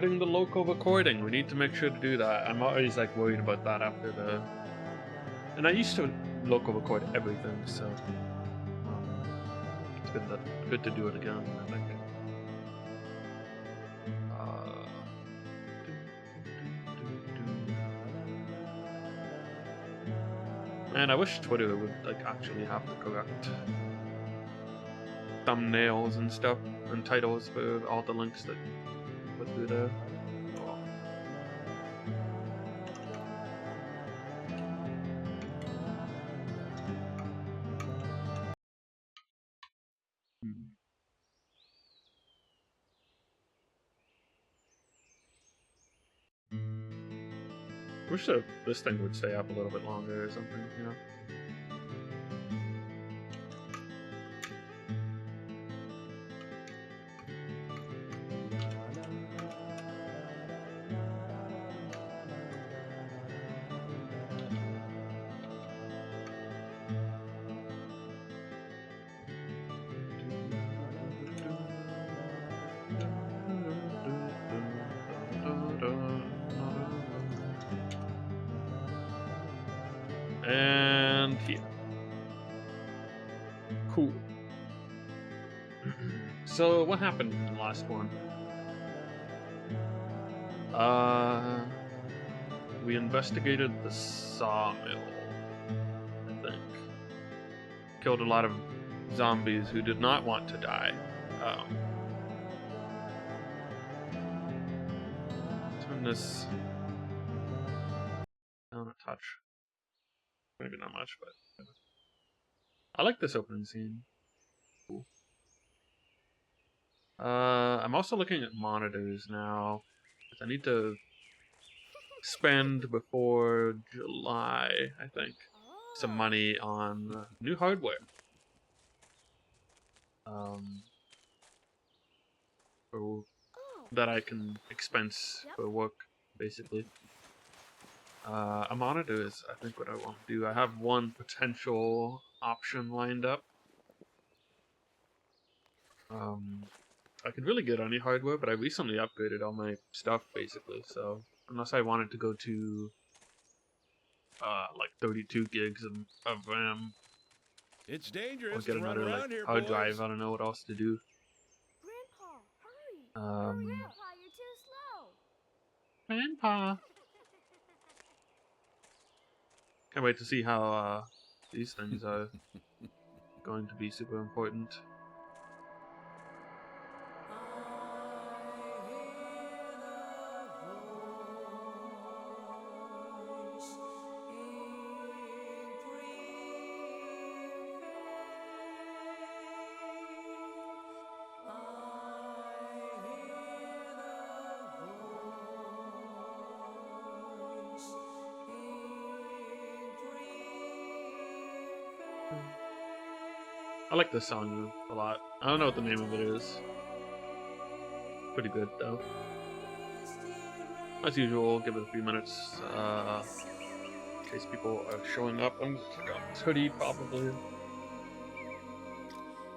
Getting the local recording. We need to make sure to do that. I'm always like worried about that after the. And I used to local record everything, so it's good to do it again. I think. Man, I wish Twitter would like actually have the correct thumbnails and stuff and titles for all the links that put through there. Oh. I wish that this thing would stay up a little bit longer or something, you know? And here. Cool. So what happened in the last one? We investigated the sawmill, I think. Killed a lot of zombies who did not want to die. Turn this down a touch. Maybe not much, but I like this opening scene. Cool. I'm also looking at monitors now. I need to spend before July, I think, some money on new hardware. That I can expense for work, basically. A monitor is, I think, what I want to do. I have one potential option lined up. I could really get any hardware, but I recently upgraded all my stuff, basically, so unless I wanted to go to like 32 gigs of RAM, it's dangerous or get to run another like around here, hard boys. drive, I don't know what else to do. Grandpa, hurry! Hurry up! Grandpa, you're too slow. Grandpa. Can't wait to see how these things are going to be super important. I like this song a lot. I don't know what the name of it is. Pretty good though. As usual, give it a few minutes in case people are showing up. I'm gonna check out this hoodie probably.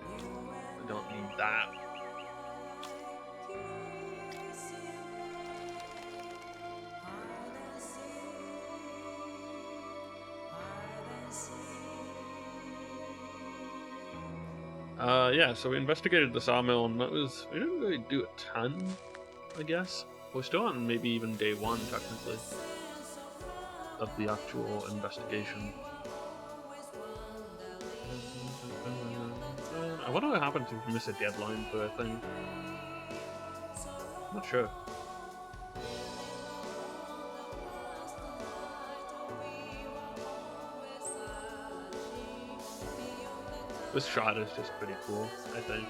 I don't need that. Yeah, so we investigated the sawmill, and we didn't really do a ton, I guess. We're still on maybe even day one, technically, of the actual investigation. I wonder what happens if you miss a deadline for a thing. I'm not sure. This shot is just pretty cool, I think.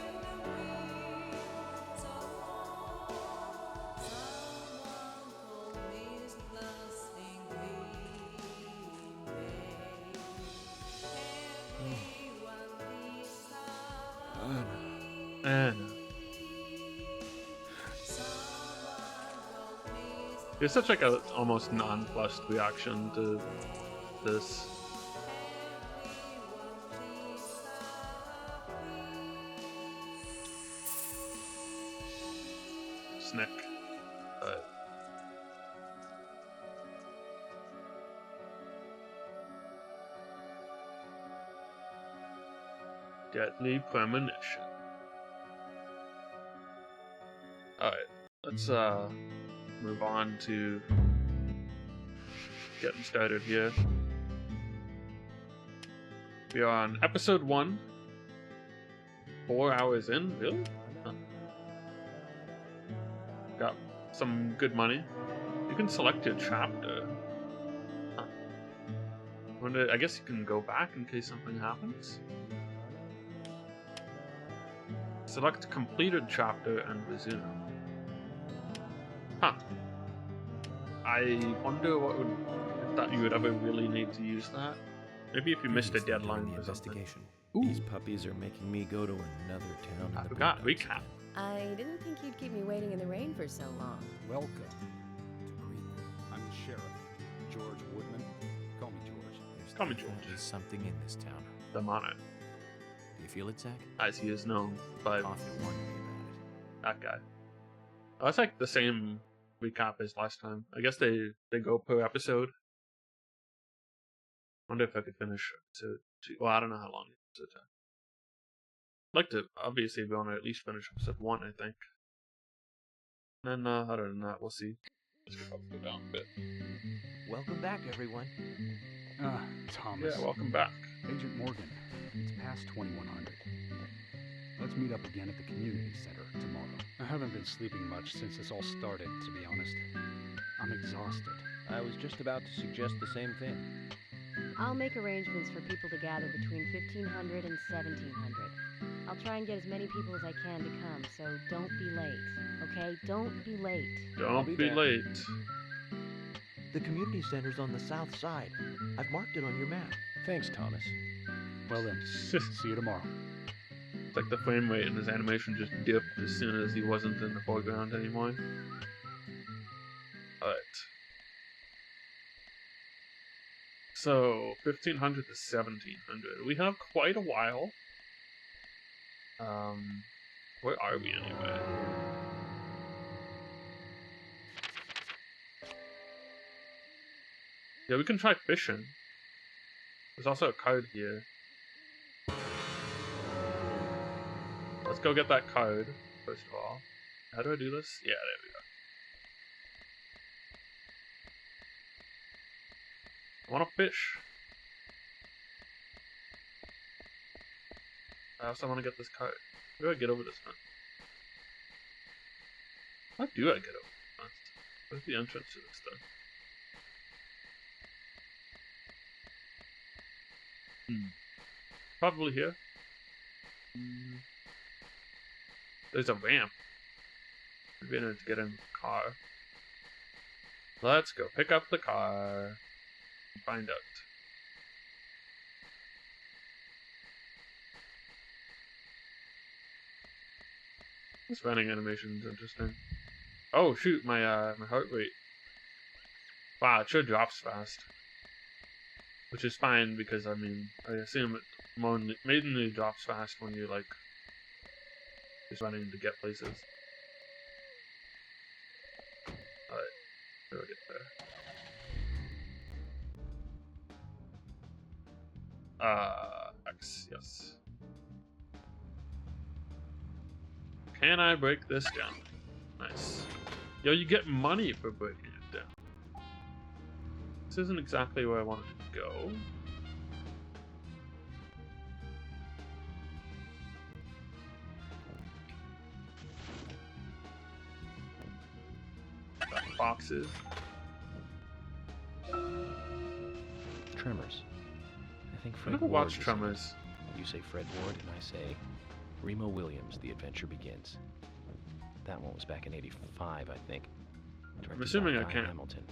There's such like a almost nonplussed reaction to this. Snick. Deadly Premonition. Alright, let's move on to getting started here. We are on episode 1. 4 hours in, really? Huh. Got some good money. You can select your chapter. Huh. I guess you can go back in case something happens. Select completed chapter and resume. Huh. I wonder if you would ever really need to use that. Maybe if you missed a deadline or something. These puppies are making me go to another town in I the forgot, boondocks recap. again. I didn't think you'd keep me waiting in the rain for so long. Welcome to Greenwood. I'm the sheriff, George Woodman. Call me George. Call me George. There's something in this town. The Monarch, Do you feel it, Zach? as he is known by Coffee warned me about that guy. Oh, that's like the same recap as last time. I guess they go per episode. Wonder if I could finish episode 2. Well, I don't know how long episode 2. I'd like to, obviously, we want to at least finish episode 1, I think. And then, other than that, we'll see. Let's go down a bit. Welcome back, everyone. Thomas. Yeah, welcome back. Agent Morgan. It's past 2100. Let's meet up again at the community center tomorrow. I haven't been sleeping much since this all started, to be honest. I'm exhausted. I was just about to suggest the same thing. I'll make arrangements for people to gather between 1500 and 1700. I'll try and get as many people as I can to come, so don't be late, okay? Don't be late. Don't be be back. late. The community center's on the south side. I've marked it on your map. Thanks, Thomas. Well then, see you tomorrow. It's like the frame rate in his animation just dipped as soon as he wasn't in the foreground anymore. Alright. So, 1500 to 1700. We have quite a while. Where are we anyway? Yeah, we can try fishing. There's also a card here. Let's go get that card, first of all. How do I do this? Yeah, there we go. I want to fish. I also want to get this card. How do I get over this fence? How do I get over this fence? Where's the entrance to this thing? Probably here. There's a ramp. We've been able to get in the car. Let's go pick up the car and find out. This running animation is interesting. Oh shoot, my heart rate. Wow, it sure drops fast. Which is fine because I mean I assume it mainly drops fast when you're like just running to get places. Alright, how do I get there? X, yes. Can I break this down? Nice. Yo, you get money for breaking it down. This isn't exactly where I wanted to go. Got boxes. Tremors. I think I Fred never Ward watched is in it. Tremors. You say Fred Ward, and I say Remo Williams, The Adventure Begins. That one was back in '85, I think. Directed assuming by I Guy can't- Hamilton.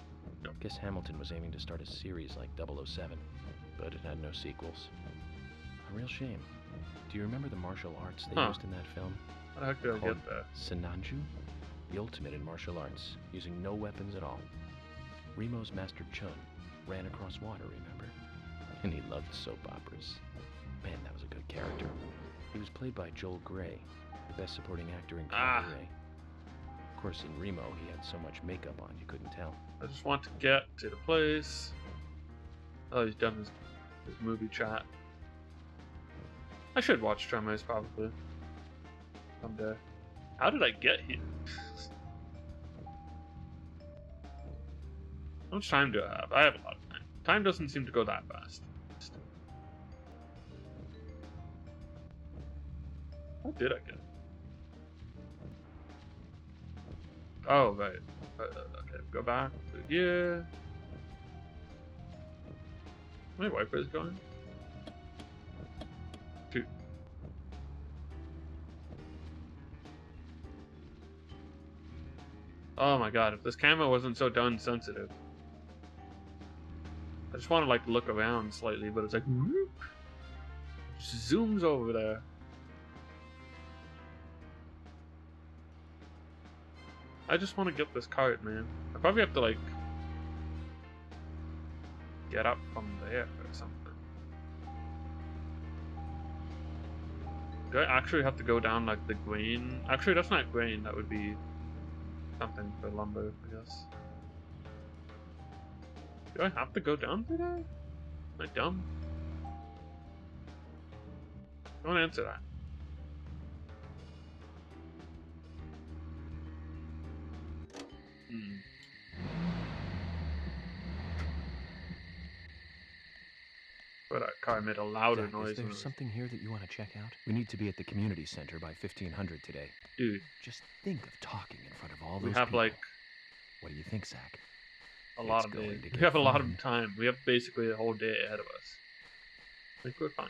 Yep. Guess Hamilton was aiming to start a series like 007, but it had no sequels. A real shame. Do you remember the martial arts they Huh. used in that film? How the heck did I Called get there? Sinanju? The ultimate in martial arts, using no weapons at all. Remo's master Chun ran across water, remember? And he loved soap operas. Man, that was a good character. He was played by Joel Grey, the best supporting actor in Cabaret. Of course, in Remo, he had so much makeup on you couldn't tell. I just want to get to the place. Oh, he's done his movie chat. I should watch Tremors probably someday. How did I get here? How much time do I have? I have a lot of time. Time doesn't seem to go that fast. How did I get it? Oh, right. Okay, go back to here. My wipers going? 2. Oh my god, if this camera wasn't so darn sensitive. I just want to like look around slightly, but it's like whoop, just zooms over there. I just want to get this cart, man. I probably have to like get up from there or something. Do I actually have to go down like the grain? Actually, that's not grain. That would be something for lumber, I guess. Do I have to go down through there? Am I dumb? Don't answer that. But that car made a louder Zach, noise. is there something here that you want to check out? We need to be at the community center by 1500 today. Dude, Just think of talking in front of all those we have people. like What do you think, Zach? a lot of going days. to We get have a lot of fun. time. We have basically a whole day ahead of us. I think we're fine.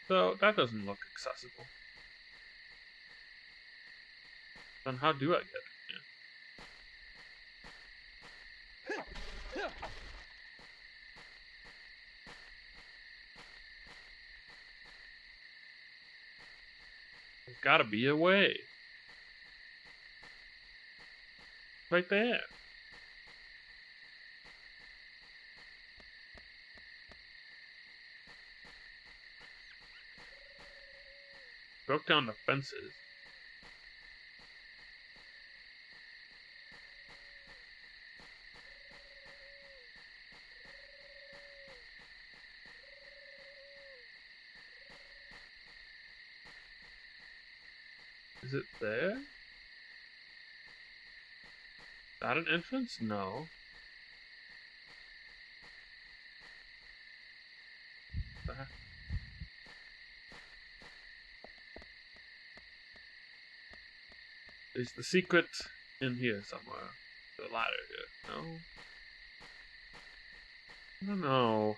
So that doesn't look accessible. Then how do I get it? There's gotta be a way. Right there. Broke down the fences. Is it there? Is that an entrance? No. That. Is the secret in here somewhere? The ladder here? No? I don't know.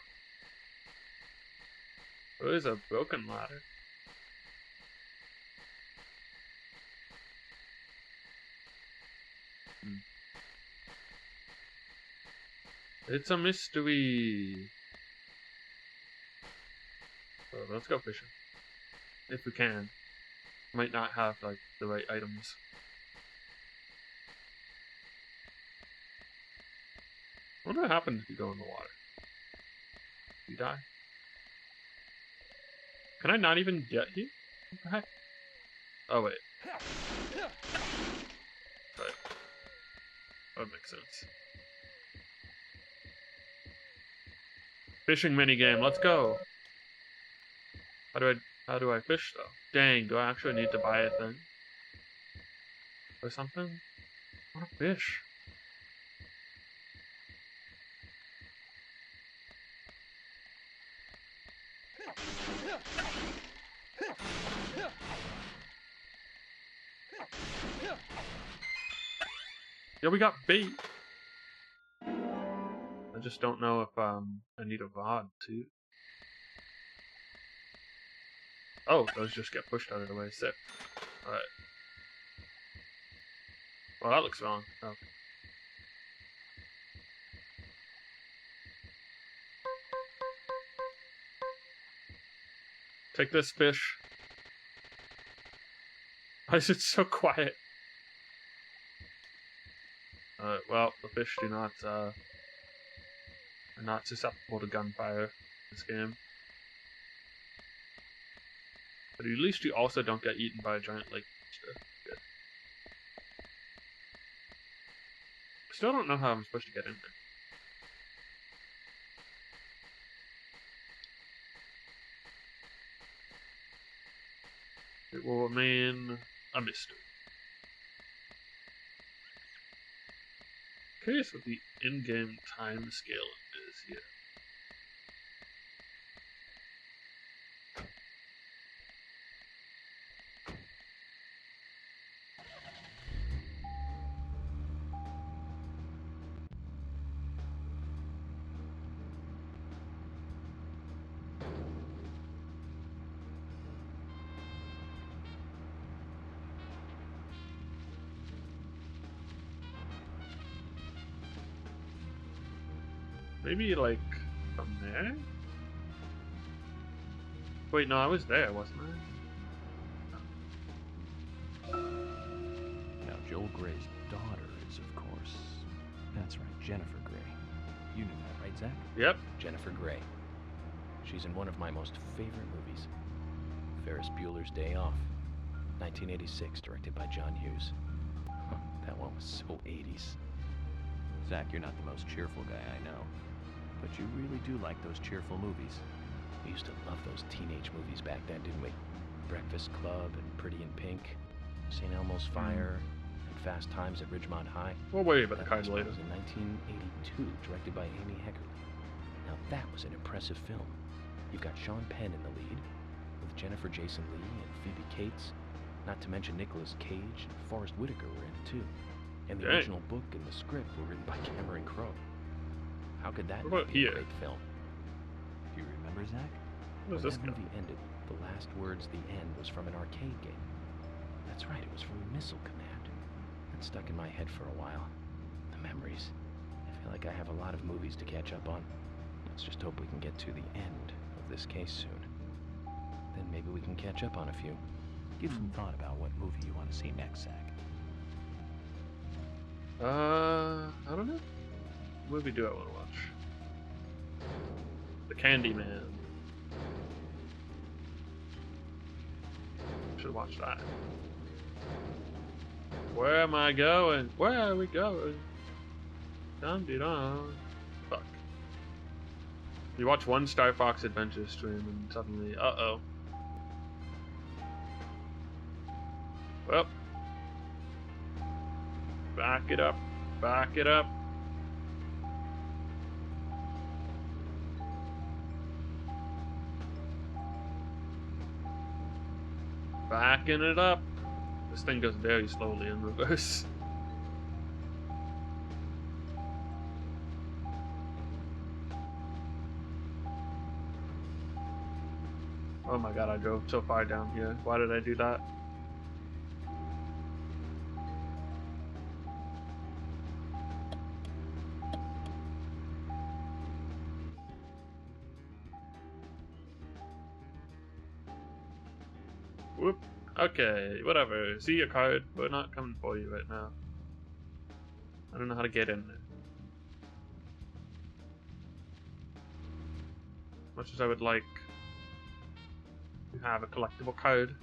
There is a broken ladder. It's a mystery. So let's go fishing. If we can. Might not have like the right items. I wonder what happens if you go in the water. You die. Can I not even get here? What the heck? Oh wait. Right. That would make sense. Fishing minigame, let's go. How do I fish though? Dang, do I actually need to buy a thing? Or something? I wanna fish. Yeah, we got bait. I just don't know if I need a rod too. Oh, those just get pushed out of the way. Sick. Alright. Well, that looks wrong. Oh. Take this fish. Why is it so quiet? Well, the fish do not, are not susceptible to gunfire in this game. But at least you also don't get eaten by a giant lake monster. Good. Still don't know how I'm supposed to get in there. It will remain a mystery. Curious what the in-game time scale is here. Maybe like from there? Wait, no, I was there, wasn't I? Now, Joel Gray's daughter is, of course, that's right, Jennifer Grey. You knew that, right, Zach? Yep. Jennifer Grey. She's in one of my most favorite movies, Ferris Bueller's Day Off, 1986, directed by John Hughes. That one was so 80s. Zach, you're not the most cheerful guy I know, but you really do like those cheerful movies. We used to love those teenage movies back then, didn't we? Breakfast Club and Pretty in Pink, St. Elmo's Fire, and Fast Times at Ridgemont High. We'll worry about the That cards last one later. was in 1982, directed by Amy Heckerling. Now that was an impressive film. You've got Sean Penn in the lead, with Jennifer Jason Leigh and Phoebe Cates, not to mention Nicolas Cage and Forrest Whitaker were in it too. And the Dang. original book and the script were written by Cameron Crowe. How could that What not about be here? a great film? Do you remember, Zach? What is When this that guy? movie ended, the last words, "the end," was from an arcade game. That's right, it was from Missile Command. That stuck in my head for a while. The memories. I feel like I have a lot of movies to catch up on. Let's just hope we can get to the end of this case soon. Then maybe we can catch up on a few. Give some thought about what movie you want to see next, Zach. I don't know. What movie do I want to watch? The Candyman. Should watch that. Where am I going? Where are we going? Dum-de-dum. Fuck. You watch one Star Fox Adventure stream and suddenly, uh-oh. Well. Back it up. Back it up. Backing it up. This thing goes very slowly in reverse. Oh my god, I drove so far down here. Why did I do that? Whoop. Okay, whatever. See your card. We're not coming for you right now. I don't know how to get in there. Much as I would like to have a collectible card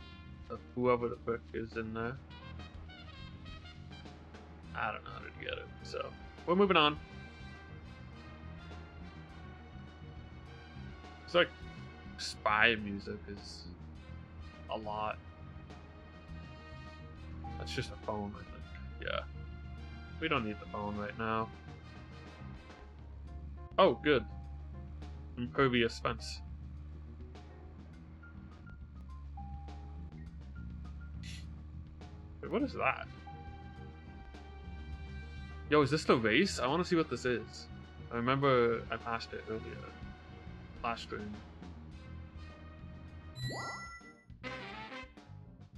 of whoever the frick is in there. I don't know how to get it, so we're moving on. It's like spy music is a lot. That's just a phone, I think. Yeah. We don't need the phone right now. Oh, good. Impervious fence. Wait, what is that? Yo, is this the race? I want to see what this is. I remember I passed it earlier. Last stream.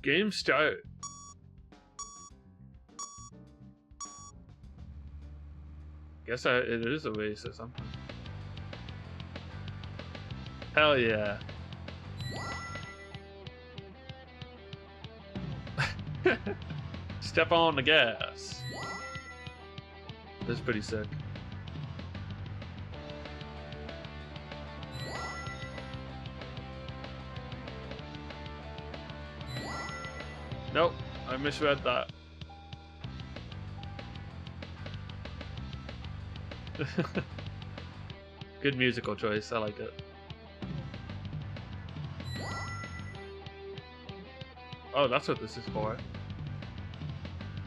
Game start. Guess it is a race or something. Hell yeah. Step on the gas. This is pretty sick. Nope, I misread that. Good musical choice. I like it. Oh, that's what this is for.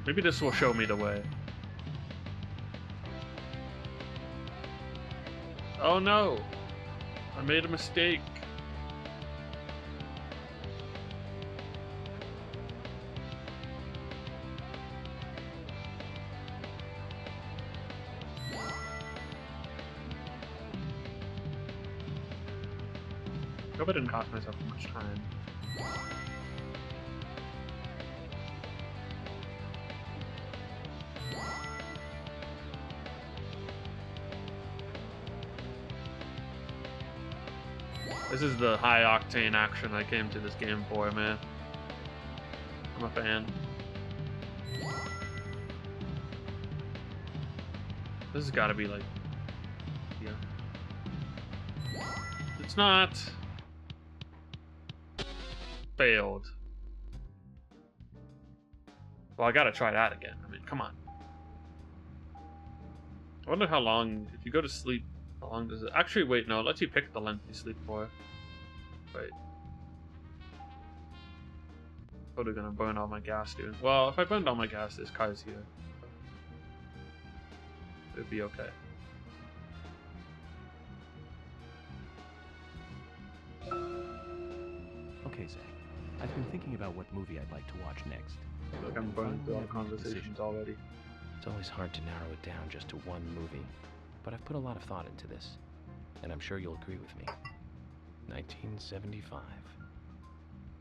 Maybe this will show me the way. Oh no! I made a mistake. Hope I didn't cost myself too much time. This is the high octane action I came to this game for, man. I'm a fan. This has got to be like, yeah. It's not. Failed. Well, I gotta try that again. I mean, come on. I wonder how long, if you go to sleep, how long does it... Actually, wait, no, it lets you pick the length you sleep for. Wait. Probably gonna burn all my gas, dude. Well, if I burned all my gas, this car's here. It'd be okay. Okay, Zach. I've been thinking about what movie I'd like to watch next. I feel like I'm burning through our conversations already. It's always hard to narrow it down just to one movie, but I've put a lot of thought into this, and I'm sure you'll agree with me. 1975.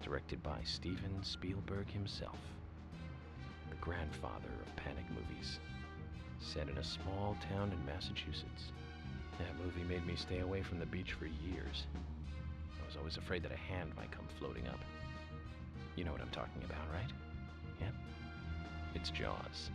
Directed by Steven Spielberg himself. The grandfather of panic movies. Set in a small town in Massachusetts. That movie made me stay away from the beach for years. I was always afraid that a hand might come floating up. You know what I'm talking about, right? Yeah? It's Jaws.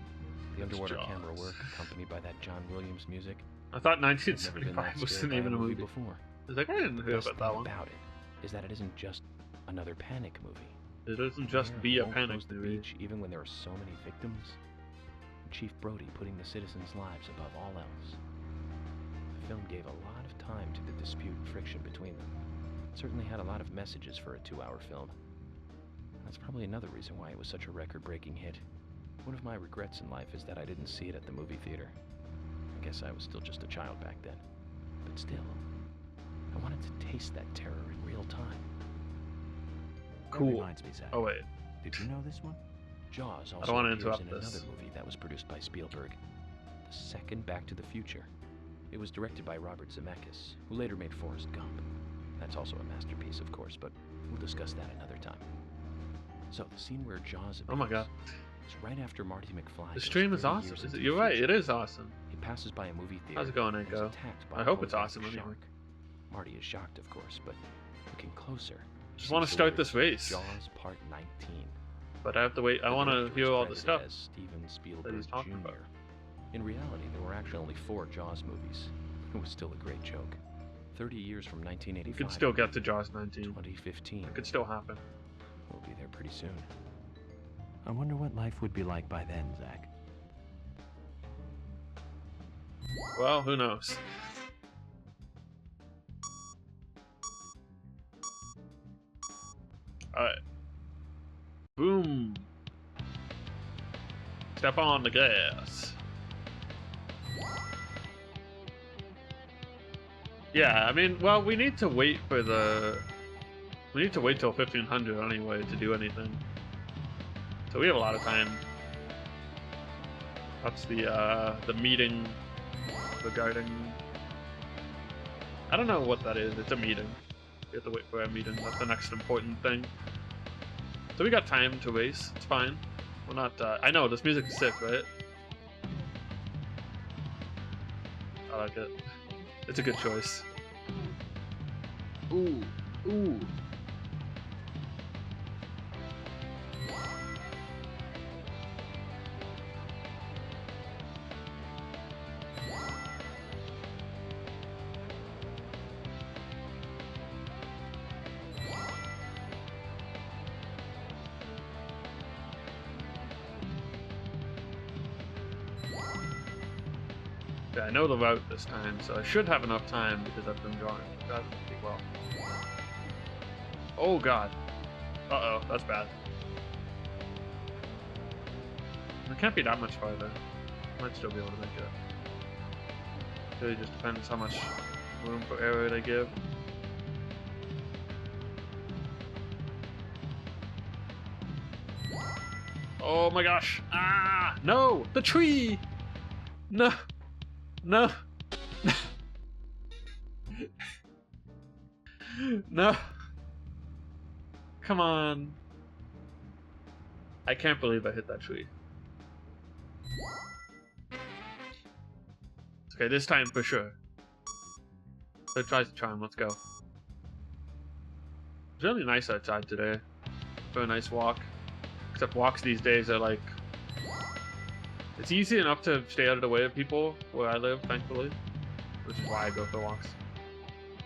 The underwater camera work accompanied by that John Williams music. I thought I've never been 1975 that was scared the by name of the movie before. I was like, I didn't hear Best about that thing one. about it is that it isn't just another panic movie. It doesn't just Bear be a won't panic close the movie. beach even when there are so many victims. Chief Brody putting the citizens' lives above all else. The film gave a lot of time to the dispute and friction between them. It certainly had a lot of messages for a 2-hour film. That's probably another reason why it was such a record-breaking hit. One of my regrets in life is that I didn't see it at the movie theater. I guess I was still just a child back then. But still, I wanted to taste that terror in real time. Cool. That reminds me, Zach. Oh wait, Did you know this one? Jaws also don't wanna appears interrupt in this. another movie that was produced by Spielberg. The second Back to the Future. It was directed by Robert Zemeckis, who later made Forrest Gump. That's also a masterpiece, of course, but we'll discuss that another time. So, the scene where Jaws appears oh my god, is right after Marty McFly the goes stream is 30 awesome. years Is into it? the You're right. future. It is awesome. He passes by a movie theater. How's it going, and is Echo? attacked by I a hope it's poisonous awesome anyway. shark. Marty is shocked, of course, but looking closer, Just he want to sees the start words this race, Jaws Part 19. but I have to wait. I The want to director hear is all the credited stuff. as Steven he's Spielberg talking Jr. about. In reality, there were actually only 4 Jaws movies. It was still a great joke. 30 years from 1985. You could still get to Jaws 19. 2015. It could still happen. We'll be there pretty soon. I wonder what life would be like by then, Zach. Well, who knows? Alright. Boom. Step on the gas. Yeah, I mean, well, we need to wait for the... We need to wait till 1500 anyway to do anything. So we have a lot of time. That's the meeting regarding... I don't know what that is. It's a meeting. We have to wait for a meeting. That's the next important thing. So we got time to waste. It's fine. We're not... I know, this music is sick, right? I like it. It's a good choice. Ooh. Ooh. Okay, I know the route this time, so I should have enough time because I've been driving pretty well. Oh god. Uh-oh, that's bad. It can't be that much farther. Might still be able to make it. Really just depends how much room for error they give. Oh my gosh! Ah! No! The tree! No! No! No! Come on! I can't believe I hit that tree. Okay, this time for sure. So tries to charm, let's go. It's really nice outside today. For a nice walk. Except walks these days are like... It's easy enough to stay out of the way of people where I live, thankfully. Which is why I go for walks.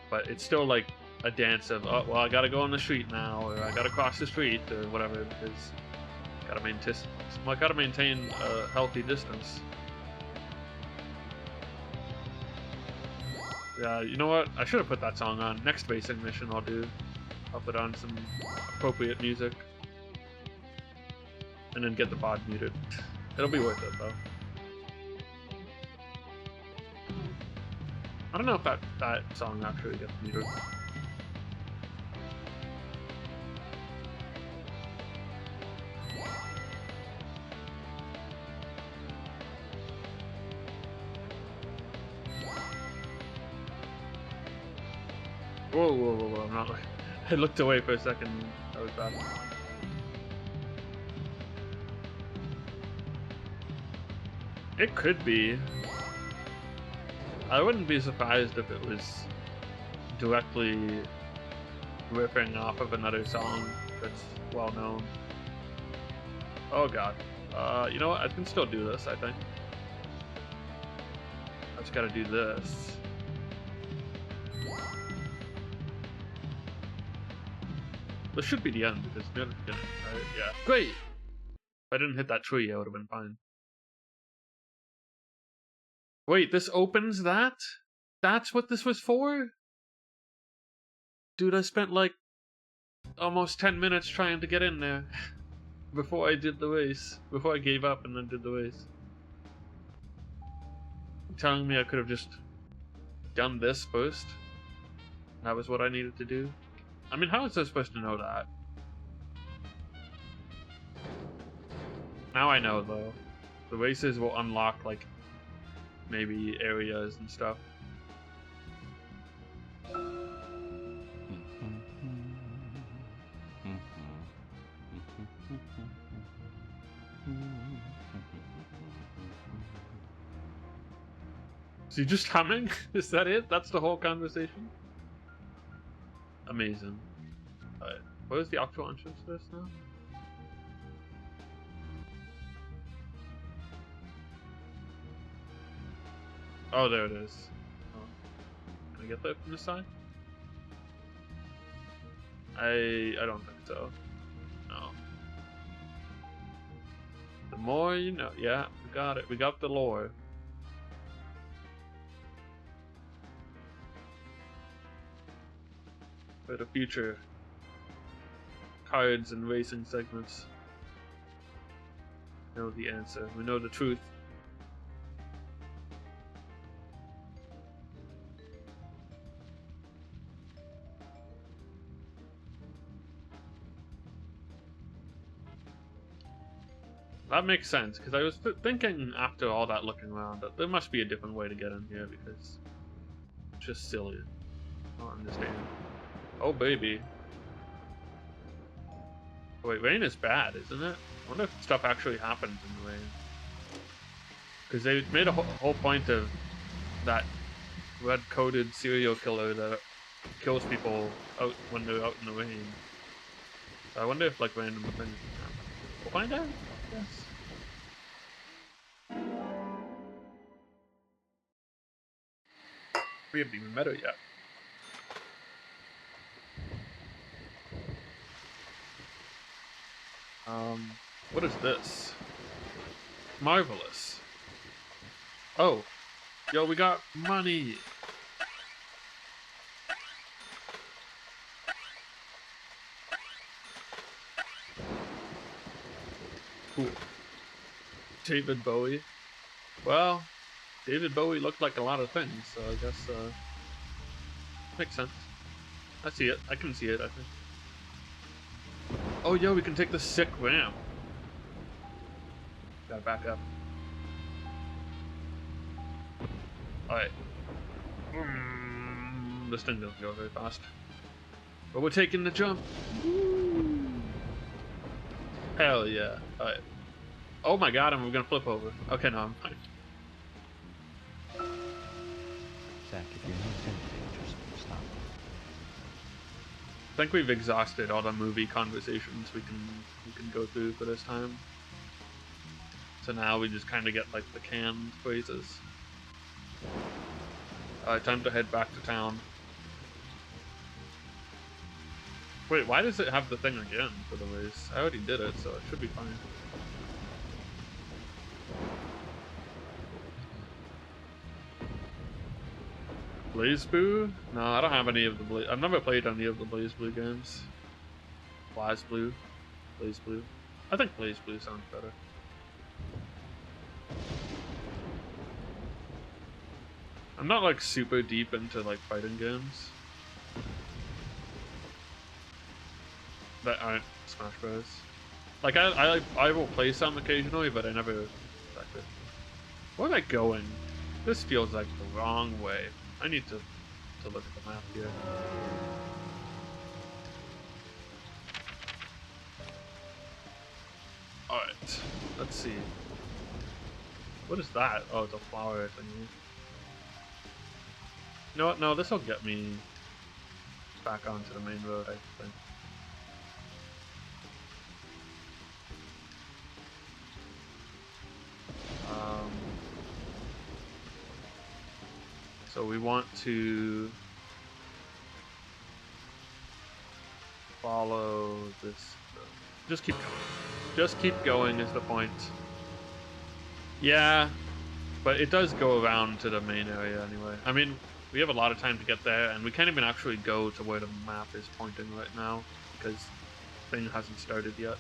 But it's still like a dance of, oh, well, I gotta go on the street now, or I gotta cross the street, or whatever, because I gotta maintain a healthy distance. Yeah, you know what? I should have put that song on. Next racing mission I'll do. I'll put on some appropriate music. And then get the pod muted. It'll be worth it, though. I don't know if that song actually gets muted. Whoa, whoa, whoa, whoa, I'm not like... I looked away for a second. That was bad. It could be. I wouldn't be surprised if it was directly ripping off of another song that's well known. Oh god. You know what? I can still do this, I think. I just gotta do this. This should be the end because near the beginning, right? Yeah. Great! If I didn't hit that tree, I would have been fine. Wait, this opens that? That's what this was for? Dude, I spent like almost 10 minutes trying to get in there before I did the race. Before I gave up and then did the race. You're telling me I could have just done this first? That was what I needed to do? I mean, how was I supposed to know that? Now I know, though. The races will unlock, like, maybe areas and stuff. So you're just humming? Is that it? That's the whole conversation? Amazing. Alright, where's the actual entrance to this now? Oh, there it is. Oh. Can I get that from this side? I don't think so. No. The more you know. Yeah, we got it. We got the lore. For the future cards and racing segments. We know the answer. We know the truth. That makes sense, because I was thinking after all that looking around that there must be a different way to get in here, because it's just silly. I don't understand. Oh, baby. Oh, wait, rain is bad, isn't it? I wonder if stuff actually happens in the rain. Because they made a whole point of that red-coated serial killer that kills people out when they're out in the rain. So I wonder if, like, random things can happen. We'll find out. Yes. We haven't even met her yet. What is this? Marvelous. Oh. Yo, we got money. Cool. David Bowie. Well, David Bowie looked like a lot of things, so I guess makes sense. I see it. I can see it, I think. Oh, yo, we can take the sick ramp. Gotta back up. Alright. This thing doesn't go very fast. But we're taking the jump. Woo. Hell yeah. Alright. Oh my god, and we're gonna flip over. Okay, no, I'm fine. Zach, if you're not tempted, just stop. I think we've exhausted all the movie conversations we can go through for this time. So now we just kind of get like the canned phrases. Time to head back to town. Wait, why does it have the thing again for the race? I already did it, so it should be fine. Blaze Blue? No, I don't have any of the Blaze. I've never played any of the Blaze Blue games. Blaze Blue. Blaze Blue. I think Blaze Blue sounds better. I'm not like super deep into like fighting games that aren't Smash Bros. Like I will play some occasionally, but I never like it. Where am I going? This feels like the wrong way. I need to look at the map here. Alright, let's see. What is that? Oh, it's a flower thingy. You know what? No, this will get me back onto the main road, I think. So we want to follow this. Just keep going. Just keep going is the point. Yeah, but it does go around to the main area anyway. I mean, we have a lot of time to get there, and we can't even actually go to where the map is pointing right now because the thing hasn't started yet.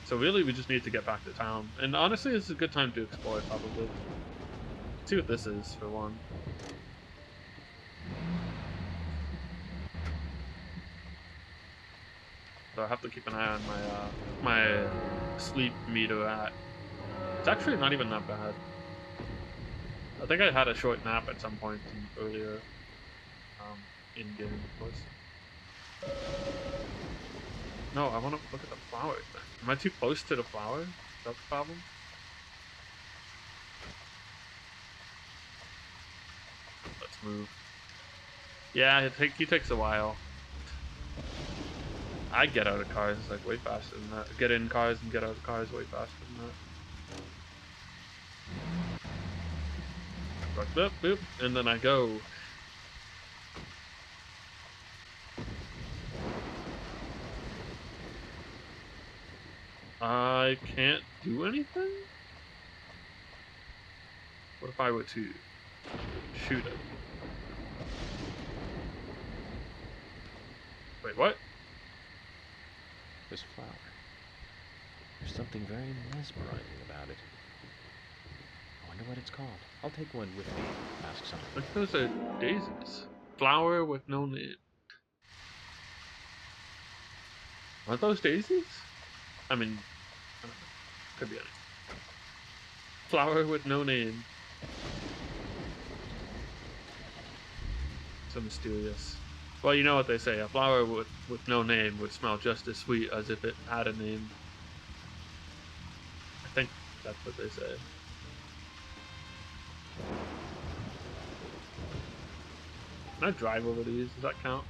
So really, we just need to get back to town. And honestly, this is a good time to explore, probably. See what this is, for one. So I have to keep an eye on my sleep meter at. It's actually not even that bad. I think I had a short nap at some point earlier in-game, of course. No, I want to look at the flower thing. Am I too close to the flower? Is that the problem? Let's move. Yeah, he takes a while. I get out of cars like way faster than that. Get in cars and get out of cars way faster than that. Like boop, boop, and then I go. I can't do anything? What if I were to shoot it? Wait, what? This flower. There's something very mesmerizing about it. I wonder what it's called. I'll take one with me. Ask something. Like those are daisies. Flower with no name. Aren't those daisies? I mean, I don't know. Could be anything. Flower with no name. So mysterious. Well, you know what they say. A flower with no name would smell just as sweet as if it had a name. I think that's what they say. Can I drive over these? Does that count?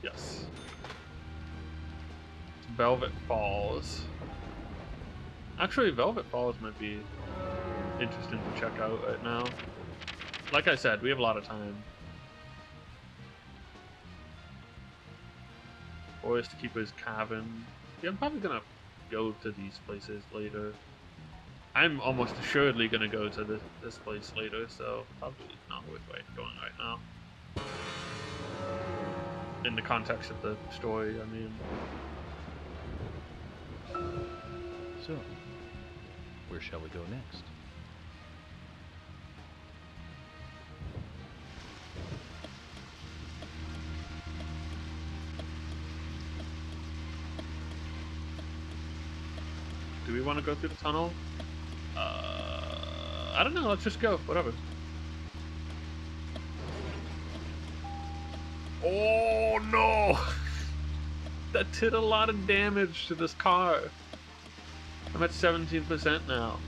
Yes. Velvet Falls. Actually, Velvet Falls might be interesting to check out right now. Like I said, we have a lot of time. Forest Keeper's Cavern. Yeah, I'm probably gonna go to these places later. I'm almost assuredly gonna go to this place later, so probably not worth going right now. In the context of the story, I mean. So, where shall we go next? Do we want to go through the tunnel? I don't know. Let's just go. Whatever. Oh no! That did a lot of damage to this car. I'm at 17% now.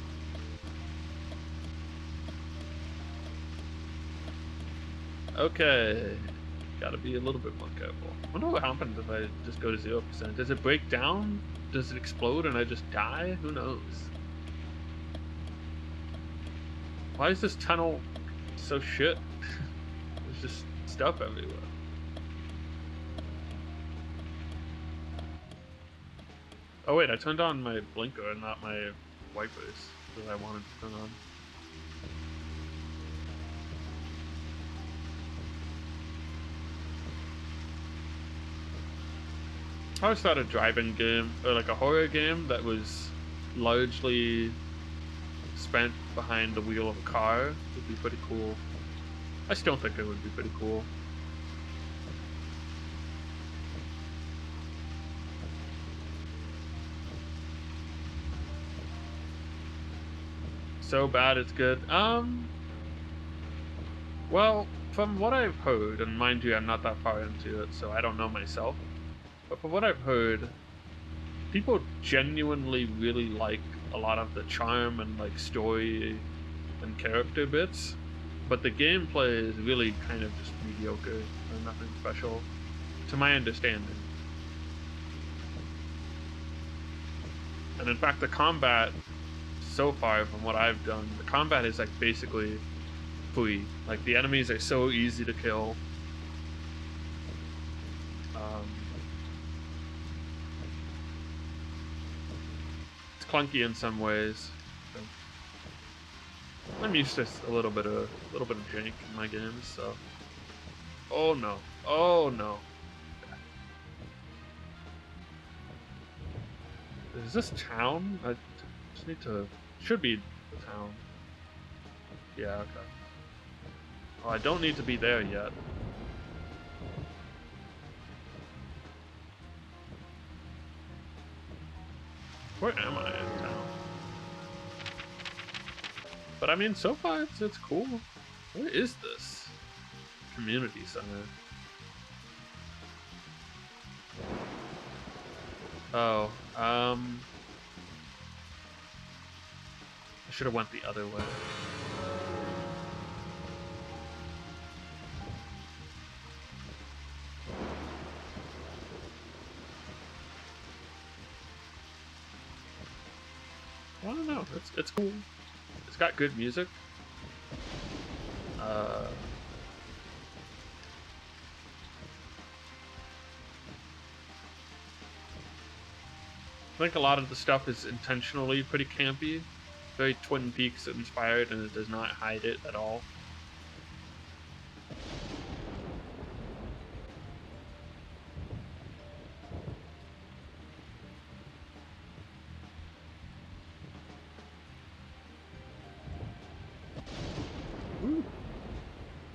Okay. Gotta be a little bit more careful. I wonder what happens if I just go to 0%. Does it break down? Does it explode and I just die? Who knows? Why is this tunnel so shit? There's just stuff everywhere. Oh wait, I turned on my blinker and not my wipers that I wanted to turn on. I always thought a driving game, or like a horror game that was largely spent behind the wheel of a car would be pretty cool. I still think it would be pretty cool. So bad it's good. Well, from what I've heard, and mind you, I'm not that far into it, so I don't know myself. But from what I've heard, people genuinely really like a lot of the charm and like story and character bits, but the gameplay is really kind of just mediocre or nothing special, to my understanding. And in fact, the combat so far, from what I've done, the combat is like basically free. Like the enemies are so easy to kill. Clunky in some ways. I'm used to a little bit of jank in my games, so. Oh no! Oh no! Is this town? I just need to. Should be the town. Yeah. Okay. Oh, I don't need to be there yet. Where am I in town? But I mean, so far it's cool. Where is this? Community center. Oh, I should have went the other way. I don't know. It's cool. It's got good music. I think a lot of the stuff is intentionally pretty campy, very Twin Peaks inspired, and it does not hide it at all.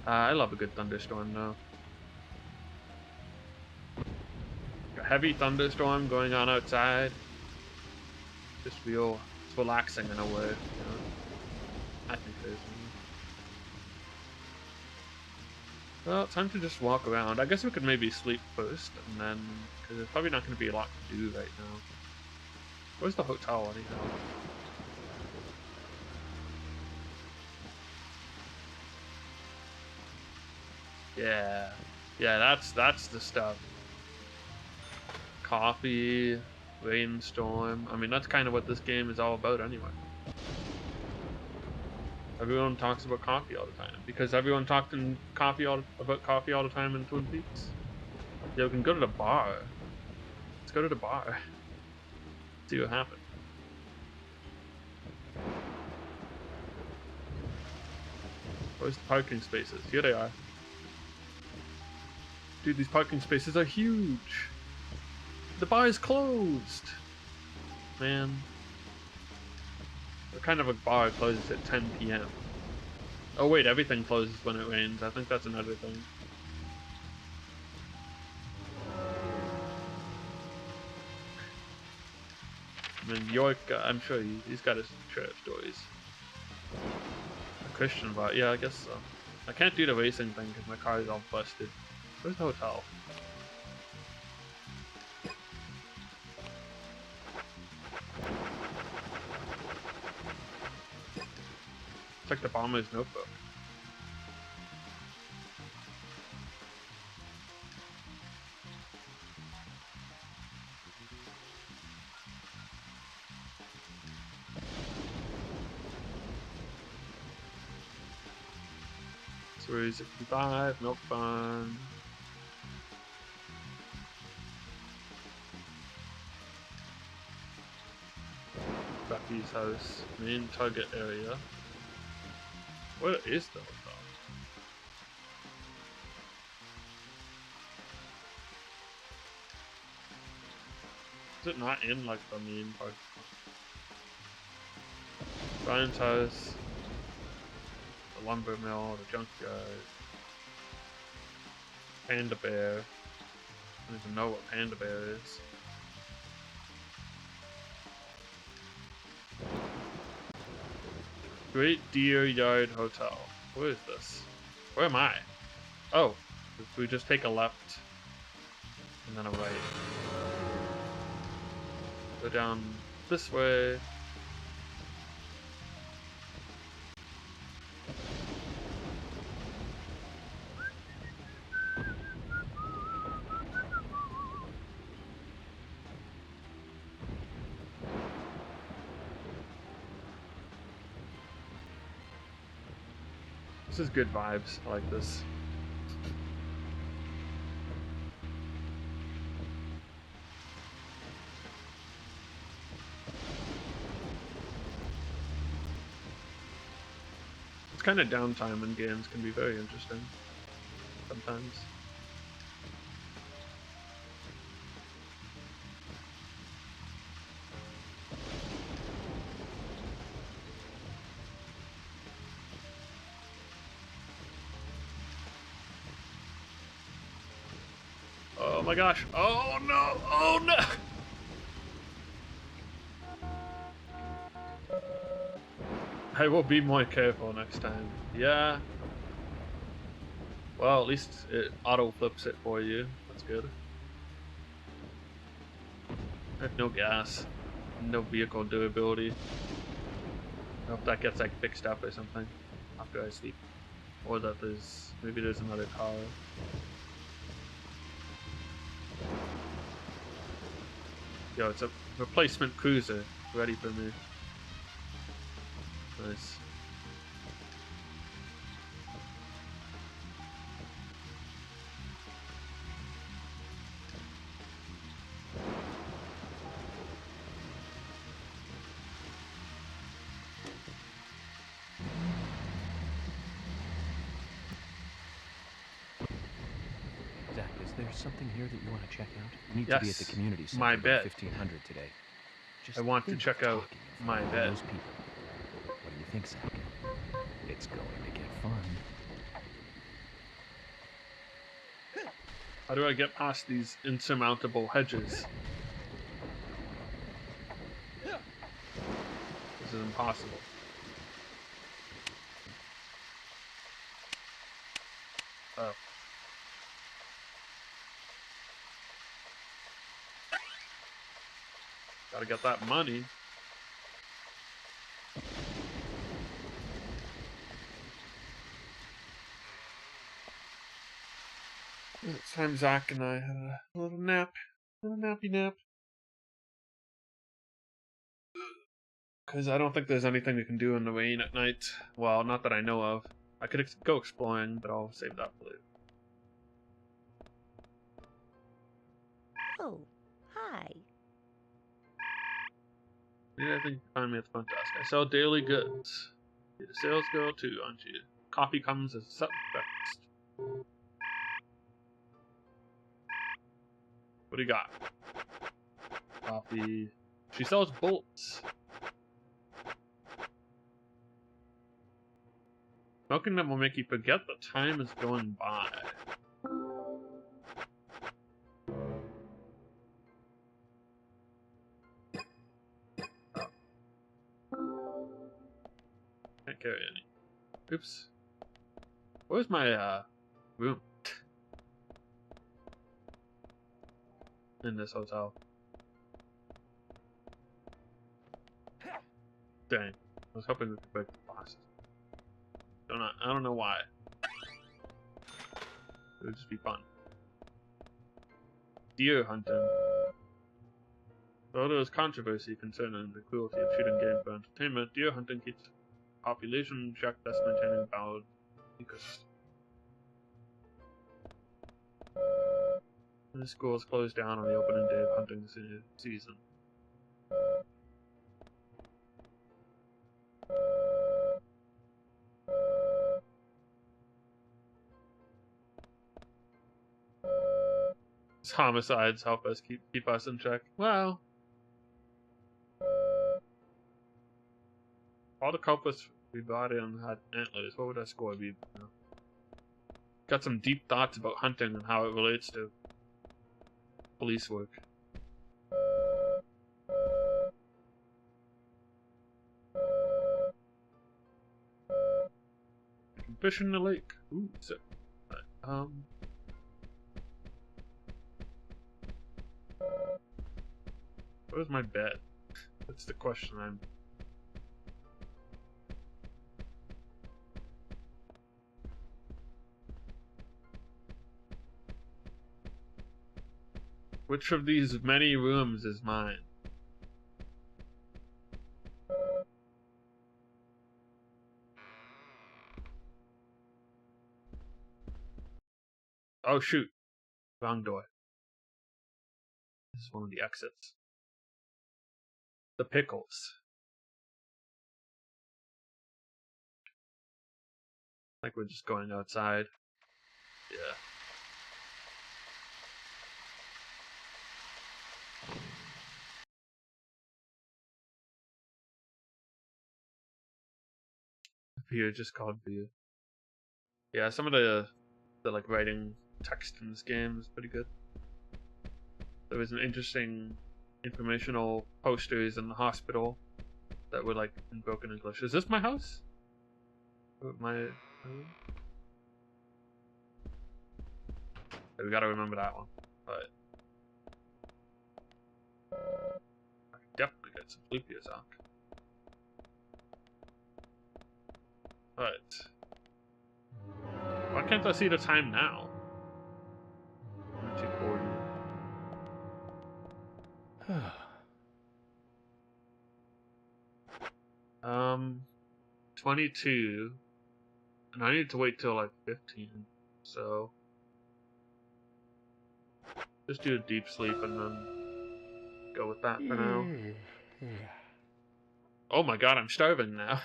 I love a good thunderstorm though. A heavy thunderstorm going on outside. Just real, it's relaxing in a way, you know? I think it is. Well, time to just walk around. I guess we could maybe sleep first, and then, because there's probably not going to be a lot to do right now. Where's the hotel anyhow? Yeah, that's the stuff. Coffee, rainstorm. I mean, that's kind of what this game is all about anyway. Everyone talks about coffee all the time because everyone talked about coffee all the time in Twin Peaks. Yeah, we can go to the bar. Let's go to the bar. See what happens. Where's the parking spaces? Here they are. Dude, these parking spaces are huge. The bar is closed. Man. What kind of a bar closes at 10 p.m.? Oh wait, everything closes when it rains. I think that's another thing. I mean, York, I'm sure he's got his share of stories. A Christian bar, yeah, I guess so. I can't do the racing thing because my car is all busted. Where's the hotel? It's like the bomber's notebook. Series 65, no fun. Becky's house, main target area. Where is the hotel? Is it not in like the main part? Brian's house, the lumber mill, the junkyard, Panda Bear. I don't even know what Panda Bear is. Great Deer Yard Hotel. Where is this? Where am I? Oh, we just take a left and then a right. Go down this way. This is good vibes. I like this. It's kind of downtime in games can be very interesting sometimes. Oh my gosh. Oh no. Oh no. I will be more careful next time. Yeah. Well, at least it auto flips it for you. That's good. I have no gas. No vehicle durability. I hope that gets like fixed up or something after I sleep. Or that maybe there's another car. Yo, it's a replacement cruiser ready for me. Nice. Zach, is there something here that you want to check out? You need to be at the Yes, community center my by bed. 1500 today. Just I want to think check of out talking in my front of all bed. those people. What do you think, Zach? It's going to get fun. How do I get past these insurmountable hedges? This is impossible. Oh. Gotta get that money. It's time Zach and I had a little nap. A little nappy nap. Because I don't think there's anything we can do in the rain at night. Well, not that I know of. I could go exploring, but I'll save that for later. Oh, hi. Yeah, I think you can find me at the front desk. I sell daily goods. You're the sales girl too, aren't you? Coffee comes as set breakfast. What do you got? Coffee. She sells bolts. Smoking them will make you forget the time is going by. Can't carry any. Oops. Where's my room? In this hotel. Dang. I was hoping we could break the fast. I don't know why. It would just be fun. Deer hunting. Though there is controversy concerning the cruelty of shooting game for entertainment, deer hunting keeps the population in check, thus maintaining balanced ecosystem. The schools closed down on the opening day of hunting season. Homicides help us keep us in check. Well, all the culprits we brought in had antlers. What would our score be? Got some deep thoughts about hunting and how it relates to police work. Fish in the lake. Ooh, sick. Where's my bed? That's the question I'm... Which of these many rooms is mine? Oh shoot. Wrong door. This is one of the exits. The pickles. Like we're just going outside. Yeah. Beer just called beer. Yeah, some of the like writing text in this game is pretty good. There was an interesting informational posters in the hospital that were like in broken English. Is this my house? My we gotta remember that one. But I could definitely get some sleepy as out. But why can't I see the time now? 2:40. 22, and I need to wait till like 15, so just do a deep sleep and then go with that for now. Oh my god, I'm starving now.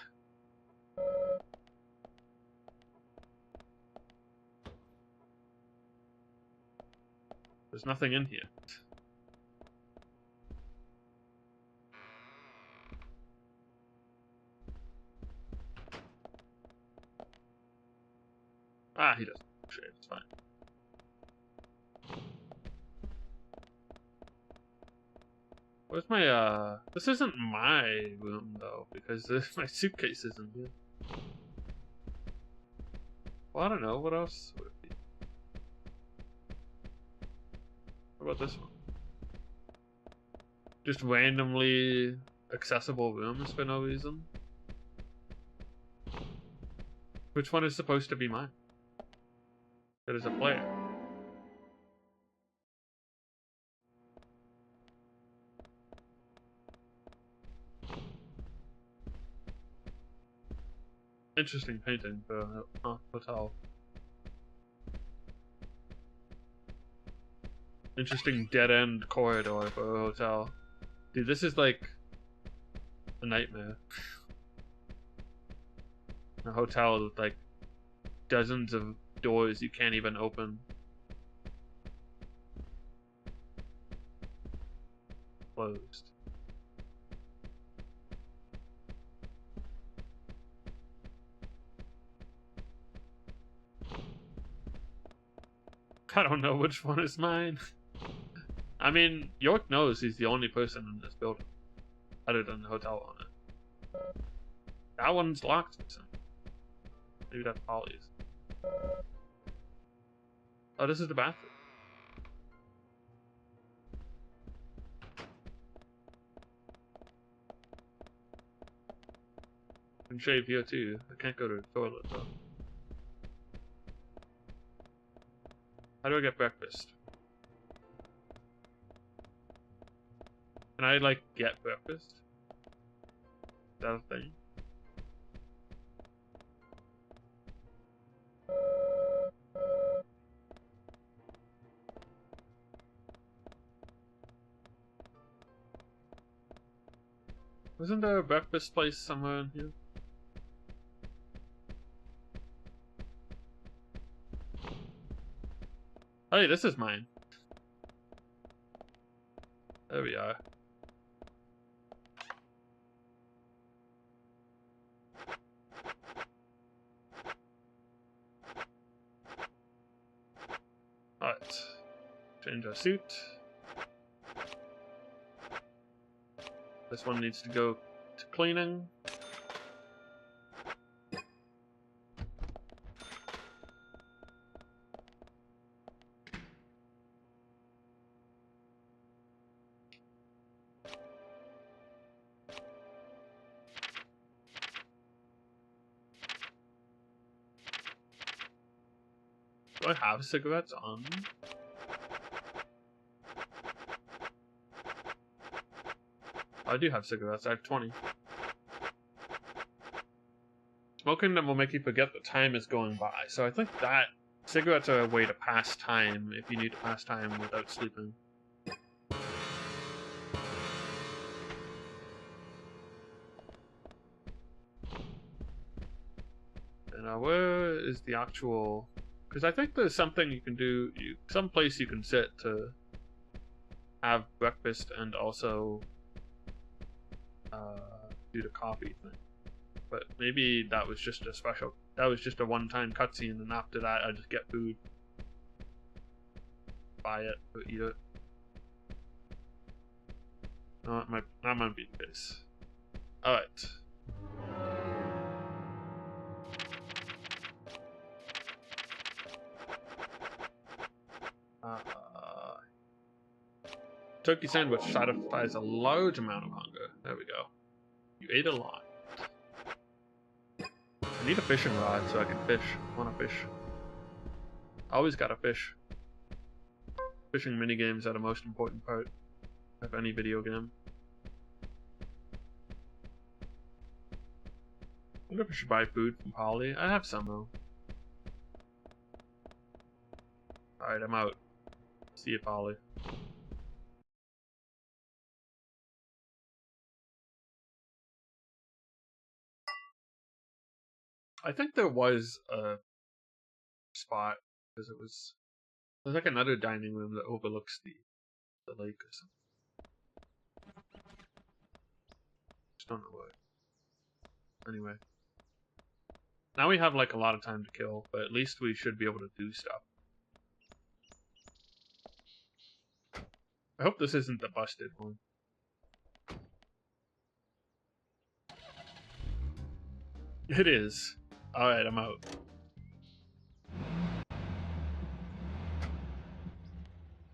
There's nothing in here. Ah, he doesn't shave, it's fine. Where's my, this isn't my room, though, because my suitcase isn't here. Well, I don't know, what else would it be? What about this one? Just randomly accessible rooms for no reason? Which one is supposed to be mine? That is a player. Interesting painting for a hotel. Interesting dead-end corridor for a hotel. Dude, this is like a nightmare. A hotel with like dozens of doors you can't even open. Closed. I don't know which one is mine. I mean, York knows he's the only person in this building, other than the hotel owner. That one's locked or something. Maybe that's Polly's. Oh, this is the bathroom. I can shave here too. I can't go to the toilet though. How do I get breakfast? Can I, like, get breakfast? Is that a thing? Wasn't there a breakfast place somewhere in here? Hey, this is mine. There we are. Alright. Change our suit. This one needs to go to cleaning. Do I have cigarettes on? I do have cigarettes. I have 20. Smoking them will make you forget the time is going by. So I think that cigarettes are a way to pass time if you need to pass time without sleeping. And where is the actual... Because I think there's something you can do, some place you can sit to have breakfast and also do the coffee thing. But maybe that was just a special, that was just a one-time cutscene, and after that I just get food. Buy it or eat it. No, that might be the case. Alright. Turkey sandwich satisfies a large amount of hunger. There we go. You ate a lot. I need a fishing rod so I can fish. I want to fish. Always gotta fish. Fishing minigames are the most important part of any video game. I wonder if I should buy food from Polly. I have some though. Alright, I'm out. See you, Polly. I think there was a spot because there's like another dining room that overlooks the lake or something. Just don't know where. Anyway, now we have like a lot of time to kill, but at least we should be able to do stuff. I hope this isn't the busted one. It is. Alright, I'm out.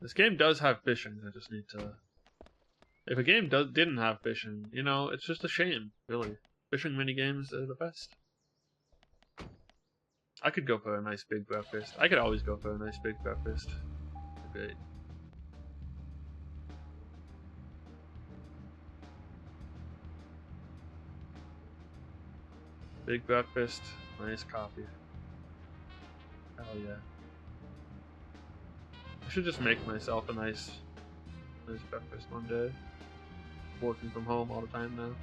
This game does have fishing, I just need to... If a game didn't have fishing, you know, it's just a shame, really. Fishing minigames are the best. I could go for a nice big breakfast. I could always go for a nice big breakfast. Okay. Big breakfast, nice coffee. Hell yeah. I should just make myself a nice breakfast one day. Working from home all the time now.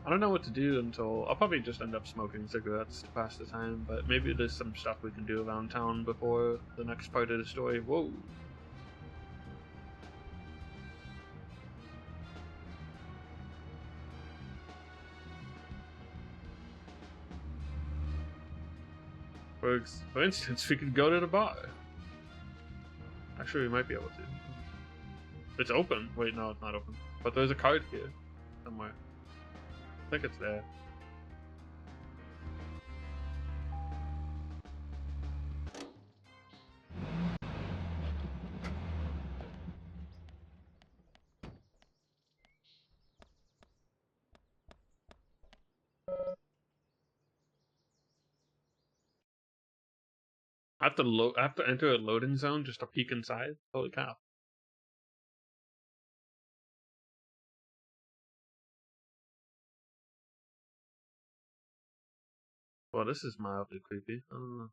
I don't know what to do until I'll probably just end up smoking cigarettes to pass the time, but maybe there's some stuff we can do around town before the next part of the story. Whoa. For instance, we could go to the bar. Actually, we might be able to. It's open. Wait, no, it's not open. But there's a card here somewhere. I think it's there. I have to enter a loading zone just to peek inside. Holy cow! Well, this is mildly creepy. I don't know.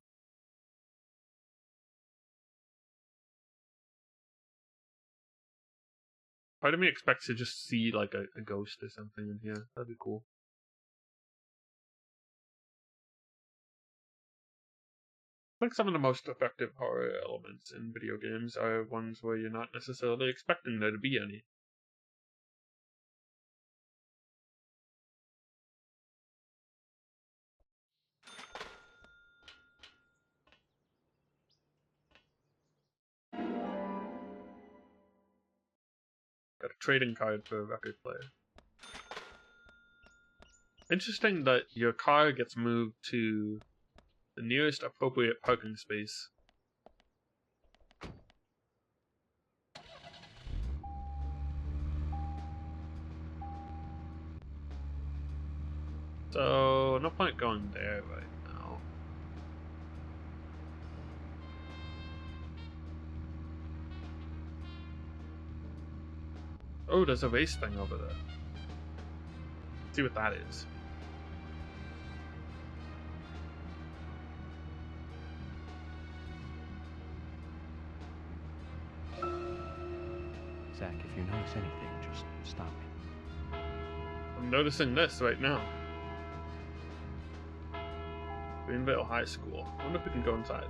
Part of me expects to just see like a ghost or something in here. That'd be cool. I think some of the most effective horror elements in video games are ones where you're not necessarily expecting there to be any. Got a trading card for a record player. Interesting that your car gets moved to the nearest appropriate parking space. So, no point going there right now. Oh, there's a race thing over there. Let's see what that is. Zach, if you notice anything, just stop me. I'm noticing this right now. Greenville High School. I wonder if we can go inside.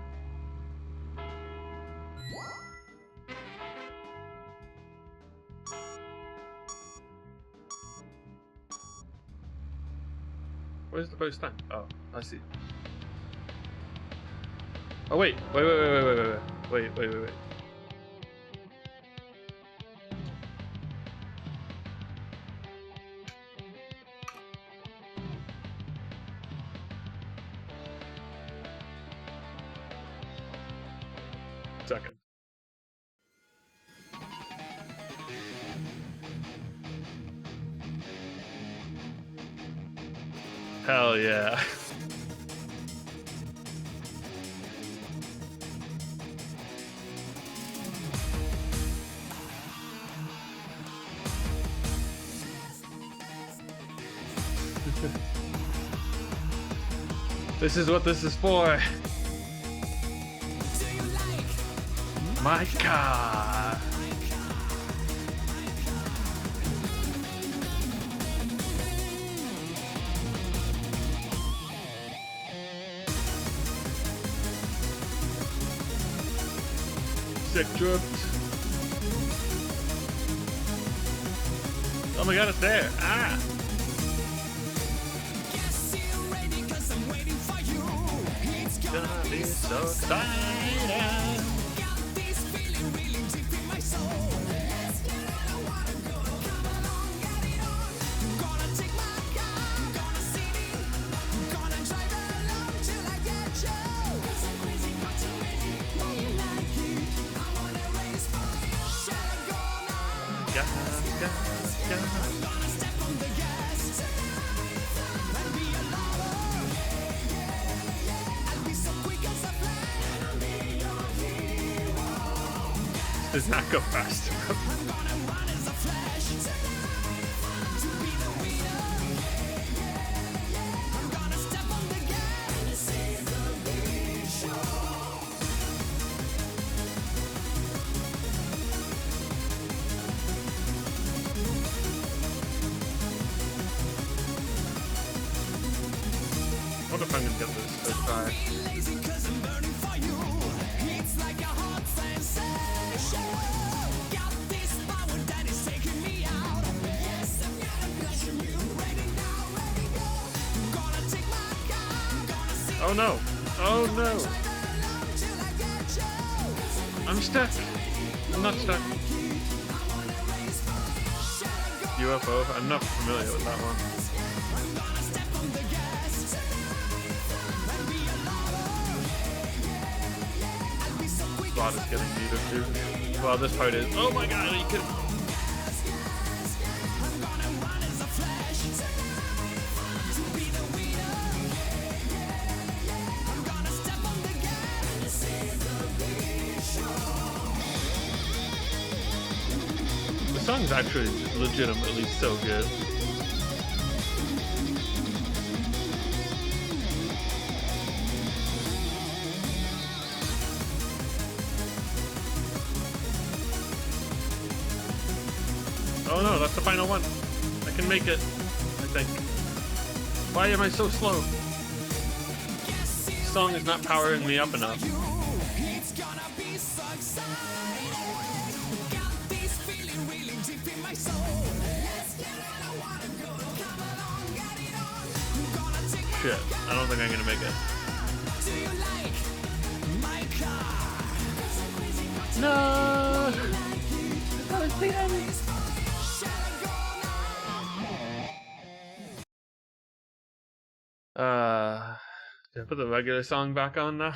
Where's the first thing? Oh, I see. Oh wait, wait. Second. Hell yeah. This is what this is for. My car. Sick drift. Oh my god, it's there. Ah. Gonna be so excited. Does not go fast enough. wonder if I'm gonna get this first try. Oh no! Oh no! I'm stuck! I'm not stuck. UFO? I'm not familiar with that one. Plot is getting neater too. Well, this part is. Oh my god, are you kidding? The song's actually legitimately so good. Oh no, that's the final one. I can make it, I think. Why am I so slow? This song is not powering me up enough. Shit, I don't think I'm gonna make it. No! That was the end! Did I put the regular song back on now?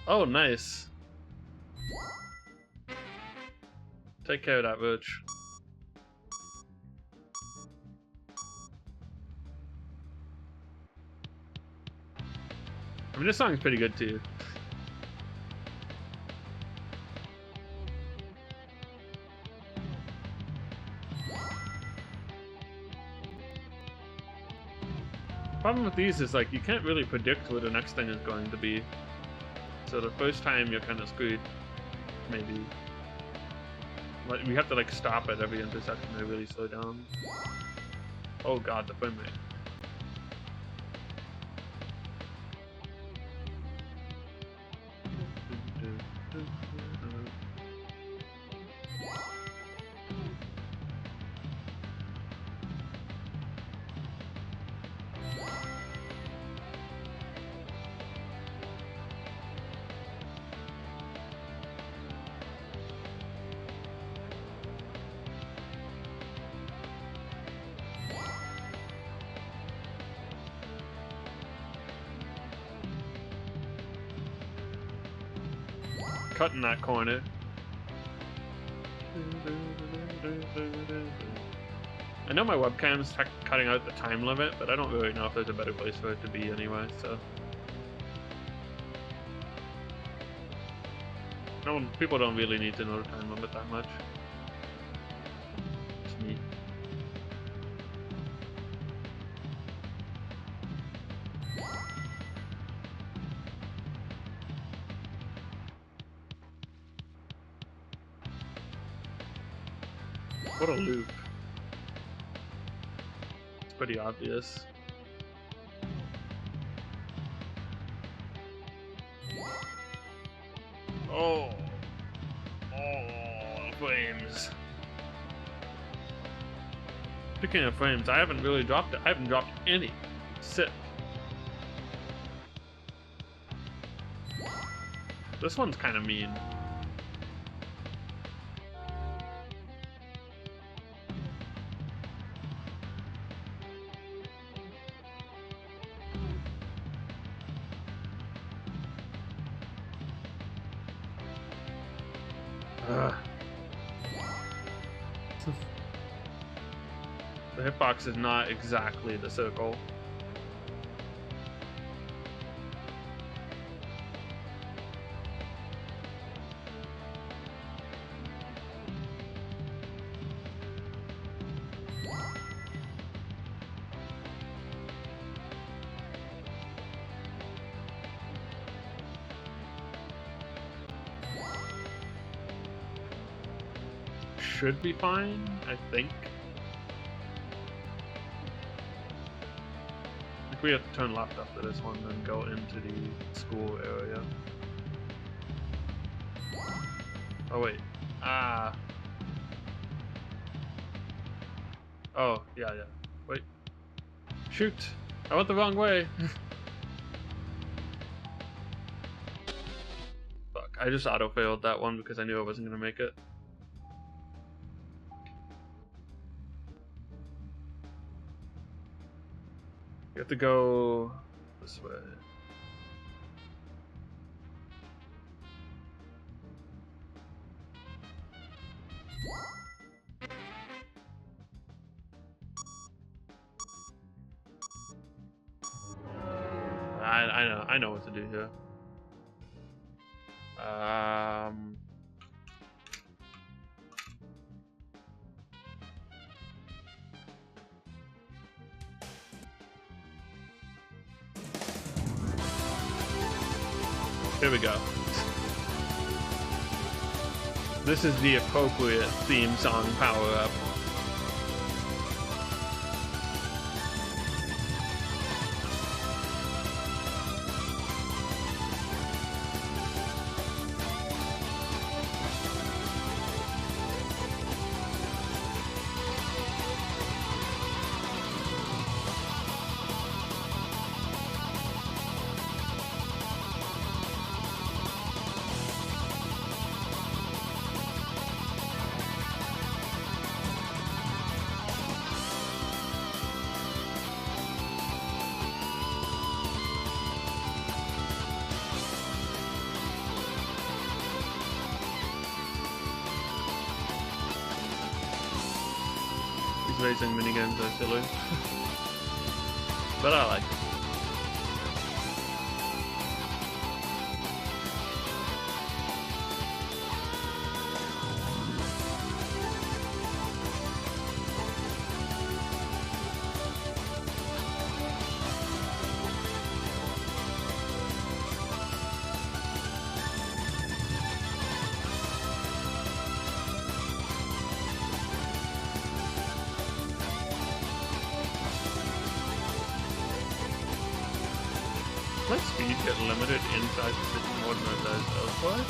Oh, nice. Take care of that, Butch. I mean, this song's pretty good too. Problem with these is like you can't really predict what the next thing is going to be. So the first time you're kind of screwed. Maybe. Like, we have to like stop at every intersection to really slow down. Oh god, the frame rate. Cutting that corner. I know my webcam's cutting out the time limit, but I don't really know if there's a better place for it to be anyway, so. No one, people don't really need to know the time limit that much. It's me. What a loop. It's pretty obvious. Oh. Oh, flames. Speaking of frames, I haven't really dropped it. I haven't dropped any. Sick. This one's kind of mean. The hitbox is not exactly the circle. Should be fine, I think. we have to turn left after this one, then go into the school area. Oh wait. Ah. Oh, yeah. Wait. Shoot! I went the wrong way! Fuck, I just auto-failed that one because I knew I wasn't gonna make it. You have to go this way. I know what to do here. Here we go. This is the appropriate theme song power-up. Racing minigames are silly. But I like it. My speed get limited inside the city more than it does elsewhere?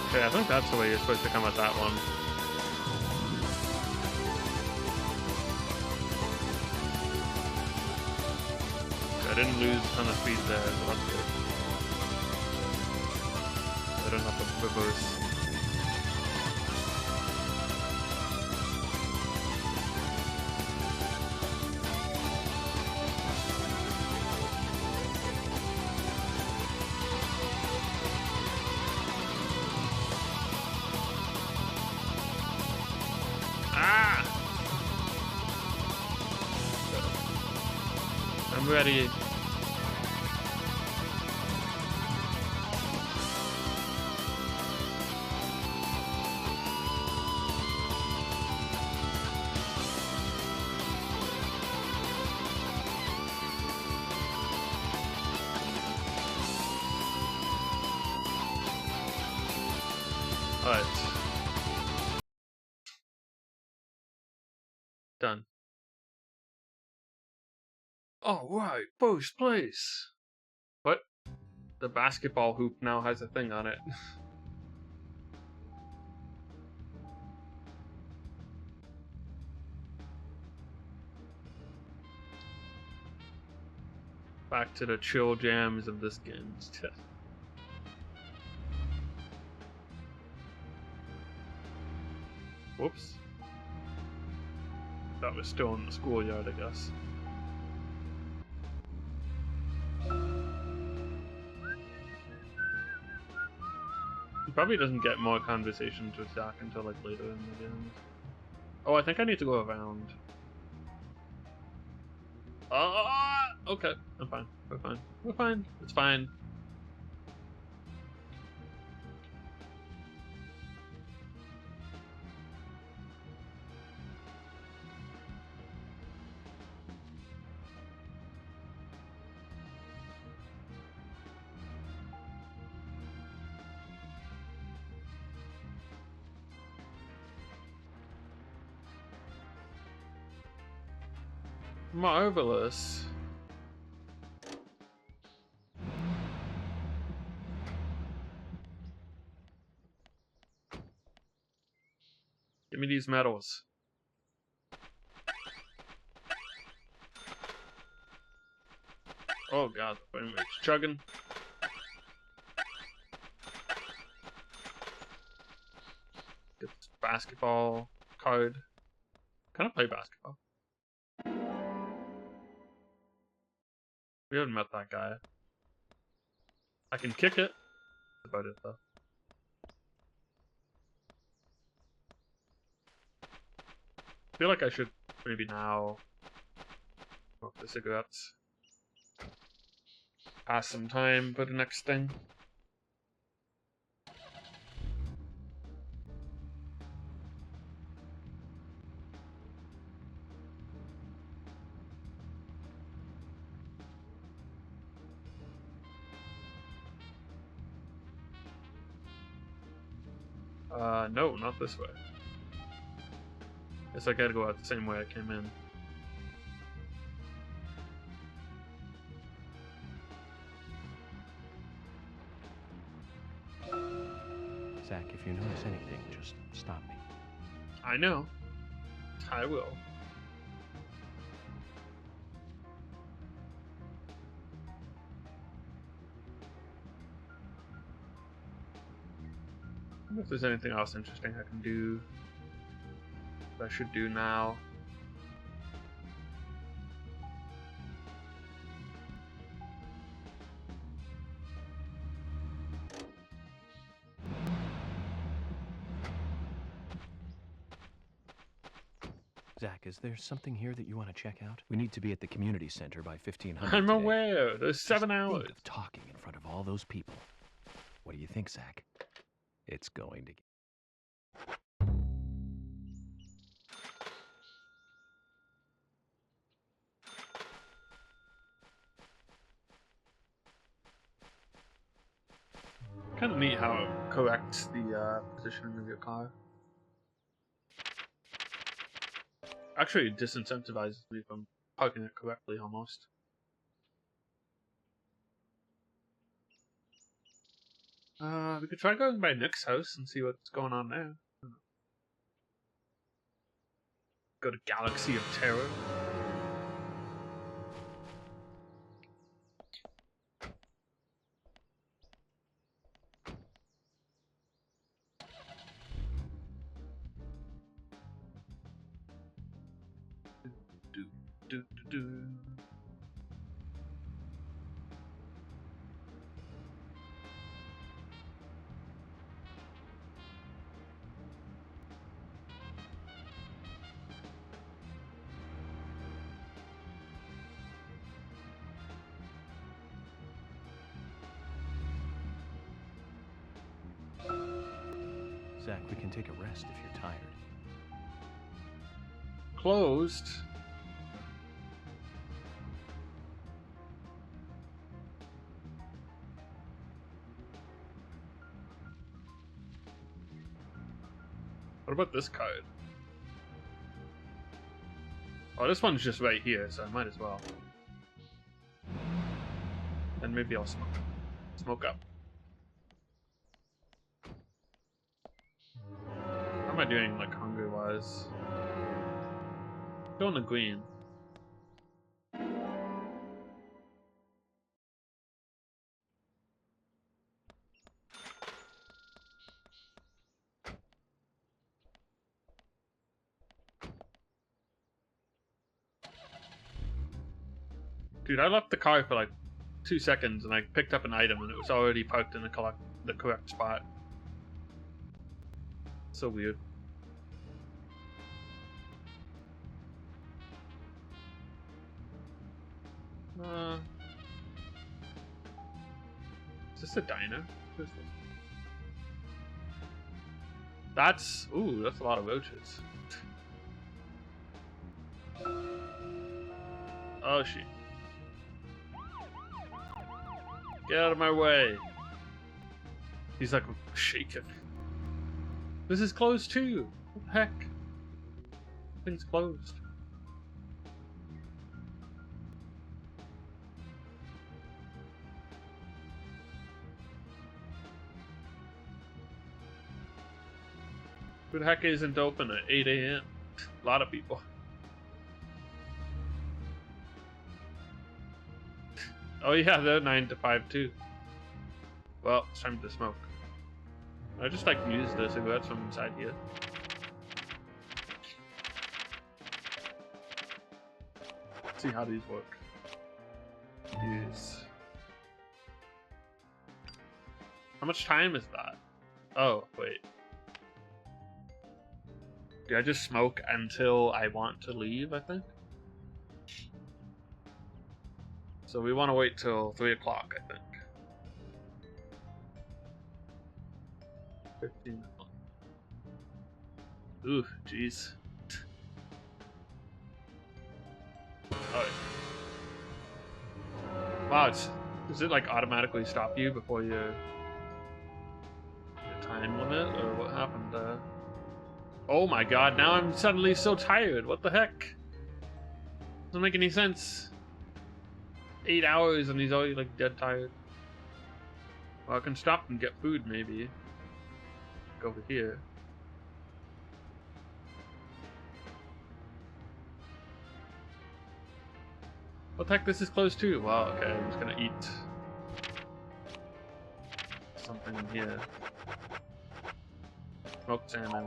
Okay, I think that's the way you're supposed to come at that one. Okay, I didn't lose a ton of speed there, so that's good. I don't have to reverse. I'm ready. Alright. Done. Oh, right, first place. What? The basketball hoop now has a thing on it. Back to the chill jams of this game. Whoops. That was still in the schoolyard, I guess. He probably doesn't get more conversations with Zach until like later in the game. Oh, I think I need to go around. Okay. I'm fine. We're fine. We're fine. It's fine. Marvelous. Give me these medals. Oh god, the frame rate's chugging. Get this basketball card. Can I play basketball? We haven't met that guy. I can kick it. That's about it though. I feel like I should maybe now smoke the cigarettes. Pass some time for the next thing. No, not this way. Guess I gotta go out the same way I came in. Zach, if you notice anything, just stop me. I know. I will. I wonder if there's anything else interesting I can do. That I should do now. Zach, is there something here that you want to check out? We need to be at the community center by 1500 I'm today. aware. There's 7 Just hours. think of talking in front of all those people. What do you think, Zach? It's going to get... Kind of neat how it corrects the positioning of your car. Actually, it disincentivizes me from parking it correctly almost. We could try going by Nick's house and see what's going on there. Go to Galaxy of Terror. Do. Zach, we can take a rest if you're tired. Closed. What about this card? Oh, this one's just right here, so I might as well. And maybe I'll smoke. Smoke up. How am I doing, like, hunger-wise? Still in the green. Dude, I left the car for like 2 seconds and I picked up an item and it was already parked in the correct spot. So weird. Is this a diner? What is this? That's that's a lot of roaches. Oh shit. Get out of my way. He's like shaking. This is closed too. What the heck? Thing's closed. Who the heck isn't open at 8 a.m.? A lot of people. Oh yeah, they're 9 to 5 too. Well, it's time to smoke. I just like to use the cigarettes from inside here. Let's see how these work. Use. How much time is that? Oh, wait. Do I just smoke until I want to leave, I think? So we want to wait till 3 o'clock, I think. 15. Ooh, jeez. Oh. Wow, does it like automatically stop you before your time limit, or what happened there? Oh my god, now I'm suddenly so tired. What the heck? Doesn't make any sense. 8 hours and he's already like dead tired. Well, I can stop and get food maybe. Go over here. What the heck, this is closed too. Wow, okay, I'm just gonna eat something in here. Smoked salmon.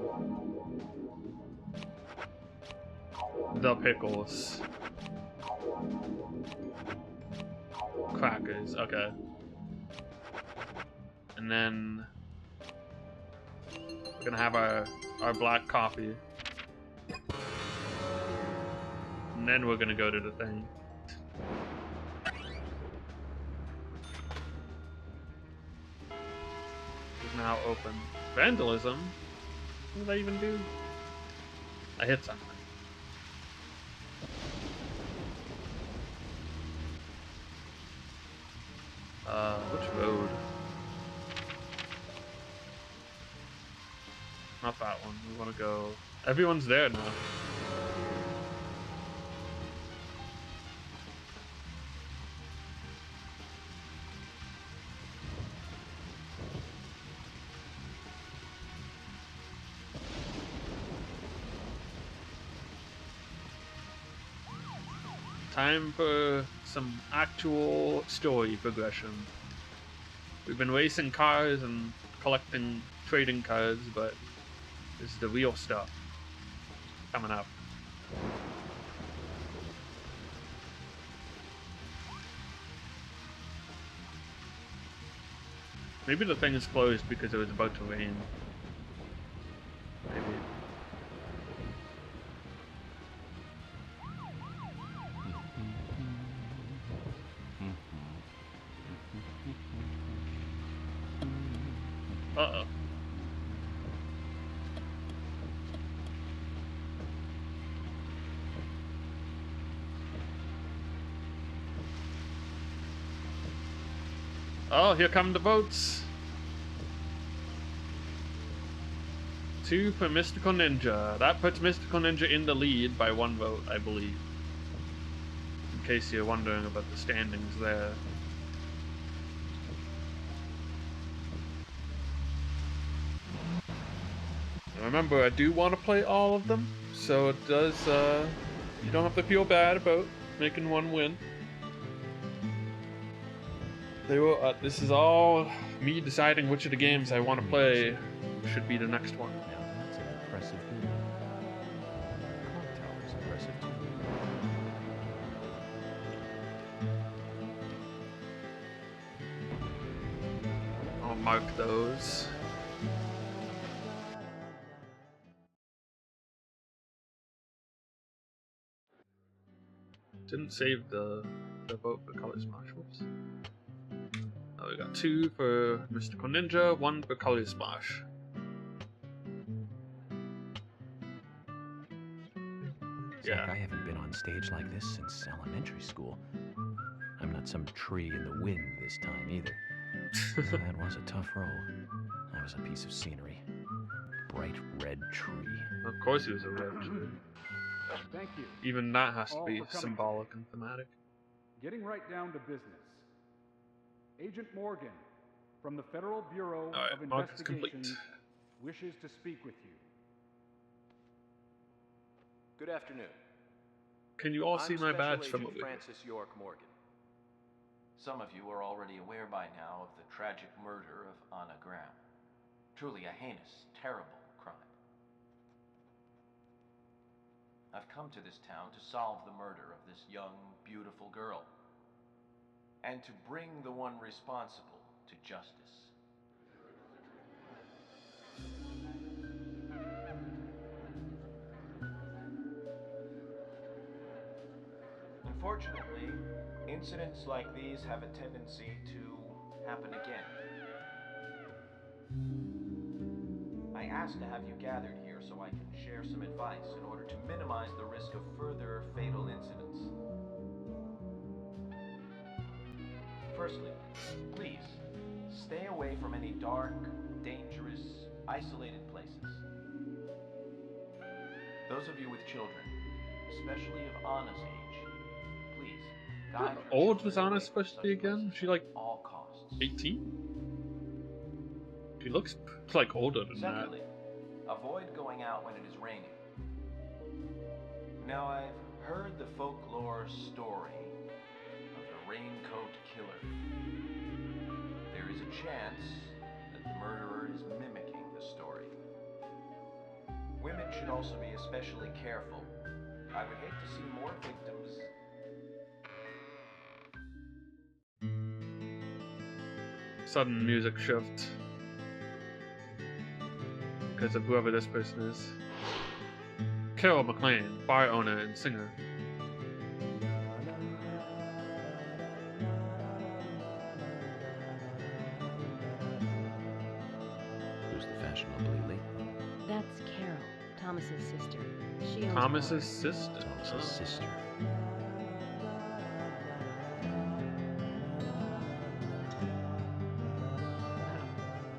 The pickles. Crackers, okay. And then we're gonna have our black coffee. And then we're gonna go to the thing. It's now open. Vandalism? What did I even do? I hit something. Which road? Not that one. We want to go... Everyone's there now. Time for some actual story progression. We've been racing cars and collecting trading cards, but this is the real stuff coming up. Maybe the thing is closed because it was about to rain. Maybe. Uh-oh. Oh, here come the boats. 2 for Mystical Ninja. That puts Mystical Ninja in the lead by 1 vote, I believe. In case you're wondering about the standings there. Remember, I do want to play all of them, so it does, you don't have to feel bad about making 1 win. This is all me deciding which of the games I want to play should be the next one. Now that's an impressive move. Clock Tower's impressive too. I'll mark those. Didn't save the The vote for Color Smash. Whoops. We got 2 for Mystical Ninja, 1 for Color Smash. Zach, I haven't been on stage like this since elementary school. I'm not some tree in the wind this time either. Well, that was a tough role. That was a piece of scenery. Bright red tree. Of course he was a red tree. Thank you. Even that has to All be for coming. symbolic and thematic. Getting right down to business. Agent Morgan from the Federal Bureau of mark is Investigations complete. wishes to speak with you. Good afternoon. Can you all see my I'm badge Special from Agent over here? Francis York Morgan. Some of you are already aware by now of the tragic murder of Anna Graham. Truly a heinous, terrible crime. I've come to this town to solve the murder of this young, beautiful girl, and to bring the one responsible to justice. Unfortunately, incidents like these have a tendency to happen again. I asked to have you gathered here so I can share some advice in order to minimize the risk of further fatal incidents. Firstly, please, stay away from any dark, dangerous, isolated places. Those of you with children, especially of Anna's age, please, guide How your old children was away Anna from supposed to such be again? places She like at all costs. 18? She looks like older than that. Secondly, avoid going out when it is raining. Now, I've heard the folklore story of the raincoat killer. There is a chance that the murderer is mimicking the story. Women should also be especially careful. I would hate to see more victims. Sudden music shift. Because of whoever this person is. Carol McLean, bar owner and singer. Who's the fashionably late one? That's Carol, Thomas's sister. She owns a Thomas's bar. sister. Thomas's sister.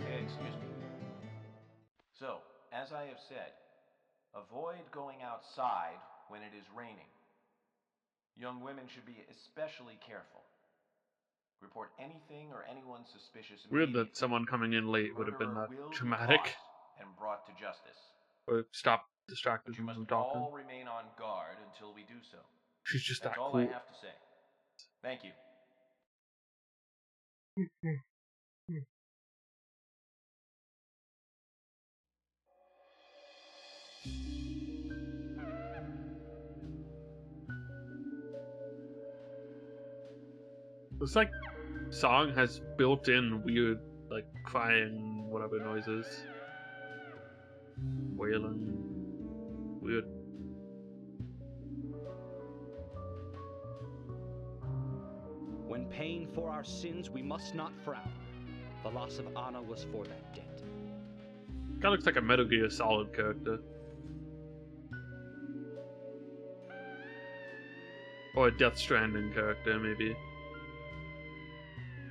Excuse me. So, as I have said, avoid going outside when it is raining. Young women should be especially careful. Report anything or anyone suspicious Weird immediately. that someone coming in late would have been Murderer that will be dramatic. caught and brought to justice. Or stop distracted But you from must talking. all remain on guard until we do so. She's just That's that all cool. I have to say. Thank you. This like song has built-in weird like crying whatever noises. Wailing. Weird. When paying for our sins, we must not frown. The loss of Anna was for that debt. Kinda looks like a Metal Gear Solid character. Or a Death Stranding character, maybe.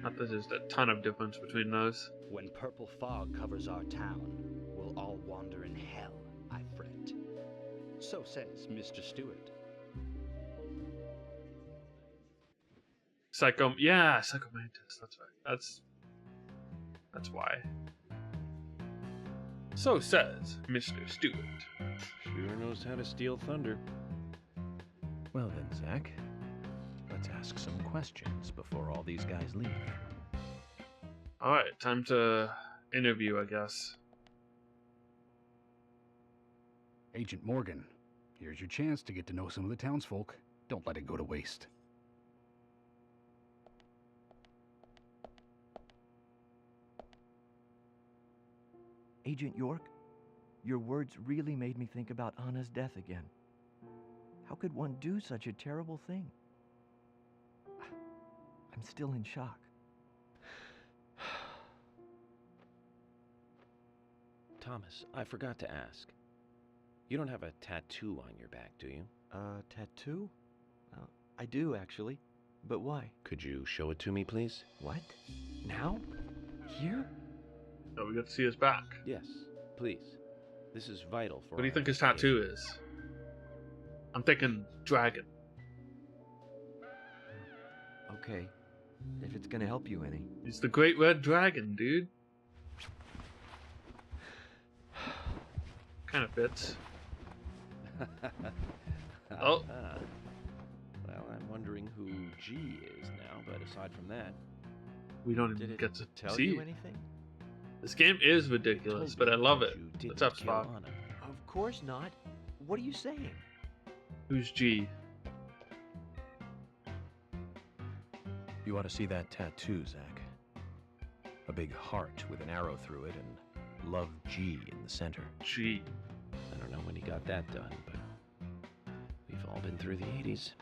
Not that there's a ton of difference between those. When purple fog covers our town, we'll all wander in hell, I fret. So says Mr. Stewart. Yeah, Psychomantis, that's right. That's why. So says Mr. Stewart. Sure knows how to steal thunder. Well then, Zach, let's ask some questions before all these guys leave. Alright, time to interview, I guess. Agent Morgan, here's your chance to get to know some of the townsfolk. Don't let it go to waste. Agent York, your words really made me think about Anna's death again. How could one do such a terrible thing? I'm still in shock. Thomas, I forgot to ask. You don't have a tattoo on your back, do you? Tattoo? I do, actually. But why? Could you show it to me, please? What? Now? Here? So we get to see his back. Yes, please. This is vital for What do you our think his investigation. tattoo is? I'm thinking dragon. Okay. If it's gonna help you any. He's the Great Red Dragon, dude. Kind of fits. Oh. Well, I'm wondering who G is now, but aside from that... We don't Did even it get to tell see. you anything? This game is ridiculous, but I love it. What's up, Spock? Of course not. What are you saying? Who's G? You ought to see that tattoo, Zach. A big heart with an arrow through it and Love G in the center. G. I don't know when he got that done, but we've all been through the 80s.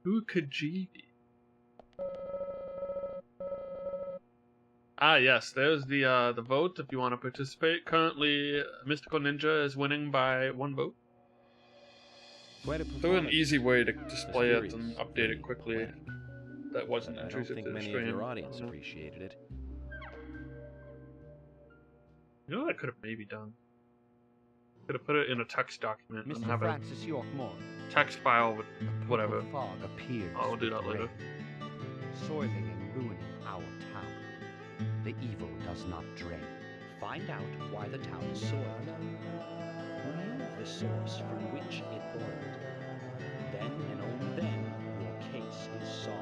Who could G be? Ah, yes, there's the vote if you want to participate. Currently, Mystical Ninja is winning by 1 vote. Quite a So an easy way to display it Mysterious, and update very it quickly. poetic. That wasn't But I don't intrusive think to the many of stream. your audience appreciated it. You know what I could have maybe done? Could have put it in a text document and Mr. have Francis York Moore. a text file with A whatever. purple fog appears. I'll do that with later. rain, soiling and ruining our town. The evil does not drain. Find out why the town is soiled. Remove the source from which it boiled. Then and only then your case is solved.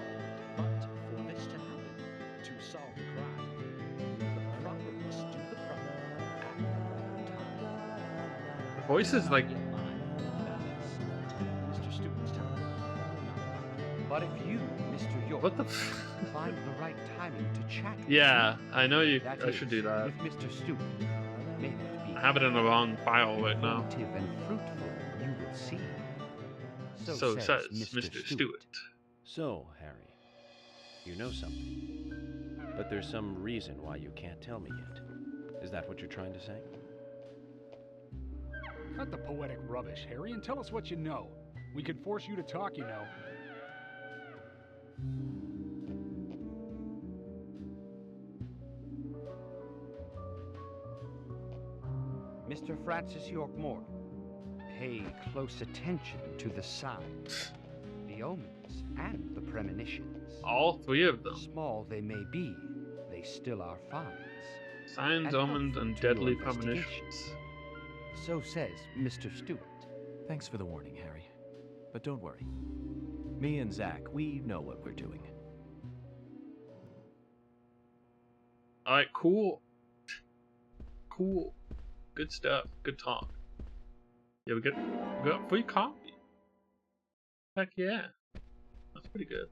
But for this to happen, to solve the crime, the proper must do the proper at the right time. The voice is like, Get mine. That is Mr. Stewart's town, not mine. But if you, Mr. York, what the find the right timing to chat with Yeah, me, I know you. that I should do is, that. with Mr. Stewart, may that be I have it in the wrong file right now. informative and fruitful, you will see. So says Mr. Stewart. So, Harry, you know something. But there's some reason why you can't tell me yet. Is that what you're trying to say? Cut the poetic rubbish, Harry, and tell us what you know. We could force you to talk, you know. Mr. Francis York Moore, pay close attention to the signs, the omens, and the premonitions. All 3 of them. Small they may be, they still are finds. Signs, And omens, helpful and to your deadly investigation. premonitions. So says Mr. Stewart. Thanks for the warning, Harry. But don't worry. Me and Zach, we know what we're doing. Alright, cool. Cool. Good stuff. Good talk. Yeah, we got free coffee. Heck yeah. That's pretty good.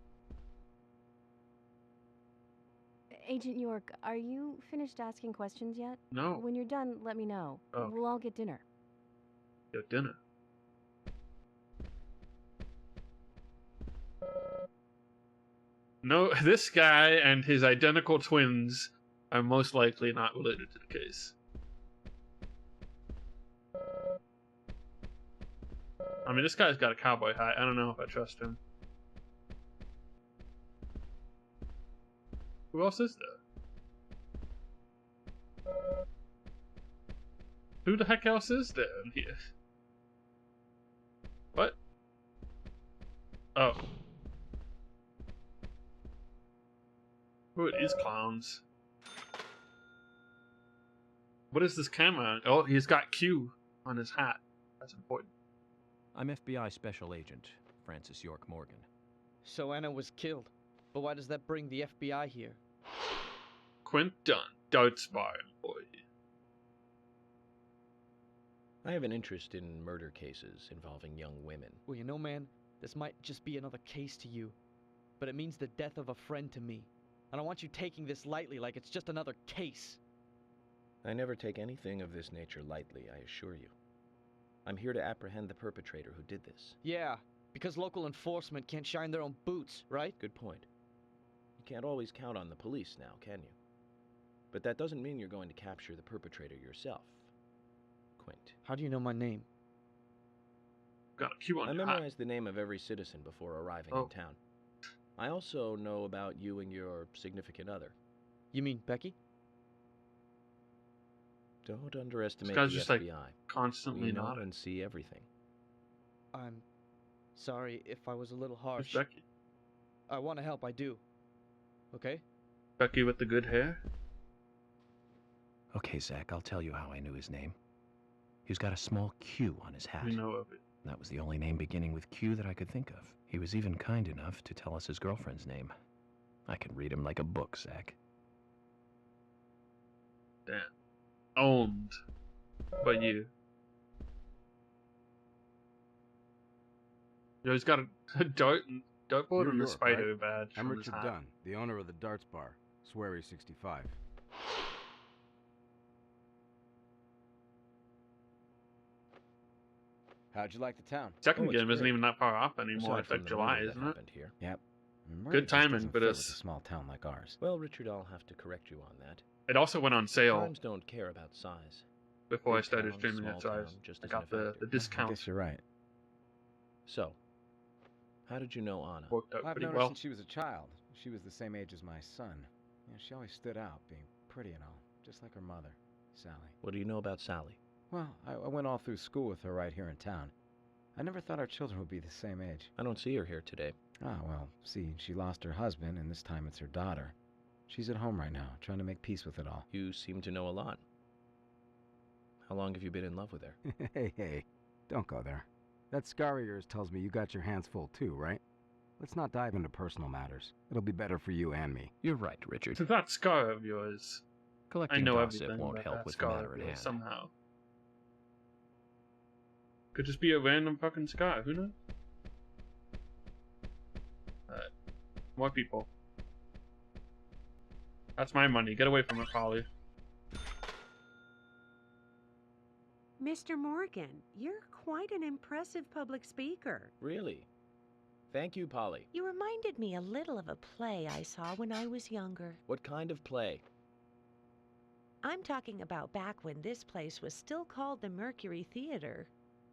Agent York, are you finished asking questions yet? No. When you're done, let me know. Oh. We'll all get dinner. Yo, dinner. No, this guy and his identical twins are most likely not related to the case. I mean, this guy's got a cowboy hat. I don't know if I trust him. Who else is there? Who the heck else is there in here? What? Oh. Who are these clowns? What is this camera? Oh, he's got Q on his hat. That's important. I'm FBI Special Agent Francis York Morgan. So Anna was killed. But why does that bring the FBI here? Quint Dunn, Dart Spy employee. I have an interest in murder cases involving young women. Well, you know, man, this might just be another case to you. But it means the death of a friend to me. I don't want you taking this lightly like it's just another case. I never take anything of this nature lightly, I assure you. I'm here to apprehend the perpetrator who did this. Yeah, Because local enforcement can't shine their own boots, right? Good point. You can't always count on the police now, can you? But that doesn't mean you're going to capture the perpetrator yourself. Quint. How do you know my name? Got a cue on I your hat. memorized the name of every citizen before arriving in town. I also know about you and your significant other. You mean Becky? Don't underestimate This guy's the just FBI. like constantly We know nodding. and see everything. I'm sorry if I was a little It's harsh. Becky. I want to help, I do. Okay? Becky with the good hair. Okay, Zach, I'll tell you how I knew his name. He's got a small Q on his hat. You know of it. That was the only name beginning with Q that I could think of. He was even kind enough to tell us his girlfriend's name. I can read him like a book, Zach. Damn. Owned by you. Yo, he's got a dartboard New and a York, spider right? badge. I'm on his Richard hat. Dunn, the owner of the darts bar, Swery 65. How'd you like the town? Second Oh, it's game isn't great. even that far off anymore. Aside It's from like the July, murder that isn't it? happened here. Yep. Good timing, doesn't but fit it's- with a small town like ours. Well, Richard, I'll have to correct you on that. It also went on sale Times don't care about size. before I Big started town, streaming small it, so town, just I isn't a got the factor. I discount. guess you're right. So, how did you know Anna? Worked out I've pretty known her well. since she was a child. She was the same age as my son. You know, she always stood out, being pretty and all, just like her mother, Sally. What do you know about Sally? Well, I went all through school with her right here in town. I never thought our children would be the same age. I don't see her here today. Ah, well, see, she lost her husband, and this time it's her daughter. She's at home right now, trying to make peace with it all. You seem to know a lot. How long have you been in love with her? Hey, don't go there. That scar of yours tells me you got your hands full too, right? Let's not dive into personal matters. It'll be better for you and me. You're right, Richard. So that scar of yours, I Collecting know gossip everything won't about help that with the scar matter of at yours hand. somehow. Could just be a random fucking scar, who knows? Alright. More people. That's my money. Get away from it, Polly. Mr. Morgan, you're quite an impressive public speaker. Really? Thank you, Polly. You reminded me a little of a play I saw when I was younger. What kind of play? I'm talking about back when this place was still called the Mercury Theater.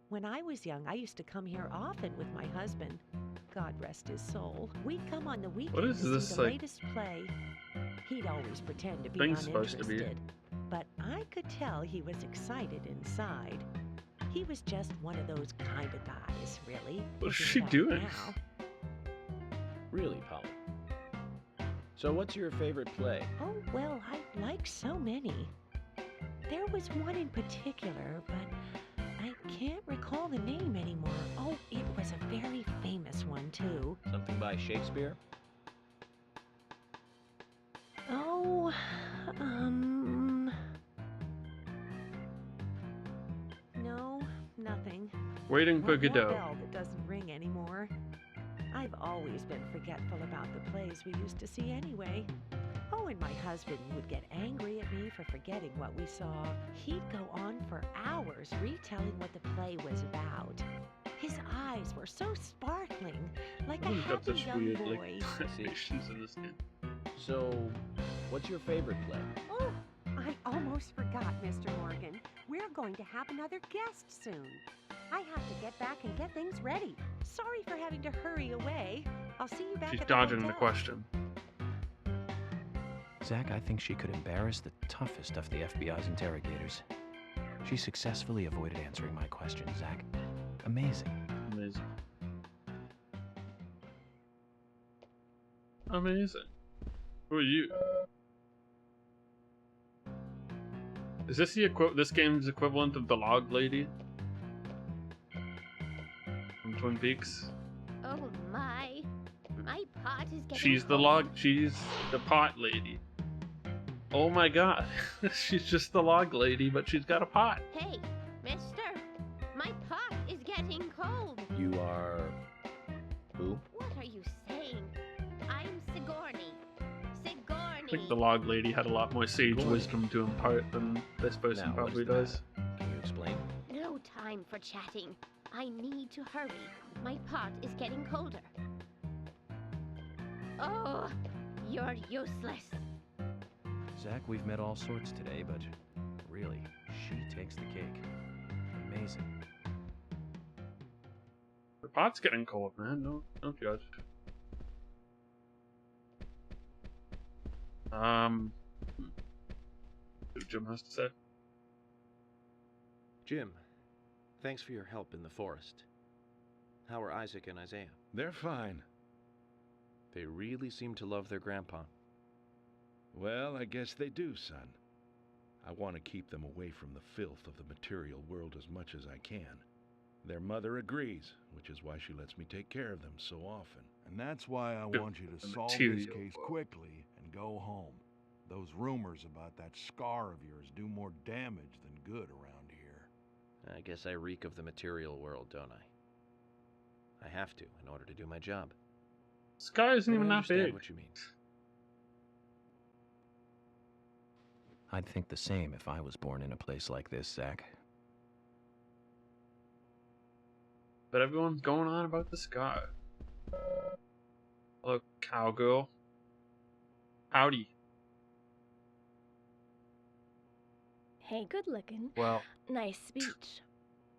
When I was young, I used to come here often with my husband. God rest his soul. We'd come on the weekend is to this, see the like, latest play. He'd always pretend to be thing's supposed to be? uninterested, but I could tell he was excited inside. He was just one of those kind of guys, really. What's looking she back doing? now. Really, Polly? So what's your favorite play? Oh, well, I like so many. There was one in particular, but I can't recall the name anymore. Oh, it was a very famous one, too. Something by Shakespeare? Oh, no, nothing. Waiting for Not one Godot. bell that doesn't ring anymore. I've always been forgetful about the plays we used to see anyway. Oh, and my husband would get angry at me for forgetting what we saw. He'd go on for hours retelling what the play was about. His eyes were so sparkling, like a He's got happy this young weird, boy. like, animations in this game. So, what's your favorite play? Oh, I almost forgot, Mr. Morgan. We're going to have another guest soon. I have to get back and get things ready. Sorry for having to hurry away. I'll see you back She's at the dodging the hotel. question. Zach, I think she could embarrass the toughest of the FBI's interrogators. She successfully avoided answering my question, Zach. Amazing. Amazing. Amazing. Who are you? Is this this game's equivalent of the Log Lady from Twin Peaks? Oh my pot is getting She's the pot lady. Oh my god. She's just the log lady, but she's got a pot. Hey, mister, my pot is getting cold. You are... who? What are you saying? I'm Sigourney. I think the log lady had a lot more sage Sigourney. wisdom to impart than this person Now, what probably is the does. matter? Can you explain? No time for chatting. I need to hurry. My pot is getting colder. Oh, you're useless. Zach, we've met all sorts today, but really, she takes the cake. Amazing. The pot's getting cold, man. Don't judge. What Jim has to say. Jim, thanks for your help in the forest. How are Isaac and Isaiah? They're fine. They really seem to love their grandpa. Well, I guess they do, son. I want to keep them away from the filth of the material world as much as I can. Their mother agrees, which is why she lets me take care of them so often. And that's why I want you to solve this case quickly and go home. Those rumors about that scar of yours do more damage than good around here. I guess I reek of the material world, don't I? I have to, in order to do my job. Sky isn't even I that big. understand what you mean. I'd think the same if I was born in a place like this, Zach. But everyone's going on about the sky. Hello, cowgirl. Howdy. Hey, good looking. Well, nice speech.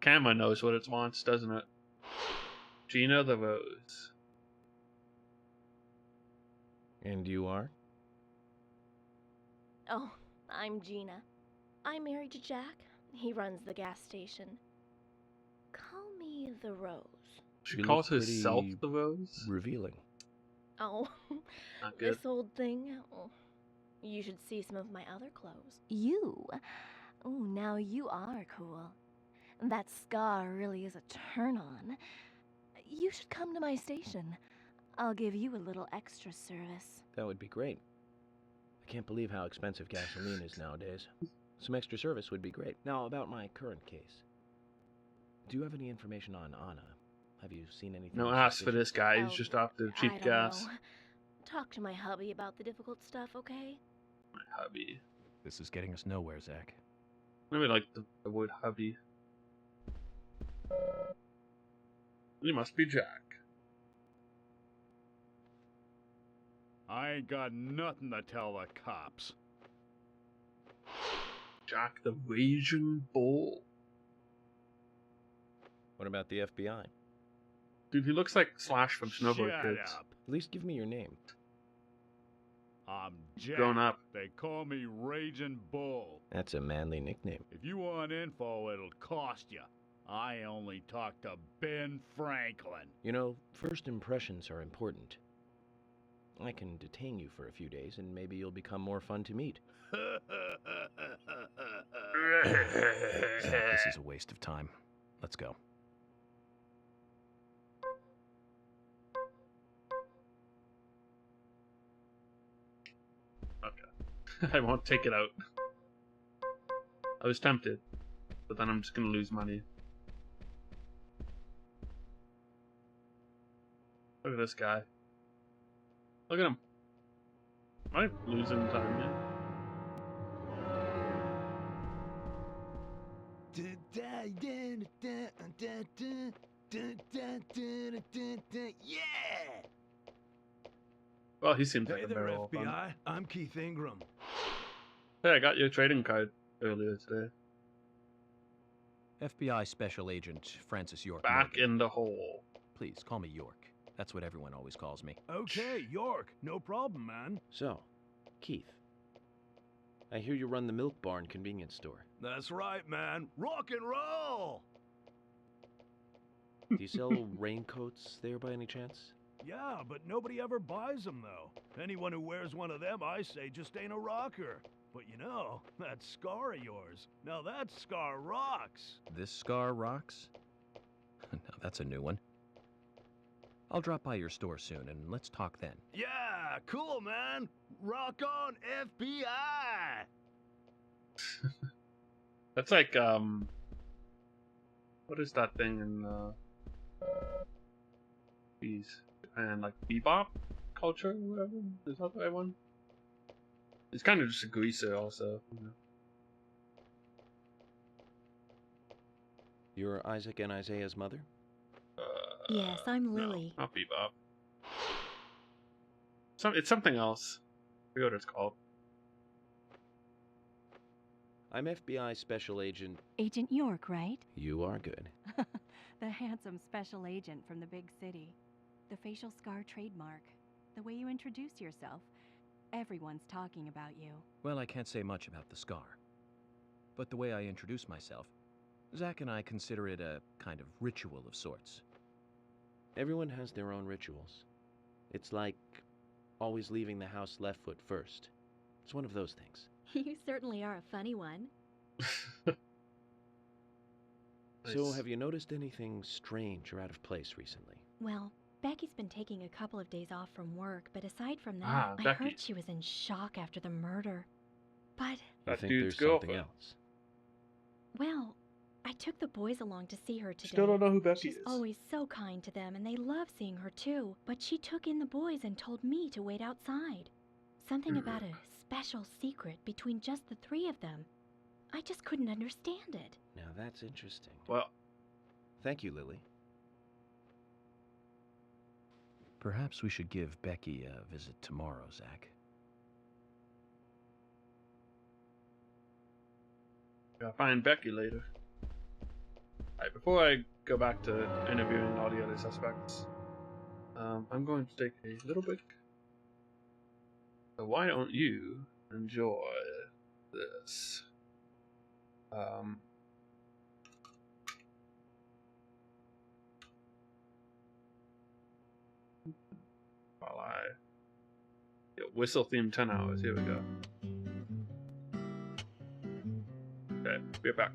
Camera knows what it wants, doesn't it? Gina the Rose. And you are? Oh, I'm Gina. I'm married to Jack. He runs the gas station. Call me the Rose. She calls herself the Rose? Revealing. Oh, Not good. this old thing. Oh, you should see some of my other clothes. You? Oh, now you are cool. That scar really is a turn-on. You should come to my station. I'll give you a little extra service. That would be great. I can't believe how expensive gasoline is nowadays. Some extra service would be great. Now, about my current case. Do you have any information on Anna? Have you seen anything? No ask for this guy. He's just after cheap I don't gas. know. Talk to my hubby about the difficult stuff, okay? My hubby. This is getting us nowhere, Zach. Maybe like the word hubby. He must be Jack. I ain't got nothing to tell the cops. Jack the Raging Bull. What about the FBI? Dude, he looks like Slash from Snowboard Shut Kids. up. At least give me your name. I'm Jack. Grown up. They call me Raging Bull. That's a manly nickname. If you want info, it'll cost you. I only talk to Ben Franklin. You know, first impressions are important. I can detain you for a few days, and maybe you'll become more fun to meet. Zach, this is a waste of time. Let's go. Okay. I won't take it out. I was tempted, but then I'm just gonna lose money. Look at this guy. Look at him. Am I losing time here? Yeah! Well, he seems like Hey a there, barrel of fun. FBI. I'm Keith Ingram. Hey, I got your trading card earlier today. FBI Special Agent Francis York. Back Morgan. in the hole. Please, call me York. That's what everyone always calls me. Okay, York. No problem, man. So, Keith, I hear you run the Milk Barn convenience store. That's right, man. Rock and roll! Do you sell raincoats there by any chance? Yeah, but nobody ever buys them, though. Anyone who wears one of them, I say, just ain't a rocker. But you know, that scar of yours, now that scar rocks. This scar rocks? Now that's a new one. I'll drop by your store soon, and let's talk then. Yeah, cool, man. Rock on, FBI! That's like, what is that thing in, geez, and like bebop culture or whatever? Is that the right one? It's kind of just a greaser also. You know. You're Isaac and Isaiah's mother? Yes, I'm Lily. No, not Bebop. It's something else. I forget what it's called. I'm FBI Special Agent... Agent York, right? You are good. The handsome special agent from the big city. The facial scar trademark. The way you introduce yourself. Everyone's talking about you. Well, I can't say much about the scar. But the way I introduce myself, Zach and I consider it a kind of ritual of sorts. Everyone has their own rituals. It's like always leaving the house left foot first. It's one of those things. You certainly are a funny one. So, have you noticed anything strange or out of place recently? Well, Becky's been taking a couple of days off from work, but aside from that, I heard she was in shock after the murder. But... I think there's something else. Well, I took the boys along to see her today. Still don't know who Becky is. She's always so kind to them, and they love seeing her too. But she took in the boys and told me to wait outside. Something about a special secret between just the three of them. I just couldn't understand it. Now that's interesting. Well, thank you, Lily. Perhaps we should give Becky a visit tomorrow, Zach. Gotta find Becky later. Alright, before I go back to interviewing all the other suspects, I'm going to take a little break. So why don't you enjoy this? While whistle theme 10 hours. Here we go. Okay, be right back.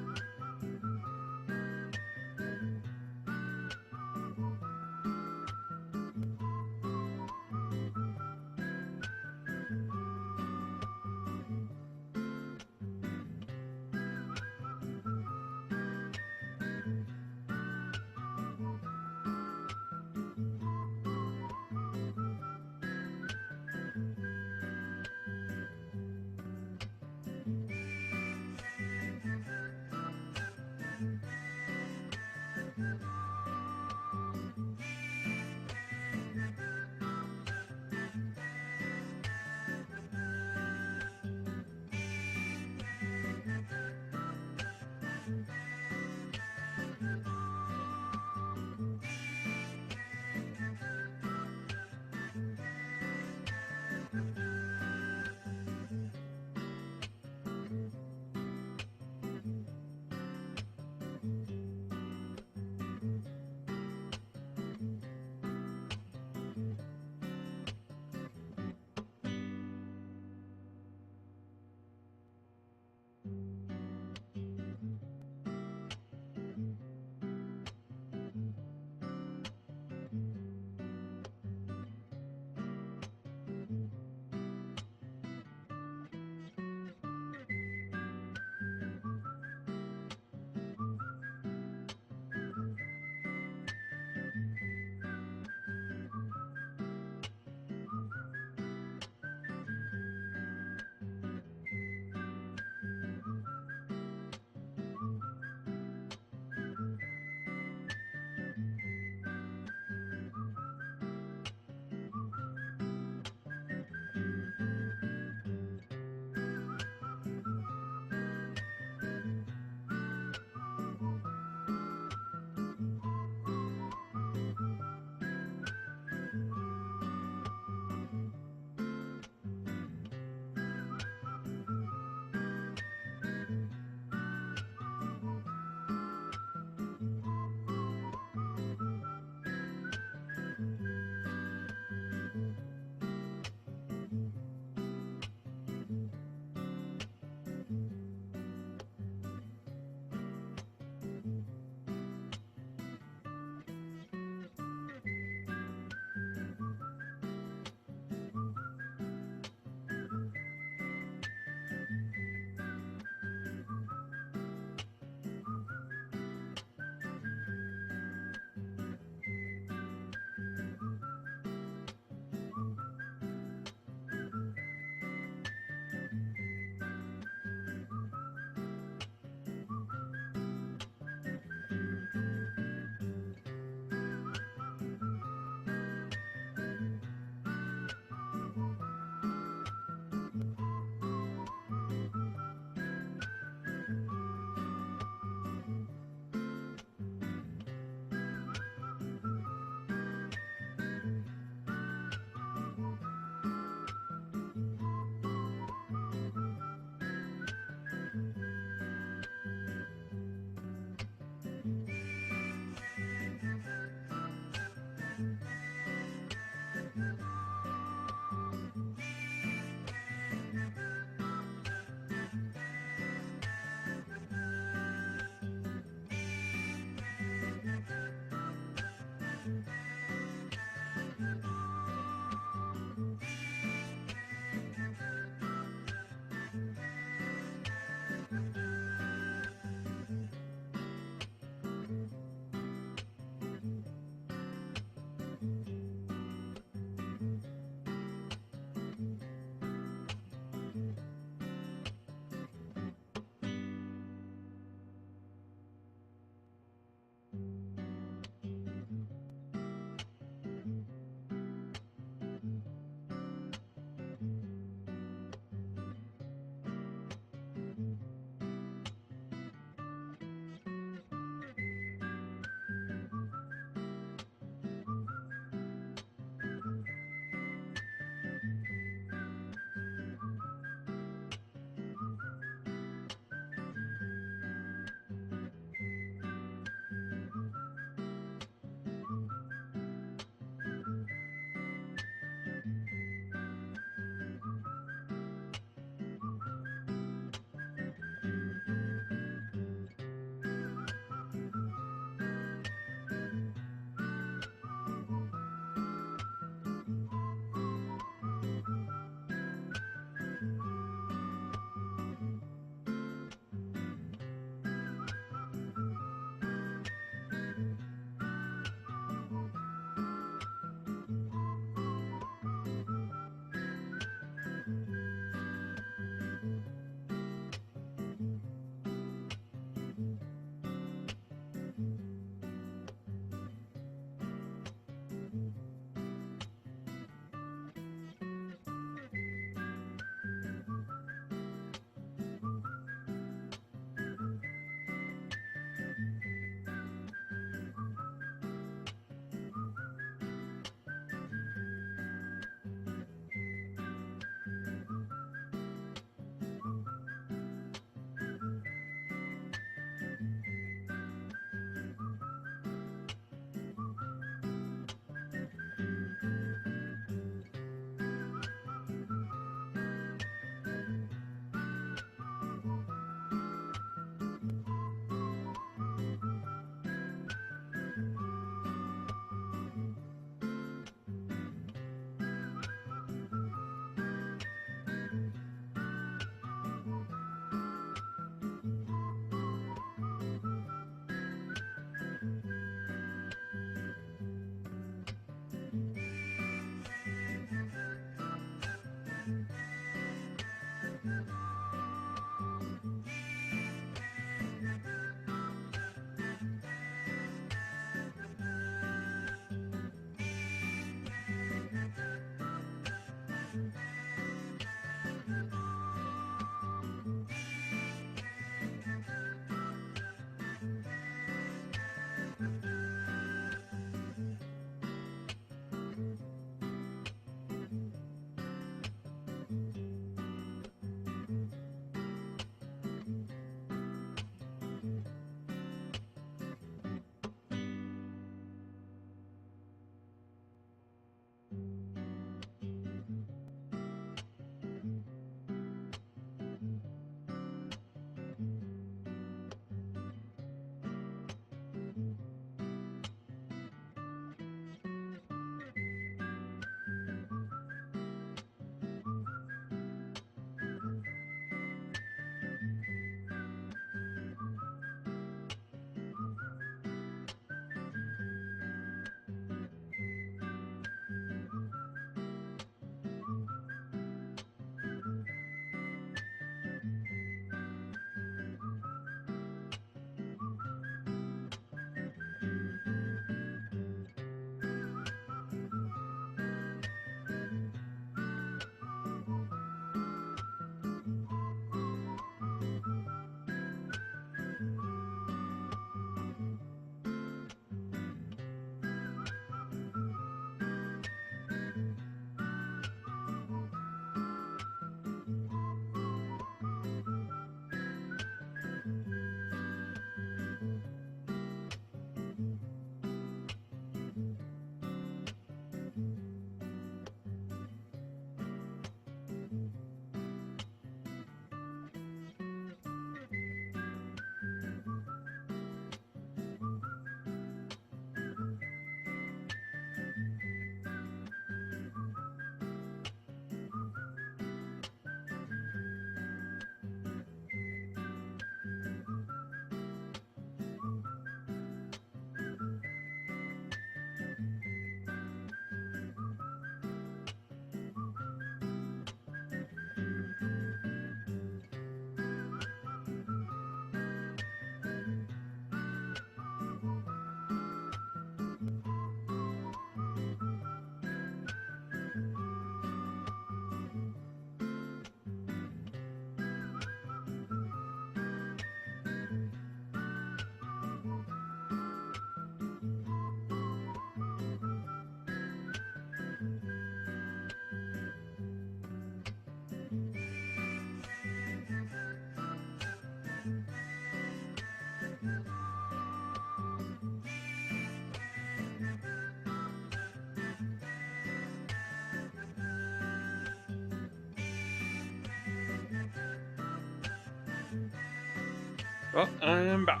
Well, I am back.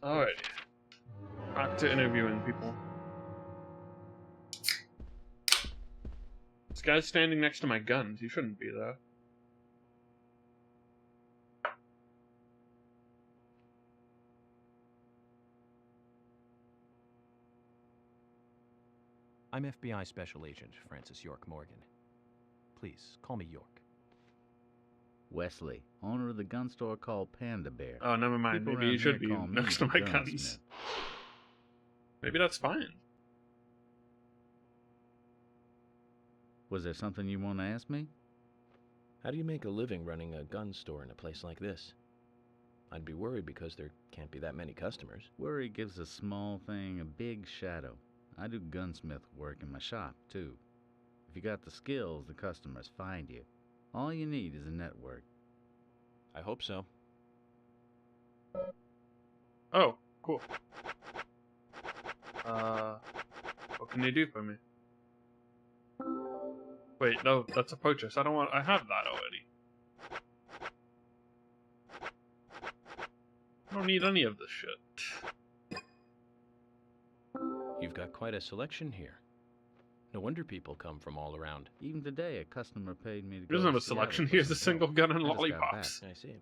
Alright. Back to interviewing people. This guy's standing next to my guns. He shouldn't be there. I'm FBI Special Agent Francis York Morgan. Please, call me York. Wesley, owner of the gun store called Panda Bear. Oh, never mind. People Maybe you around should here be call me next to the my guns. gunsmith. Maybe that's fine. Was there something you want to ask me? How do you make a living running a gun store in a place like this? I'd be worried because there can't be that many customers. Worry gives a small thing a big shadow. I do gunsmith work in my shop, too. If you got the skills, the customers find you. All you need is a network. I hope so. Oh, cool. What can you do for me? Wait, no, that's a purchase. I have that already. I don't need any of this shit. You've got quite a selection here. No wonder people come from all around. Even today, a customer paid me to go There's not to a Seattle selection. for Here's some a single help. gun and I just got lollipops. back. I see.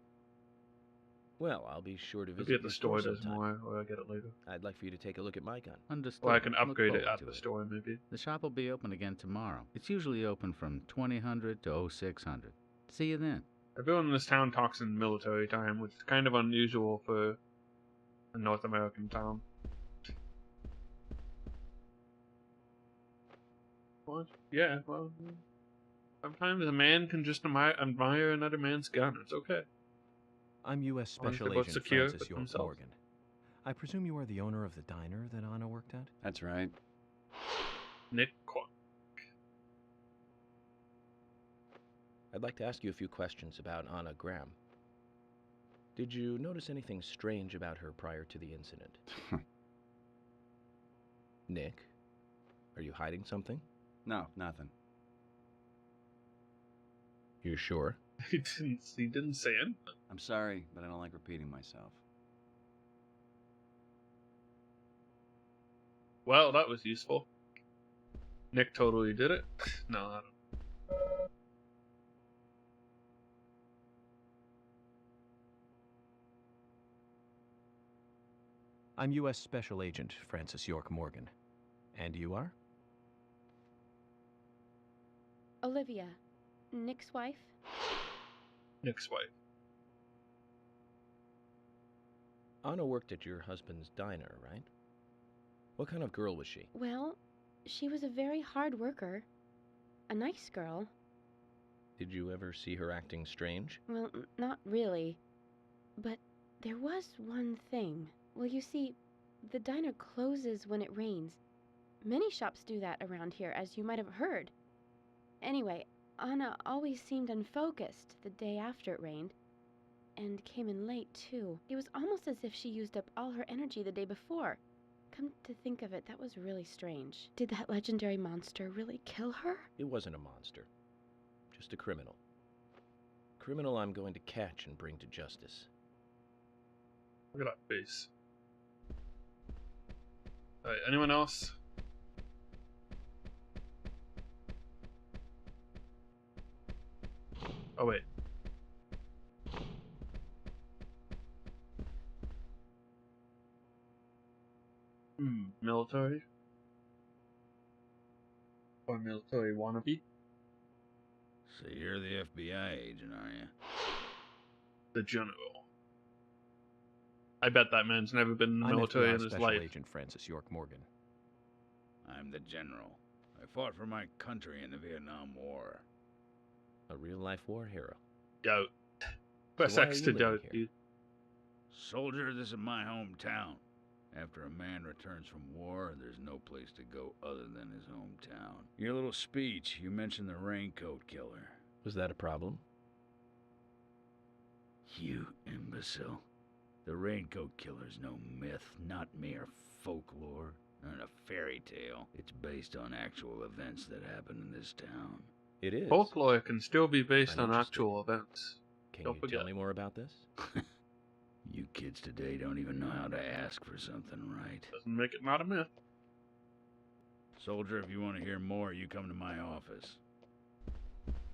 Well, I'll be sure to visit Maybe at the your store store there's sometime. more, or I get it later. I'd like for you to take a look at my gun. Understood. Or I can Look upgrade it forward at to the store, maybe. The shop will be open again tomorrow. It's usually open from 2000 to 0600. See you then. Everyone in this town talks in military time, which is kind of unusual for a North American town. What? Yeah, well, sometimes a man can just admire another man's gun. It's okay. I'm U.S. As long as Special they're both Agent secure Francis with York themselves. Morgan. I presume you are the owner of the diner that Anna worked at? That's right. Nick Quack. I'd like to ask you a few questions about Anna Graham. Did you notice anything strange about her prior to the incident? Nick, are you hiding something? No, nothing. You sure? He didn't say it. I'm sorry, but I don't like repeating myself. Well, that was useful. Nick totally did it. No, I don't. I'm U.S. Special Agent Francis York Morgan. And you are? Olivia, Nick's wife? Nick's wife. Anna worked at your husband's diner, right? What kind of girl was she? Well, she was a very hard worker. A nice girl. Did you ever see her acting strange? Well, not really. But there was one thing. Well, you see, the diner closes when it rains. Many shops do that around here, as you might have heard. Anyway, Anna always seemed unfocused the day after it rained. And came in late, too. It was almost as if she used up all her energy the day before. Come to think of it, that was really strange. Did that legendary monster really kill her? It wasn't a monster. Just a criminal. Criminal I'm going to catch and bring to justice. Look at that face. Alright, anyone else? Oh, wait. Military? Or military wannabe? So you're the FBI agent, are you? The general. I bet that man's never been in the I'm military FBI in his Special life. Agent Francis York Morgan. I'm the general. I fought for my country in the Vietnam War. A real-life war hero. Doubt. Press why are X you to living doubt, here? dude. Soldier, this is my hometown. After a man returns from war, there's no place to go other than his hometown. Your little speech, you mentioned the raincoat killer. Was that a problem? You imbecile. The raincoat killer's no myth, not mere folklore. and a fairy tale. It's based on actual events that happen in this town. It is. Folklore can still be based I'm on interested. actual events. Can Don't you forget. tell me more about this? You kids today don't even know how to ask for something right. Doesn't make it not a myth. Soldier, if you want to hear more, you come to my office.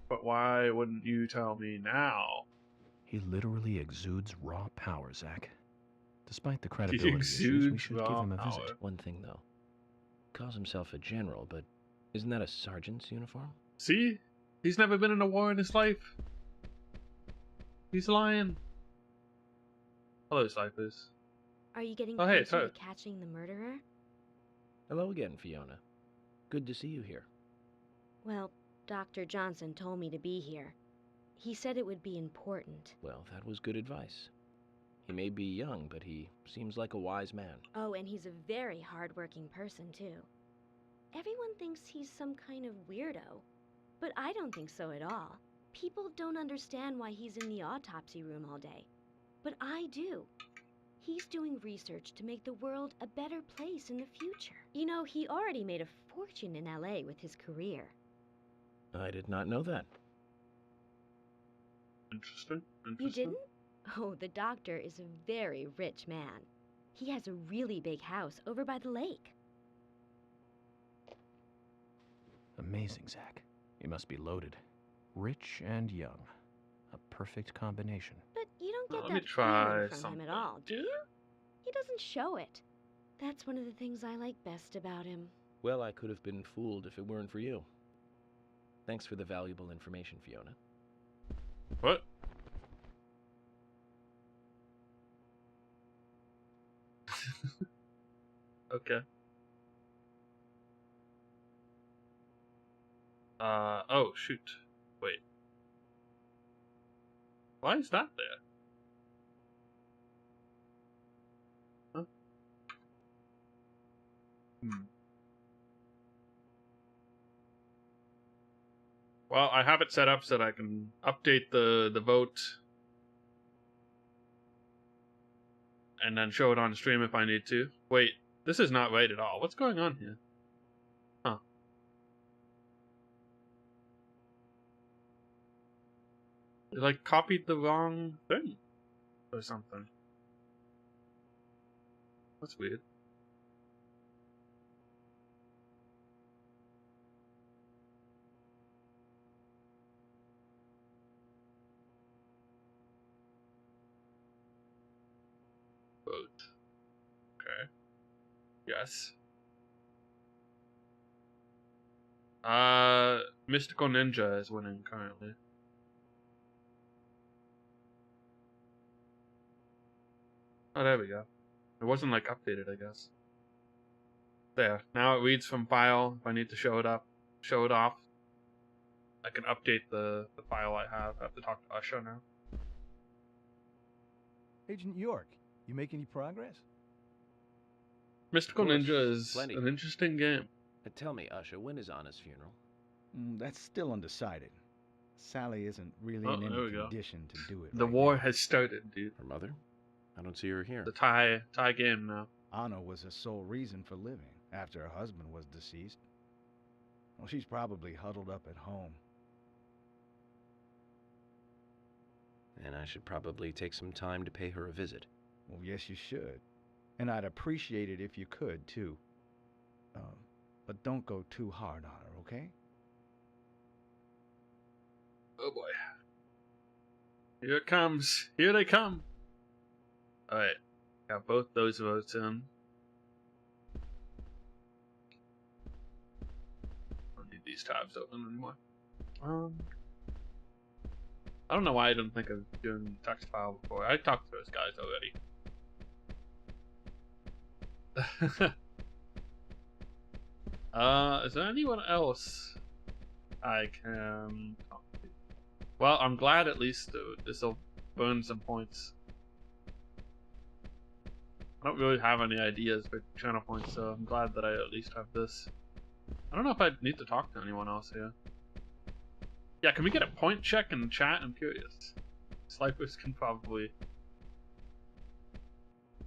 But why wouldn't you tell me now? He literally exudes raw power, Zach. Despite the credibility issues, we exudes should give raw him a power. visit. One thing, though. Calls himself a general, but isn't that a sergeant's uniform? See? He's never been in a war in his life. He's lying. Hello, Cyphers. Are you getting Oh, hey, it's closer her. to catching the murderer? Hello again, Fiona. Good to see you here. Well, Dr. Johnson told me to be here. He said it would be important. Well, that was good advice. He may be young, but he seems like a wise man. Oh, and he's a very hard-working person, too. Everyone thinks he's some kind of weirdo, but I don't think so at all. People don't understand why he's in the autopsy room all day, but I do. He's doing research to make the world a better place in the future. You know, he already made a fortune in LA with his career. I did not know that. Interesting. You didn't? Oh, the doctor is a very rich man. He has a really big house over by the lake. Amazing, Zach. He must be loaded. Rich and young. A perfect combination. But you don't get Let me that try feeling from something. him at all, do you? He doesn't show it. That's one of the things I like best about him. Well, I could have been fooled if it weren't for you. Thanks for the valuable information, Fiona. What? Okay. Oh, shoot. Wait. Why is that there? Huh? Well, I have it set up so that I can update the vote and then show it on stream if I need to. Wait, this is not right at all. What's going on here? Huh. They, like, copied the wrong thing or something. That's weird. Vote. Okay. Yes. Mystical Ninja is winning currently. Oh, there we go. It wasn't like updated, I guess. There. Now it reads from file. If I need to show it off, I can update the file I have. I have to talk to Usher now. Agent York, you make any progress? Mystical Of course, Ninja is plenty. an interesting game. Tell me, Usher, when is Anna's funeral? That's still undecided. Sally isn't really Oh, in there any we go. condition to do it. The right war now. has started, dude. Her mother? I don't see her here. The tie game now. Anna was her sole reason for living after her husband was deceased. Well, she's probably huddled up at home. And I should probably take some time to pay her a visit. Well, yes, you should. And I'd appreciate it if you could, too. But don't go too hard on her, okay? Oh boy. Here it comes. Here they come. Alright. Got both those votes in. Don't need these tabs open anymore. I don't know why I didn't think of doing text file before. I talked to those guys already. Is there anyone else I can talk to? Well, I'm glad at least this will burn some points. I don't really have any ideas for channel points, so I'm glad that I at least have this. I don't know if I need to talk to anyone else here. Yeah, can we get a point check in the chat? I'm curious. Snipers can probably...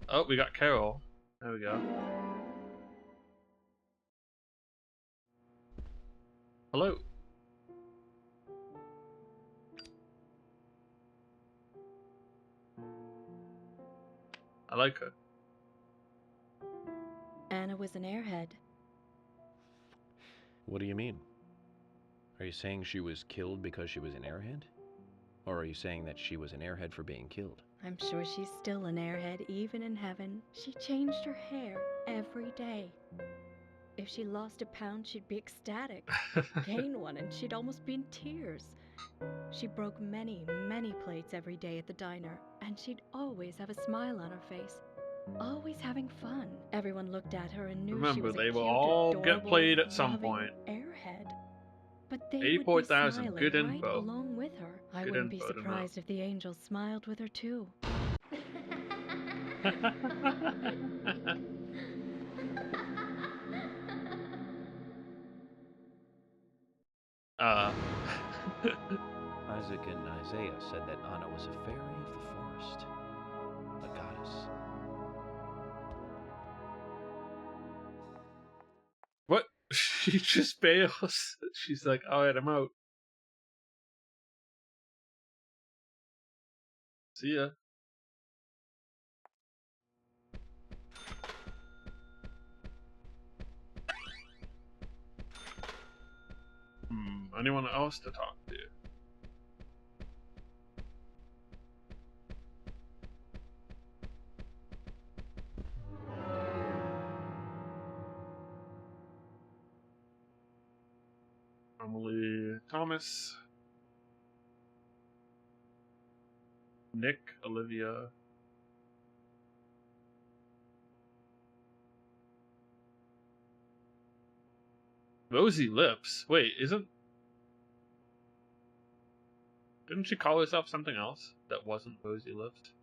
Oh, we got Carol. There we go. Hello. I like her. Anna was an airhead. What do you mean? Are you saying she was killed because she was an airhead? Or are you saying that she was an airhead for being killed? I'm sure she's still an airhead even in heaven. She changed her hair every day. If she lost a pound, she'd be ecstatic. Gain one, and she'd almost be in tears. She broke many, many plates every day at the diner, and she'd always have a smile on her face. Always having fun. Everyone looked at her and knew she Remember, was a they cute, will all adorable, get played at some loving point. airhead. But they would be 84,000. smiling Good right info. along with her. I Good wouldn't be info to know. surprised if the angels smiled with her too. Isaac and Isaiah said that Anna was a fairy of the forest, a goddess. What? She just bails. She's like, alright, I'm out. See ya. Anyone else to talk to? Emily, Thomas, Nick, Olivia. Rosy lips. Wait, didn't she call herself something else that wasn't rosy lips?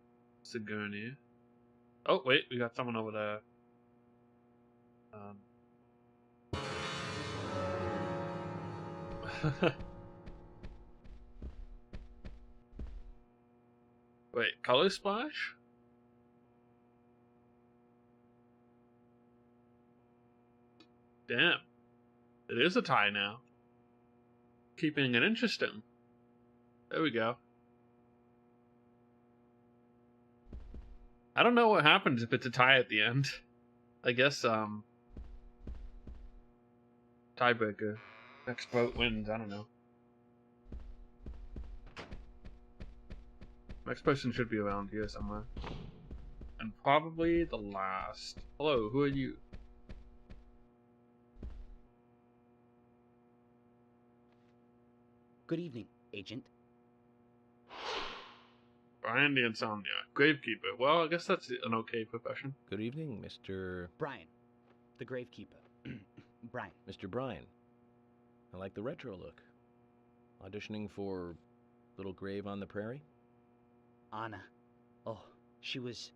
Sigourney. Oh wait, we got someone over there. Wait, color splash? Damn. It is a tie now. Keeping it interesting. There we go. I don't know what happens if it's a tie at the end. I guess, tiebreaker. Next vote wins, I don't know. Next person should be around here somewhere. And probably the last. Hello, who are you? Good evening, Agent. Brian the Insomniac. Gravekeeper. Well, I guess that's an okay profession. Good evening, Mr. Brian, the Gravekeeper. Brian. Mr. Brian. I like the retro look. Auditioning for Little Grave on the Prairie? Anna. Oh, she was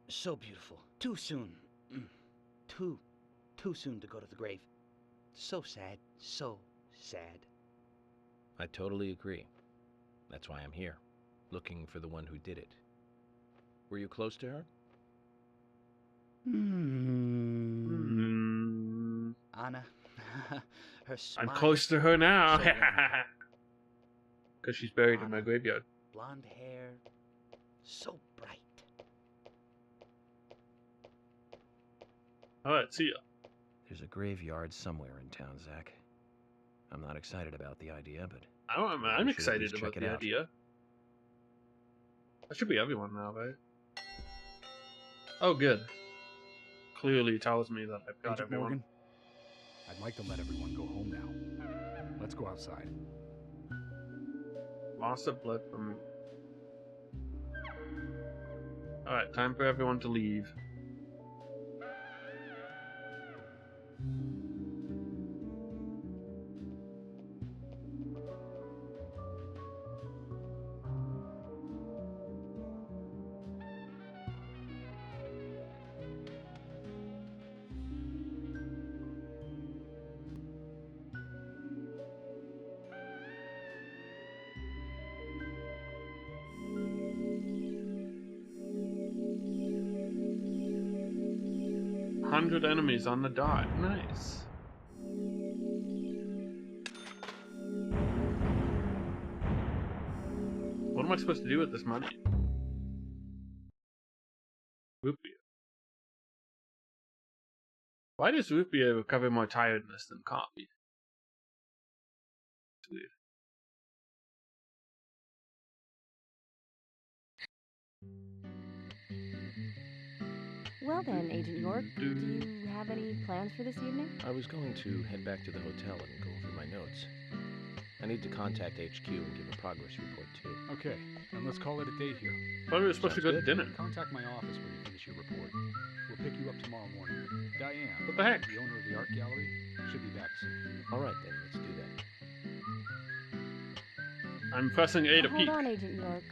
so beautiful. Too soon. Too soon to go to the grave. So sad. So sad. I totally agree. That's why I'm here, looking for the one who did it. Were you close to her? Anna, her smile. I'm close to her now. So Because she's buried in my graveyard. blonde hair, so bright. Alright, see ya. There's a graveyard somewhere in town, Zach. I'm not excited about the idea, but... I'm excited about the idea. That should be everyone now, right? Oh, good. Clearly tells me that I've got Agent everyone. Morgan, I'd like to let everyone go home now. Let's go outside. Lost a blip from... Alright, time for everyone to leave. $100 enemies on the dot. Nice. am I supposed to do with this money? Root beer. Why does root beer recover more tiredness than coffee? It's weird. Well then, Agent York, do you have any plans for this evening? I was going to head back to the hotel and go over my notes. I need to contact HQ and give a progress report, too. Okay, then let's call it a day here. Thought we were supposed to go to dinner. Contact my office when you finish your report. We'll pick you up tomorrow morning. Diane, What the heck? the owner of the art gallery, should be back soon. All right, then, let's do that. I'm pressing A to peek. Hold on, Agent York.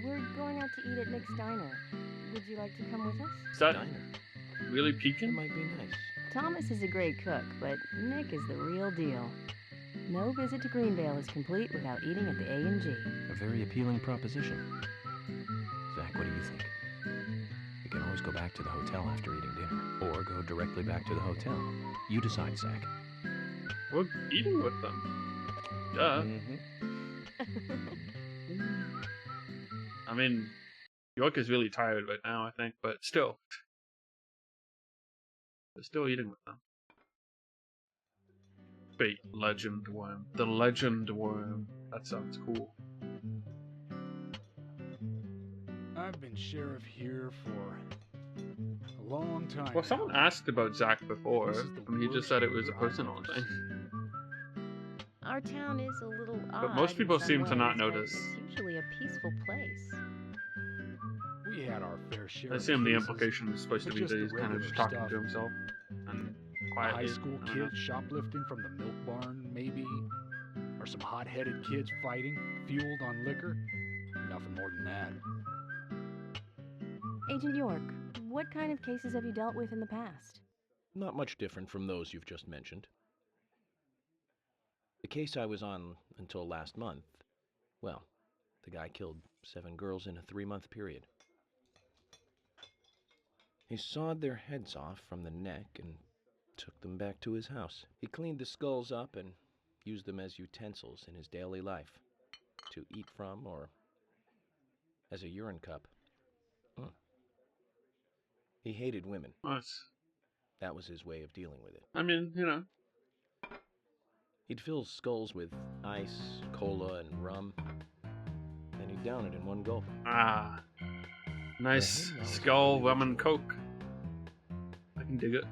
We're going out to eat at Nick's Diner. Would you like to come with us? Is that Diner. really peeking? It might be nice. Thomas is a great cook, but Nick is the real deal. No visit to Greenvale is complete without eating at the A&G. A very appealing proposition. Zach, what do you think? We can always go back to the hotel after eating dinner, or go directly back to the hotel. You decide, Zach. We're eating with them. Duh. I mean, York is really tired right now, I think, but still. We're still eating with them. Bait legend worm. The legend worm. That sounds cool. I've been sheriff here for a long time. Well, someone now. asked about Zach before, This is the and he just worst said it was a year I've personal ever thing. Our town is a little odd. But most people in some seem to not ways, but notice. It's usually a peaceful place. We had our fair share. I of assume the cases, implication is supposed to but be just that the he's kind of regular just talking stuff. to himself and A quietly. high school I don't know. kid shoplifting from the milk barn, maybe? Or some hot-headed kids fighting, fueled on liquor? Nothing more than that. Agent York, what kind of cases have you dealt with in the past? Not much different from those you've just mentioned. The case I was on until last month, well, the guy killed 7 girls in a 3-month period. He sawed their heads off from the neck and took them back to his house. He cleaned the skulls up and used them as utensils in his daily life, to eat from or as a urine cup. He hated women. Nice. That was his way of dealing with it. I mean, you know. He'd fill skulls with ice, cola, and rum, and he'd down it in one gulp. Ah. Nice For him, that was skull, really rum, and coke. I can dig it.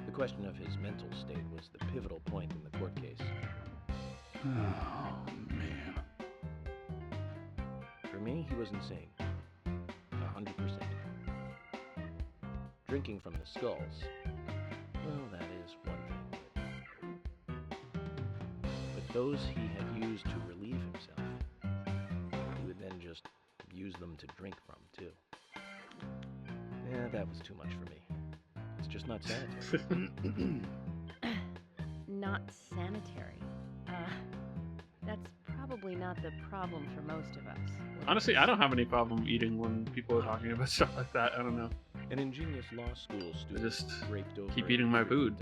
The question of his mental state was the pivotal point in the court case. Oh, man. For me, he was insane. 100%. Drinking from the skulls, well, that is one thing. But those he had used to relieve himself, he would then just use them to drink from, too. Yeah, that was too much for me. It's just not sanitary. Not sanitary. That's probably not the problem for most of us. Honestly, I don't have any problem eating when people are talking about stuff like that. I don't know. An ingenious law school student just raped over keep eating my food.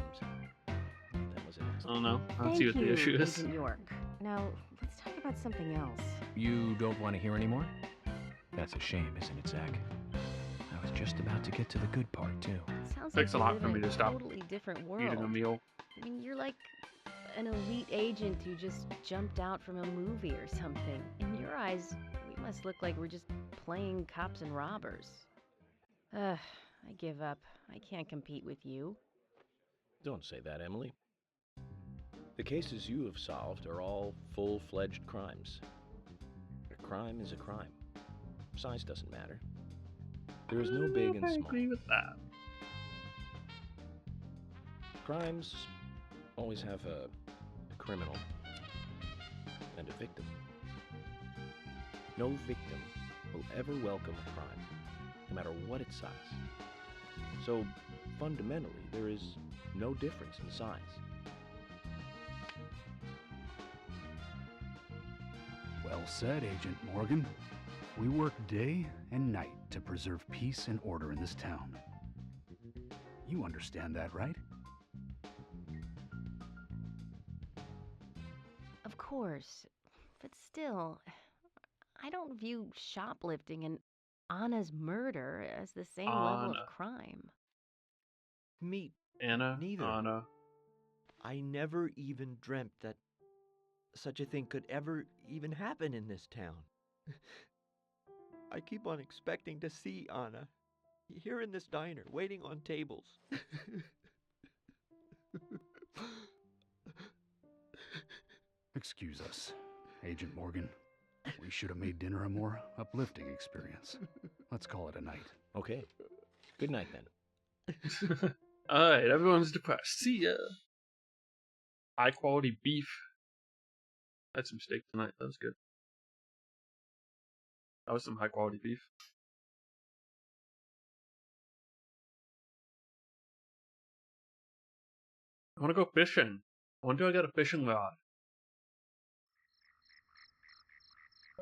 That was it. I don't know. I don't Thank see what you, the issue is. Agent York. Now, let's talk about something else. You don't want to hear anymore? That's a shame, isn't it, Zach? I was just about to get to the good part, too. Sounds Takes a like you lot live for in me to stop totally different world. eating a meal. I mean, you're like an elite agent who just jumped out from a movie or something. In your eyes, we must look like we're just playing cops and robbers. Ugh, I give up. I can't compete with you. Don't say that, Emily. The cases you have solved are all full-fledged crimes. A crime is a crime. Size doesn't matter. There is no big and I small. agree with that. Crimes always have a criminal and a victim. No victim will ever welcome a crime, no matter what its size. So, fundamentally, there is no difference in size. Well said, Agent Morgan. We work day and night to preserve peace and order in this town. You understand that, right? Of course. But still, I don't view shoplifting and Anna's murder as the same level of Anna. crime. Me Anna? neither. Anna. I never even dreamt that such a thing could ever even happen in this town. I keep on expecting to see Anna here in this diner, waiting on tables. Excuse us, Agent Morgan. We should have made dinner a more uplifting experience. Let's call it a night. Okay. Good night, then. Alright, everyone's depressed. See ya. High quality beef. Had some steak tonight. That was good. That was some high quality beef. I want to go fishing. I wonder if I got a fishing rod.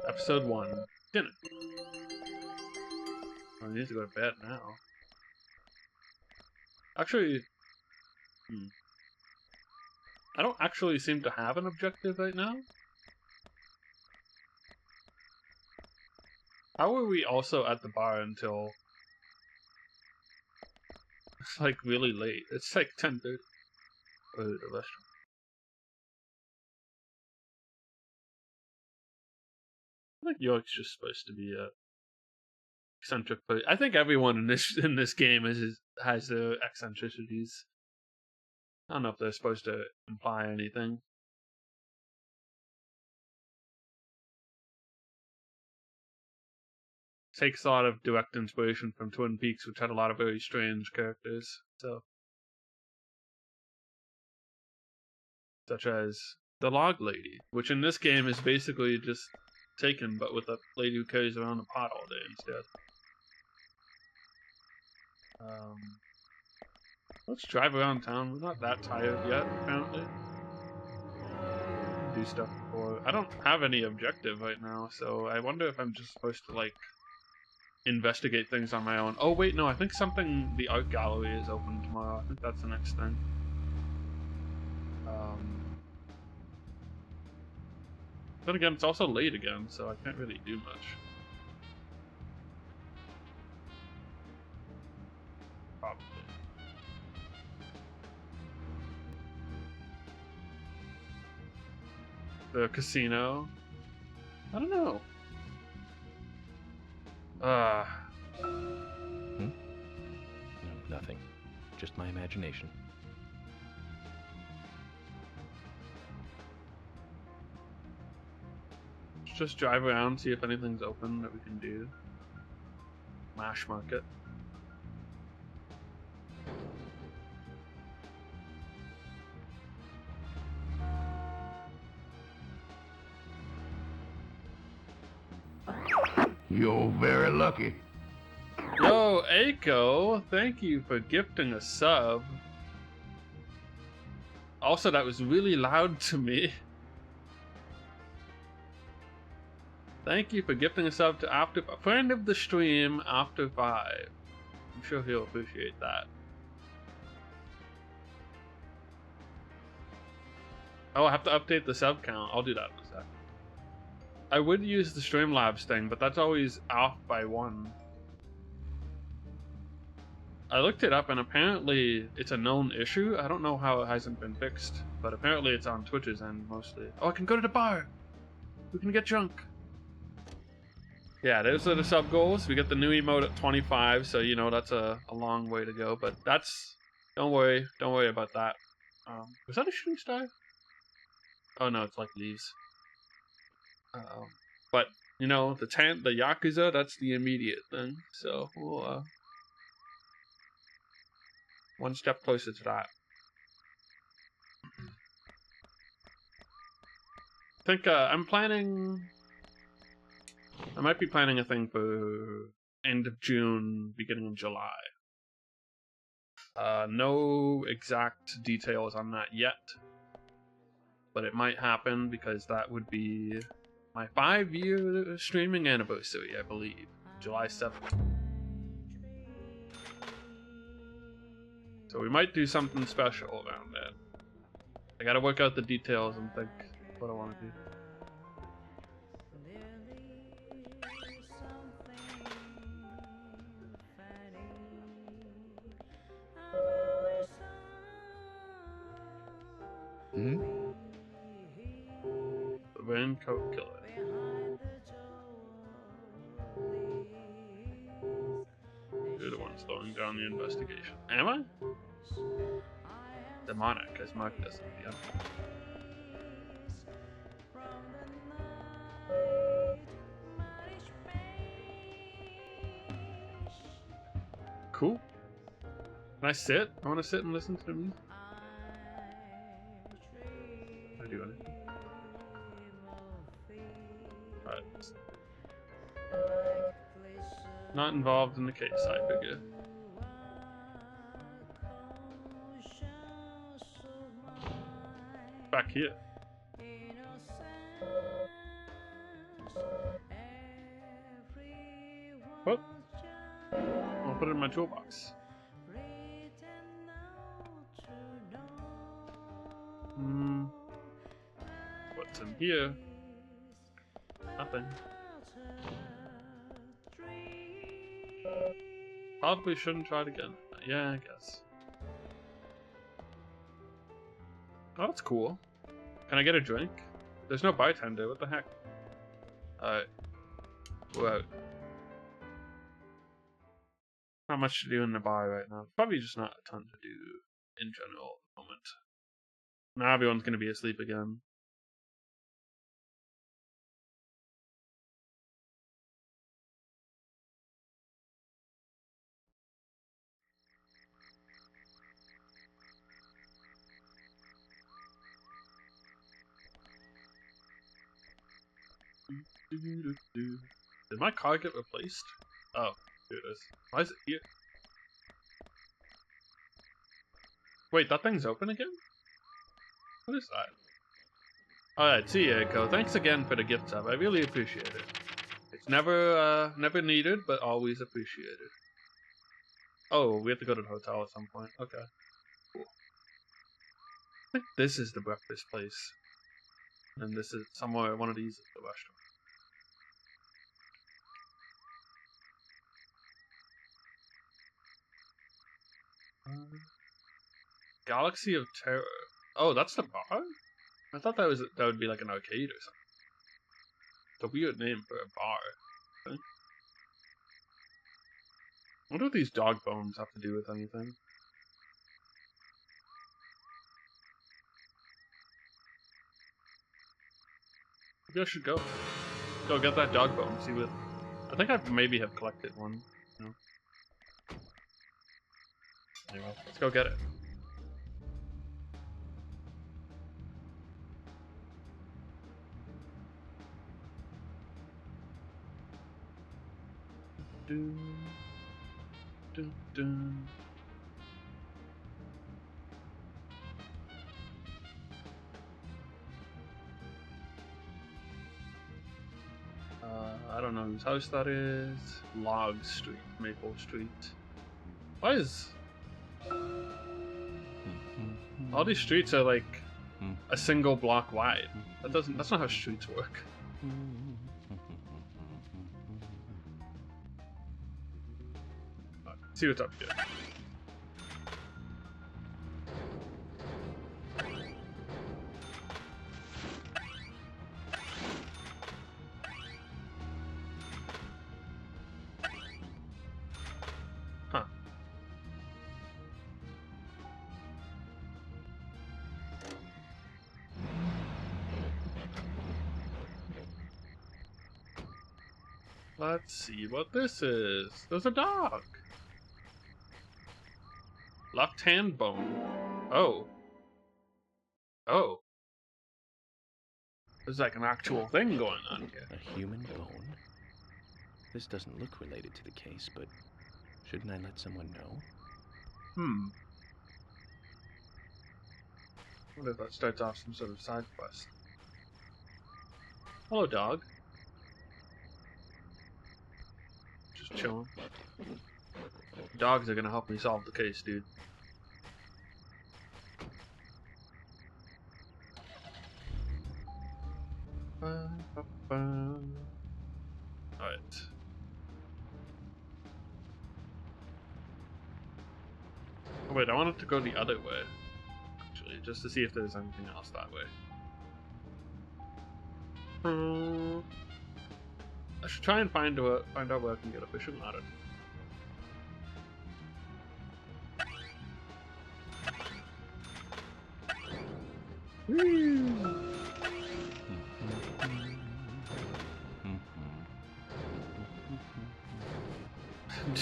Episode 1. Dinner. I need to go to bed now. Actually, I don't actually seem to have an objective right now. How are we also at the bar until it's like really late? It's like 10:30. Or the restaurant. I think York's just supposed to be a eccentric person. I think everyone in this game has their eccentricities. I don't know if they're supposed to imply anything. Takes a lot of direct inspiration from Twin Peaks, which had a lot of very strange characters. So, such as the Log Lady, which in this game is basically just Taken, but with a lady who carries around a pot all day instead. Let's drive around town. We're not that tired yet, apparently. Do stuff before. I don't have any objective right now, so I wonder if I'm just supposed to, like, investigate things on my own. Oh, wait, no, I think the art gallery is open tomorrow. I think that's the next thing. Then again, it's also late again, so I can't really do much. Probably. The casino? I don't know. No, nothing. Just my imagination. Just drive around, see if anything's open that we can do. Mash Market. You're very lucky. Yo, Aiko, thank you for gifting a sub. Also, that was really loud to me. Thank you for gifting a sub to a friend of the stream, After 5. I'm sure he'll appreciate that. Oh, I have to update the sub count. I'll do that in a sec. I would use the Streamlabs thing, but that's always off by 1. I looked it up, and apparently it's a known issue. I don't know how it hasn't been fixed, but apparently it's on Twitch's end mostly. Oh, I can go to the bar! We can get drunk! Yeah, those are the sub goals. We get the new emote at 25, so you know that's a long way to go. But that's don't worry about that. Was that a shooting star? Oh no, it's like leaves. But you know the Yakuza, that's the immediate thing. So we'll one step closer to that. I think I'm planning. I might be planning a thing for end of June, beginning of July. No exact details on that yet, but it might happen because that would be my 5-year streaming anniversary, I believe, July 7th. So we might do something special around that. I gotta work out the details and think what I want to do. Raincoat Killer. You're the one slowing down the investigation. Am I? Demonic, as marked as it. Yep. Cool. Can I sit? I want to sit and listen to the music. Can I do anything? Alright. Not involved in the case, I figure. Back here. Oh. I'll put it in my toolbox. What's in here? Nothing. Probably shouldn't try it again. Yeah, I guess. Oh, that's cool. Can I get a drink? There's no bartender. What the heck? Alright. We're out. Not much to do in the bar right now. Probably just not a ton to do in general at the moment. Now everyone's gonna be asleep again. Did my car get replaced? Oh, here it is. Why is it here? Wait, that thing's open again? What is that? Alright, see you, Echo. Thanks again for the gift sub. I really appreciate it. It's never needed, but always appreciated. Oh, we have to go to the hotel at some point. Okay. Cool. I think this is the breakfast place. And this is somewhere, one of these is the restaurant. Galaxy of Terror. Oh, that's the bar? I thought that would be like an arcade or something. It's a weird name for a bar. Okay. What do these dog bones have to do with anything? Maybe I should go. Go get that dog bone. See what. I think I maybe have collected one. No. Anyway, let's go get it. Dun, dun, dun. I don't know whose house that is. Log Street, Maple Street. Why is all these streets are like a single block wide? That's not how streets work. Let's see what's up here. Huh. Let's see what this is. There's a dog. Left hand bone. Oh. Oh. There's like an actual thing going on here. A human bone? This doesn't look related to the case, but shouldn't I let someone know? What if that starts off some sort of side quest? Hello, dog. Just chilling. Dogs are gonna help me solve the case, dude. Alright. Oh, wait, I wanted to go the other way. Actually, just to see if there's anything else that way. I should try and find out where I can get a fishing ladder.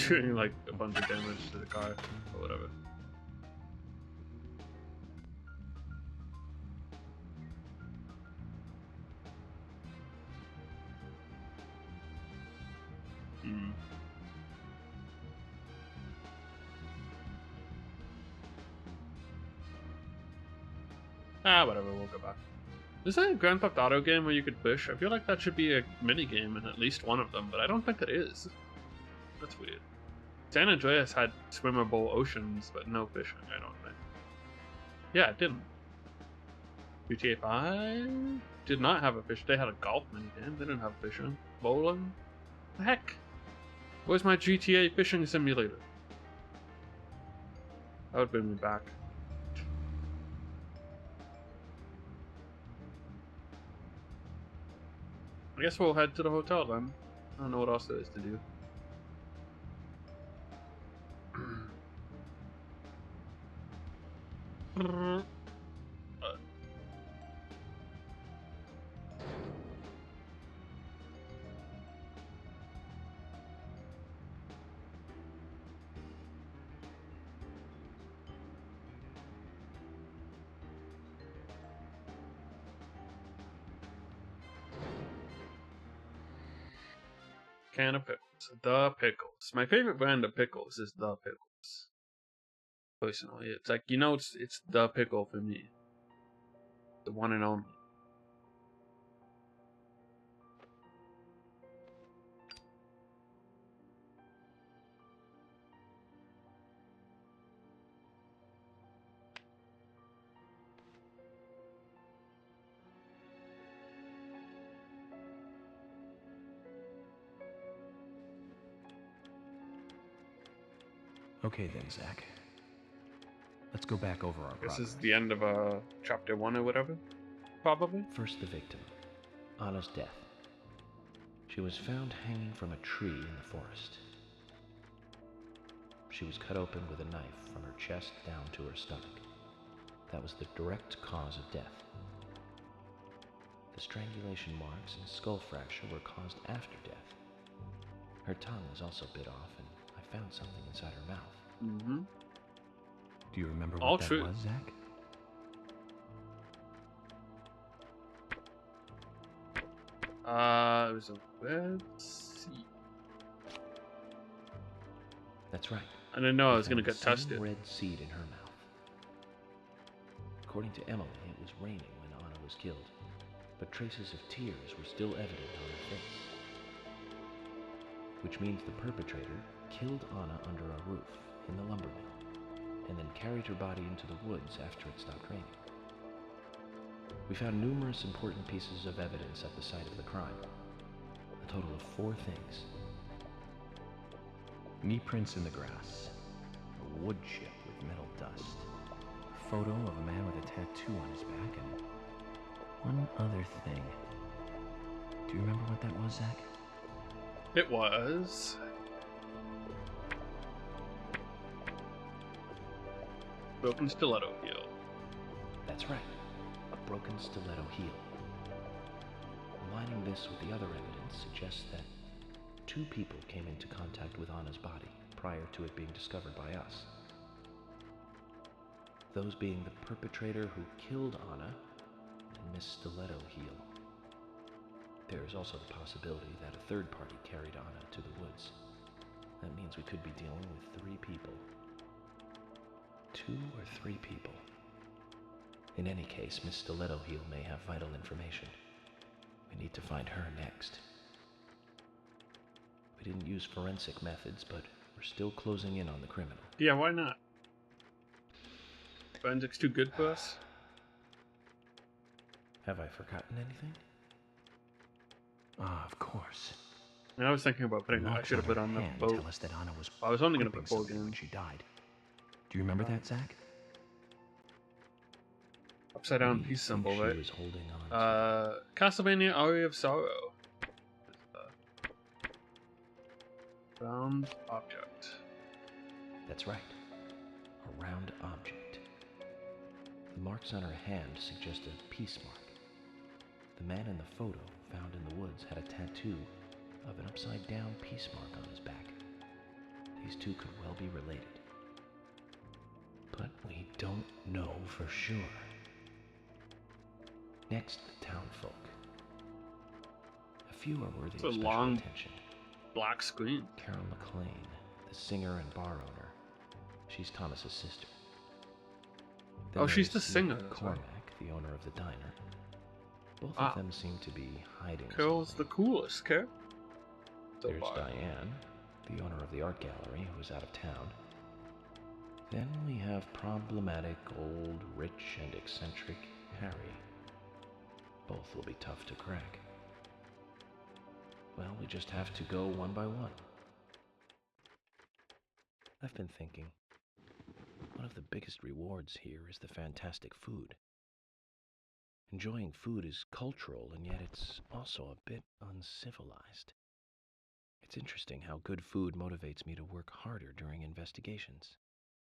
Doing like a bunch of damage to the car or whatever. Whatever, we'll go back. Is there a Grand Theft Auto game where you could fish? I feel like that should be a mini game in at least one of them, but I don't think it is. That's weird. San Andreas had swimmable oceans, but no fishing, I don't think. Yeah, it didn't. GTA 5 did not have a fish. They had a golf mini game. They didn't have fishing. Bowling? The heck? Where's my GTA fishing simulator? That would bring me back. I guess we'll head to the hotel then. I don't know what else there is to do. Can of pickles. The Pickles. My favorite brand of pickles is The Pickles. Personally, it's like, you know, it's The Pickle for me. The one and only. Okay then, Zach. Let's go back over our This progress. is the end of chapter 1 or whatever, probably. First, the victim, Anna's death. She was found hanging from a tree in the forest. She was cut open with a knife from her chest down to her stomach. That was the direct cause of death. The strangulation marks and skull fracture were caused after death. Her tongue was also bit off, and I found something inside her mouth. Mm-hmm. Do you remember All what that true. was, Zach? It was a red seed. That's right. I didn't know I We was gonna found the get same tested. red seed in her mouth. According to Emily, it was raining when Anna was killed, but traces of tears were still evident on her face. Which means the perpetrator killed Anna under a roof in the lumber mill, and then carried her body into the woods after it stopped raining. We found numerous important pieces of evidence at the site of the crime. A total of 4 things. Knee prints in the grass, a wood chip with metal dust, a photo of a man with a tattoo on his back, and one other thing. Do you remember what that was, Zach? It was broken stiletto heel. That's right, a broken stiletto heel. Aligning this with the other evidence suggests that 2 people came into contact with Anna's body prior to it being discovered by us. Those being the perpetrator who killed Anna and Miss Stiletto Heel. There is also the possibility that a third party carried Anna to the woods. That means we could be dealing with 3 people. 2 or 3 people. In any case, Miss Stiletto Heel may have vital information. We need to find her next. We didn't use forensic methods, but we're still closing in on the criminal. Yeah, why not? Forensics too good for us? Have I forgotten anything? Ah, of course. And I was thinking about putting. I should have put on the boat. Tell us that Anna was. I was only going to gripping put 4 something when games. she died. Do you remember that, Zach? Upside down What do you peace think symbol, she right? was holding on Castlevania Aria of Sorrow. Round object. That's right. A round object. The marks on her hand suggest a peace mark. The man in the photo found in the woods had a tattoo of an upside-down peace mark on his back. These two could well be related. But we don't know for sure. Next, the townfolk. A few are worthy It's a of special long attention. black screen. Carol McLean, the singer and bar owner. She's Thomas's sister. Then Oh, she's the there's singer. Nick That's right. Cormack, the owner of the diner. Both Ah. of them seem to be hiding. Carol's the coolest, Carol. So There's far. Diane, the owner of the art gallery, who's out of town. Then we have problematic, old, rich, and eccentric Harry. Both will be tough to crack. Well, we just have to go one by one. I've been thinking, one of the biggest rewards here is the fantastic food. Enjoying food is cultural, and yet it's also a bit uncivilized. It's interesting how good food motivates me to work harder during investigations.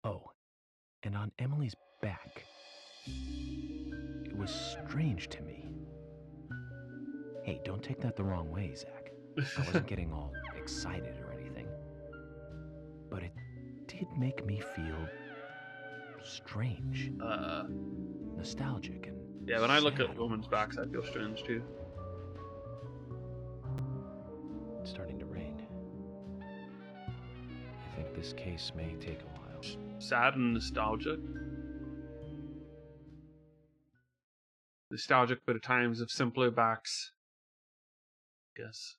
Oh, and on Emily's back, it was strange to me. Hey, don't take that the wrong way, Zach. I wasn't getting all excited or anything. But it did make me feel strange. Nostalgic and Yeah, when I look sad at women's backs, I feel strange too. It's starting to rain. I think this case may take a while. Sad and nostalgic. Nostalgic, but at times of simpler backs. Guess.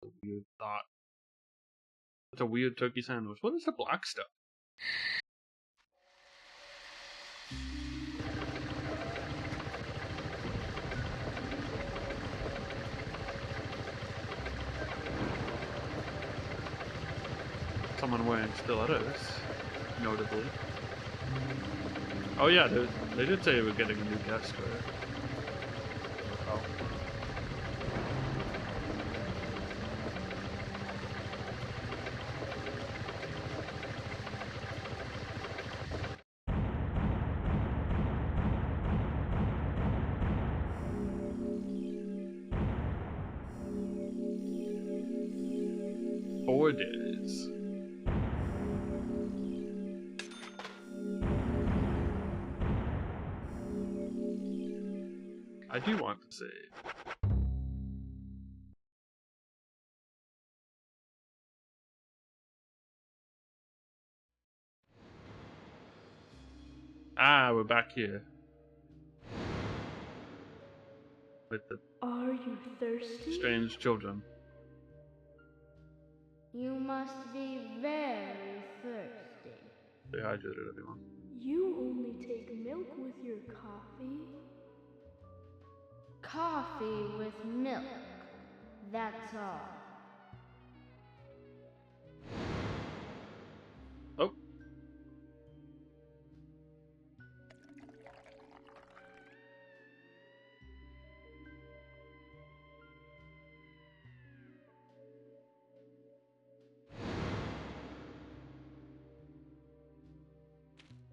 A weird thought. It's a weird turkey sandwich. What is the black stuff? Someone wearing stilettos, notably. Oh yeah, they did say they were getting a new guest, right? Oh. Days. I do want to save. Ah, we're back here. With the Are you thirsty? strange children. You must be very thirsty. Stay hydrated, everyone. You only take milk with your coffee? Coffee with milk. That's all. Oh.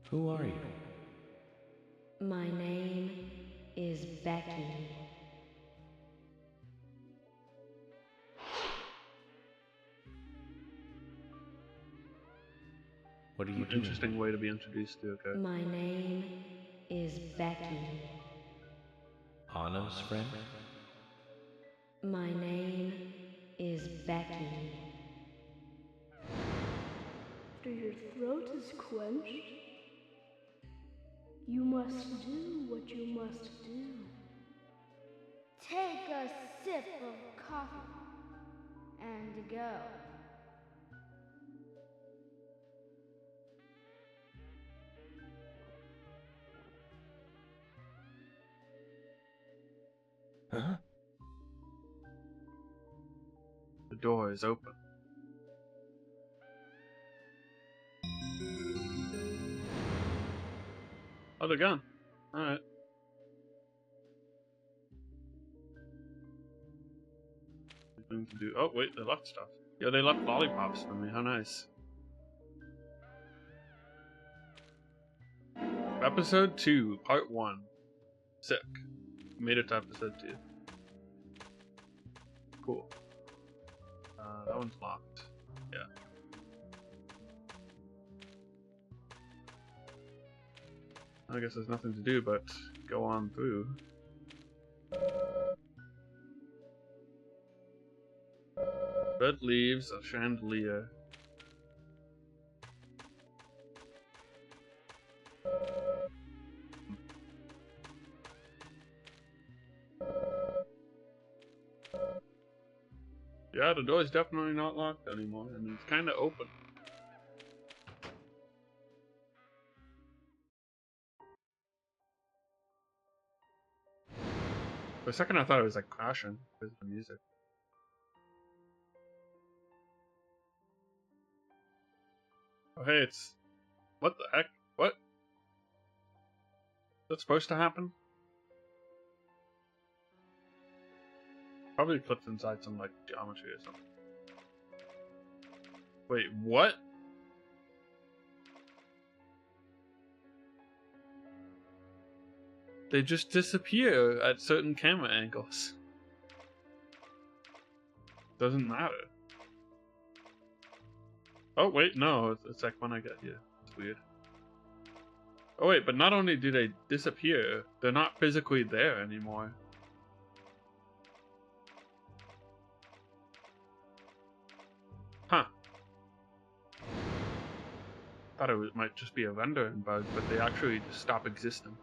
Who are you? My name is Becky. What are you doing? Interesting way to be introduced to, okay. My name is Becky. Anna's friend? My name is Becky. After your throat is quenched, you must do what you must do. Take a sip of coffee and go. Huh? The door is open. Oh, they're gone. Alright. Nothing to do. Oh, wait, they left stuff. Yeah, they left lollipops for me. How nice. Episode 2, Part 1. Sick. Made it to episode 2. Cool. That one's locked. Yeah. I guess there's nothing to do but go on through. Red leaves, a chandelier. Yeah, the door's definitely not locked anymore, and it's kind of open. For a second I thought it was like crashing because of the music. Oh hey, it's... What the heck? What? That's supposed to happen? Probably clips inside some like geometry or something. Wait, what? They just disappear at certain camera angles. Doesn't matter. Oh wait, no, it's like when I get here. It's weird. Oh wait, but not only do they disappear, they're not physically there anymore. Huh. Thought it might just be a rendering bug, but they actually just stop existing.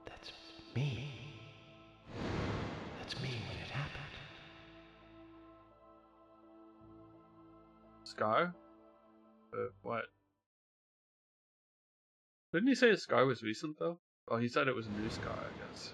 That's me. That's me when it happened. Scar? What? Didn't he say his scar was recent though? Oh, he said it was a new scar, I guess.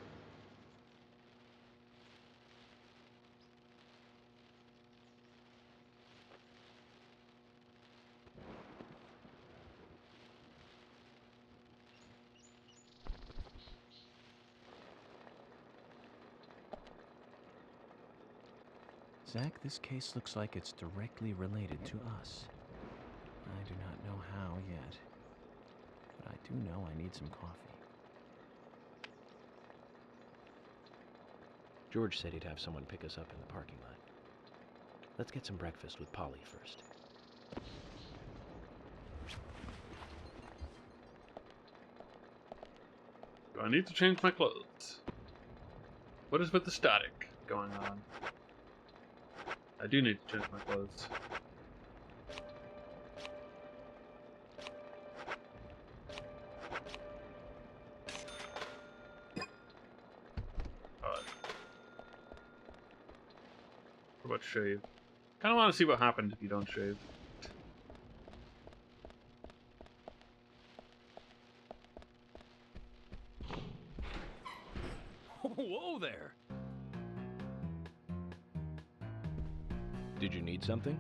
Zach, this case looks like it's directly related to us. I do not know how yet, but I do know I need some coffee. George said he'd have someone pick us up in the parking lot. Let's get some breakfast with Polly first. Do I need to change my clothes? What is with the static going on? I do need to change my clothes. What about shave? Kinda wanna see what happens if you don't shave. Whoa there! Did you need something?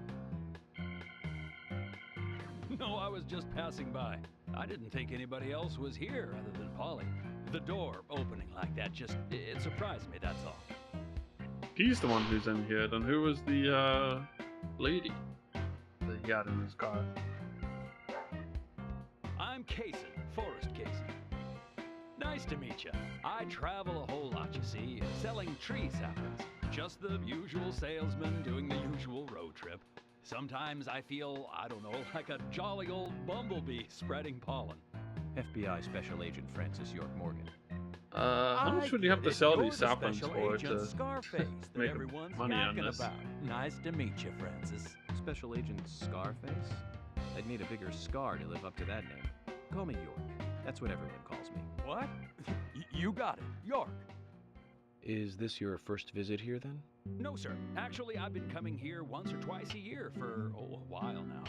No, I was just passing by. I didn't think anybody else was here other than Polly. The door opening like that it surprised me, that's all. He's the one who's in here, then who was the, lady that he had in his car? I'm Kaysen, Forrest Kaysen. Nice to meet you. I travel a whole lot, you see, selling tree saplings. Just the usual salesman doing the usual road trip. Sometimes I feel, I don't know, like a jolly old bumblebee spreading pollen. FBI Special Agent Francis York Morgan. How much would you have to sell these saplings for to Scarface make everyone's money on yakking this? about. Nice to meet you, Francis. Special Agent Scarface? I'd need a bigger scar to live up to that name. Call me York. That's what everyone calls me. What? You got it, York. Is this your first visit here, then? No, sir. Actually, I've been coming here once or twice a year for, a while now.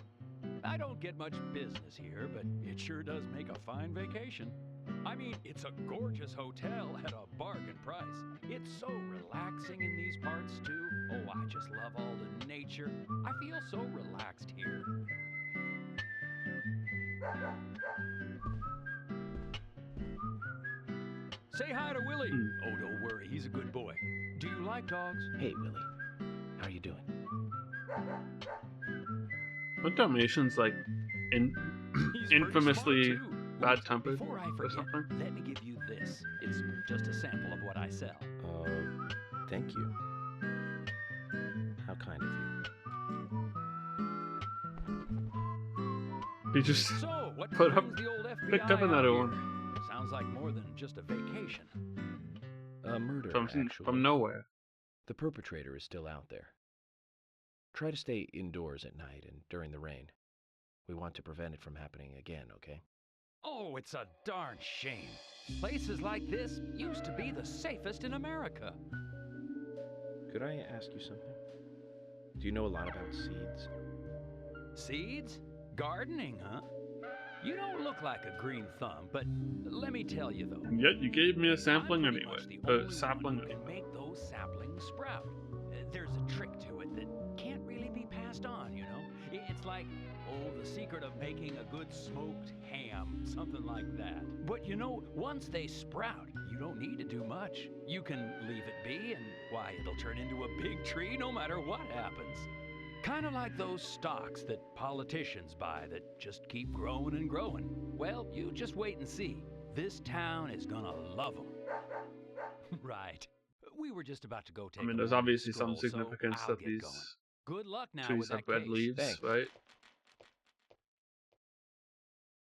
I don't get much business here, but it sure does make a fine vacation. I mean, it's a gorgeous hotel at a bargain price. It's so relaxing in these parts, too. Oh, I just love all the nature. I feel so relaxed here. Say hi to Willie. Oh, don't worry, he's a good boy. Do you like dogs? Hey, Willie. How are you doing? Aren't Dalmatians like infamously bad-tempered Before I or forget, something? let me give you this. It's just a sample of what I sell. Thank you. How kind of you. He just So, what put up, brings the old FBI picked up out another here? one Sounds like more than just a vacation. A murder, from actually. nowhere. The perpetrator is still out there. Try to stay indoors at night and during the rain. We want to prevent it from happening again, okay? Oh, it's a darn shame. Places like this used to be the safest in America. Could I ask you something? Do you know a lot about seeds? Seeds? Gardening, huh? You don't look like a green thumb, but let me tell you though. Yet you gave me a sampling I'm pretty anyway. much the only Sapling one who anyway. can make those saplings sprout. There's a trick to it that can't really be passed on, you know? It's like, the secret of making a good smoked ham, something like that. But you know, once they sprout, you don't need to do much. You can leave it be, and why, it'll turn into a big tree no matter what happens. Kind of like those stocks that politicians buy that just keep growing and growing. Well, you just wait and see. This town is gonna love them. Right. We were just about to go take I mean, a there's morning obviously some stroll, so significance I'll that get these going. Good luck now trees with have that red case. leaves, Thanks. right?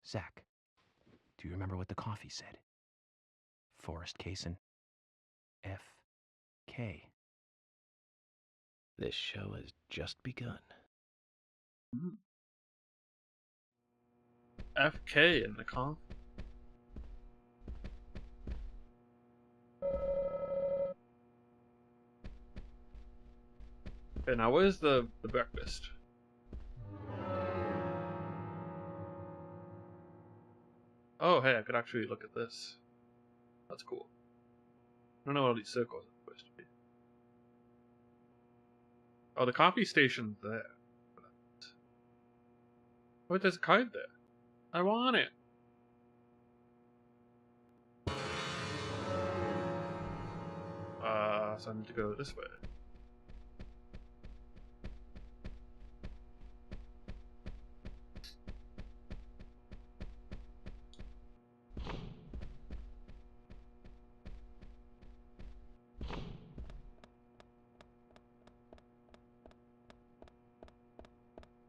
Zach, do you remember what the coffee said? Forest Cason. F.K. This show has just begun. FK in the coffee. Okay, now where's the breakfast? Oh, hey, I could actually look at this. That's cool. I don't know what all these circles are supposed to be. Oh, the coffee station's there. Wait, there's a card there. I want it. So I need to go this way.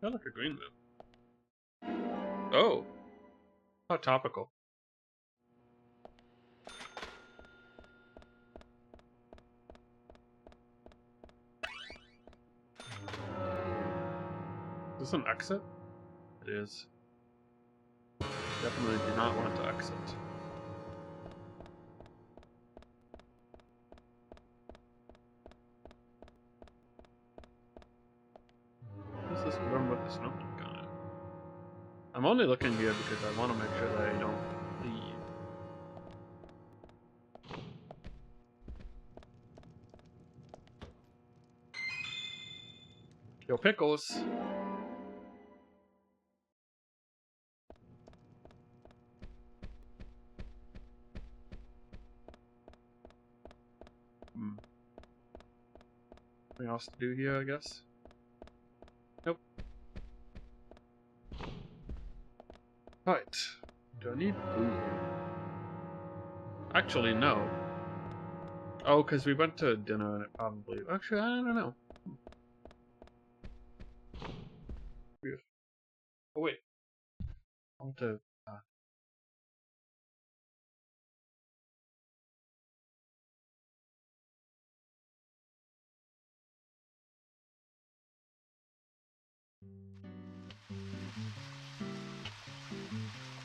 I like a green moon. Oh. How topical. Is this an exit? It is. Definitely do not want to exit. What is this room with the snowflake on it? I'm only looking here because I want to make sure that I don't leave. Yo, pickles! Anything else to do here, I guess? Nope. Right. Do I need food? Actually, no. Oh, because we went to dinner and it probably... Actually, I don't know. Weird. Oh, wait. I want to...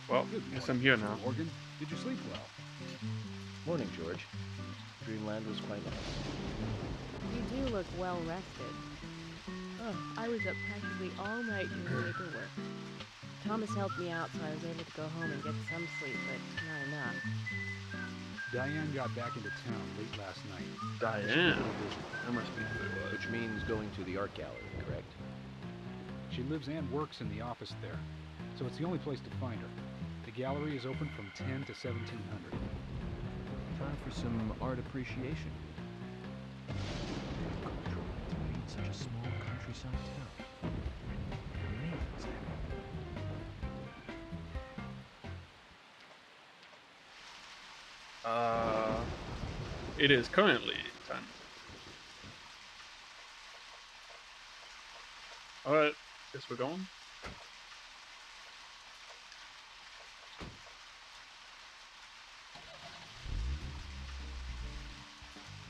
Well, guess I'm here now. Morgan, did you sleep well? Morning, George. Dreamland was quite nice. You do look well rested. Oh, I was up practically all night doing paperwork. Thomas helped me out, so I was able to go home and get some sleep, but not enough. Diane got back into town late last night. Diane? That must be who it was. Which means going to the art gallery, correct? She lives and works in the office there, so it's the only place to find her. The gallery is open from 10 to 1700. Time for some art appreciation. Cultural activity in such a small countryside town. Amazing, Zach. It is currently 10. Alright, guess we're going.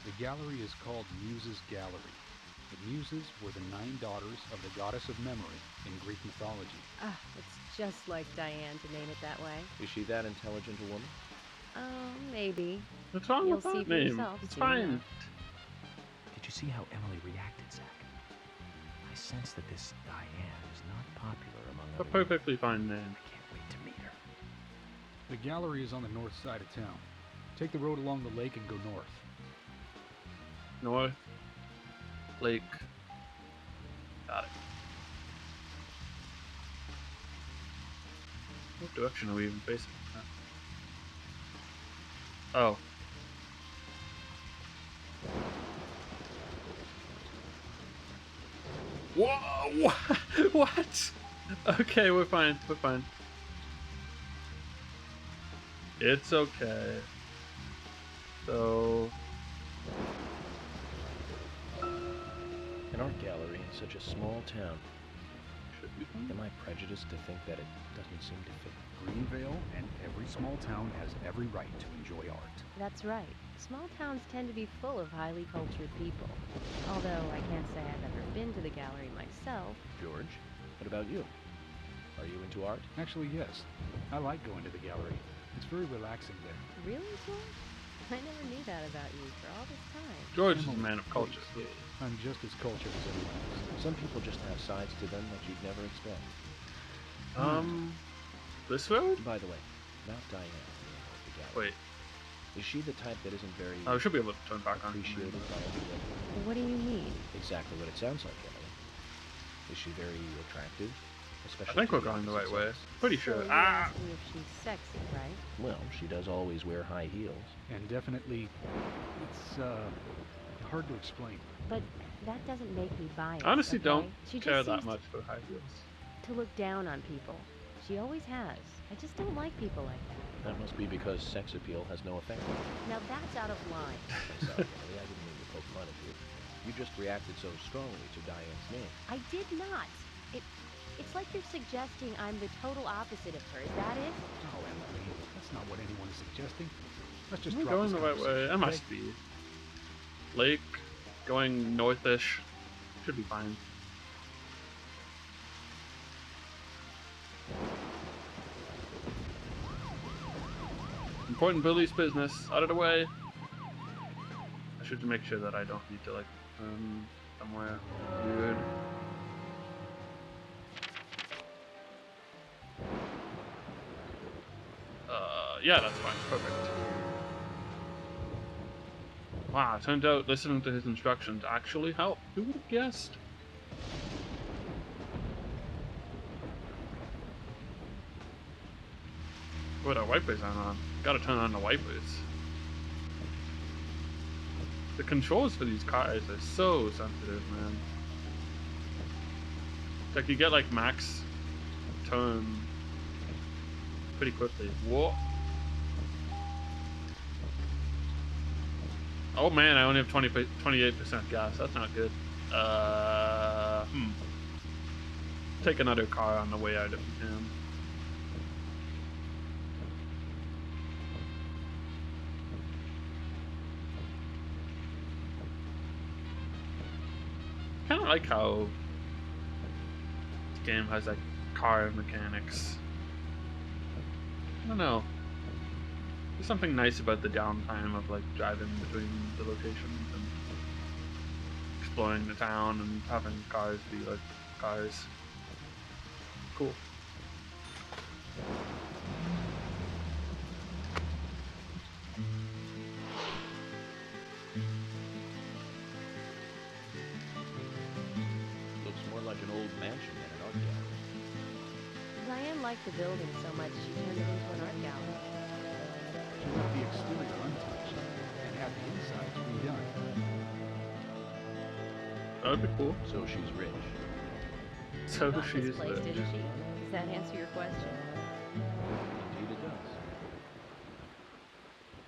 The gallery is called Muses Gallery. The Muses were the 9 daughters of the goddess of memory in Greek mythology. Ah, it's just like Diane to name it that way. Is she that intelligent a woman? Oh, maybe. What's wrong You'll with that see for name? yourself It's soon fine. enough. Did you see how Emily reacted, Zach? I sense that this Diane is not popular among A other women. perfectly fine name. I can't wait to meet her. The gallery is on the north side of town. Take the road along the lake and go north. North. Lake. Got it. What direction are we even facing? Oh. Whoa! What? Okay, we're fine. We're fine. It's okay. So... An art gallery in such a small town. Am I prejudiced to think that it doesn't seem to fit? Greenvale and every small town has every right to enjoy art. That's right. Small towns tend to be full of highly cultured people. Although I can't say I've ever been to the gallery myself. George, what about you? Are you into art? Actually, yes. I like going to the gallery. It's very relaxing there. Really, George? I never knew that about you for all this time. George is a man of culture. I'm just as cultured as anyone else. Some people just have sides to them that you'd never expect. This road? By the way, about Diane, the gallery. Wait. Is she the type that isn't very I should be able to turn back on. appreciated by everyone? What do you mean? Exactly what it sounds like, Emily. Is she very attractive? Especially I think to we're the going the right opposite way. sex? Pretty sure. So you're asking if she's sexy, right? Well, she does always wear high heels. And definitely, it's hard to explain. But that doesn't make me biased. I honestly okay? don't She care just that seems much for high heels. to look down on people. She always has. I just don't like people like that. That must be because sex appeal has no effect on you. Now that's out of line. I'm sorry, Emily, I didn't mean to poke fun at you. You just reacted so strongly to Diane's name. I did not. It's like you're suggesting I'm the total opposite of her. Is that it? Oh, Emily, that's not what anyone is suggesting. Let's just We're drop going this the right way. conversation, I okay? must be. Lake, going northish. Should be fine. Important police business out of the way. I should make sure that I don't need to like turn somewhere weird. Yeah, that's fine. Perfect. Wow, it turns out listening to his instructions actually helped. Who would have guessed? What our wipers aren't on. Gotta turn on the wipers. The controls for these cars are so sensitive, man. It's like you get like max turn pretty quickly. Whoa. Oh man, I only have 28% gas. That's not good. Take another car on the way out if you can. Kind of like how this game has like car mechanics. I don't know. There's something nice about the downtime of like driving between the locations and exploring the town and having cars be like cars. Cool. Looks more like an old mansion than an art gallery. Diane liked the building so much she turned it into an art gallery. She left the exterior untouched and had the insides redone. That'd be cool. So she's rich. So Got she's misplaced, rich. didn't she? Does that answer your question? Indeed it does.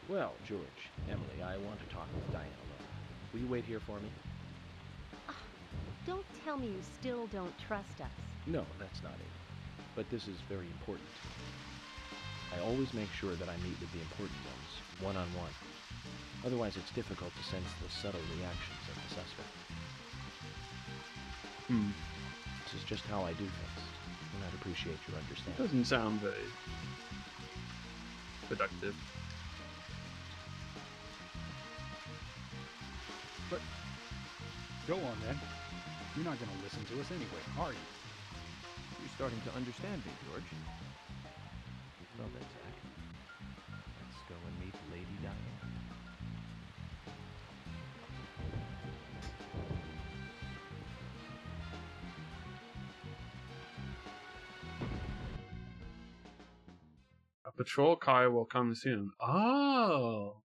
Well, George, Emily, I want to talk with Diana alone. Will you wait here for me? Don't tell me you still don't trust us. No, that's not it. But this is very important to me. I always make sure that I meet with the important ones, one-on-one. Otherwise, it's difficult to sense the subtle reactions of the suspect. This is just how I do things, and I'd appreciate your understanding. Doesn't sound very productive. But go on then. You're not going to listen to us anyway, are you? You're starting to understand me, George. Well then, Zach, let's go and meet Lady Diana. A patrol car will come soon. Oh,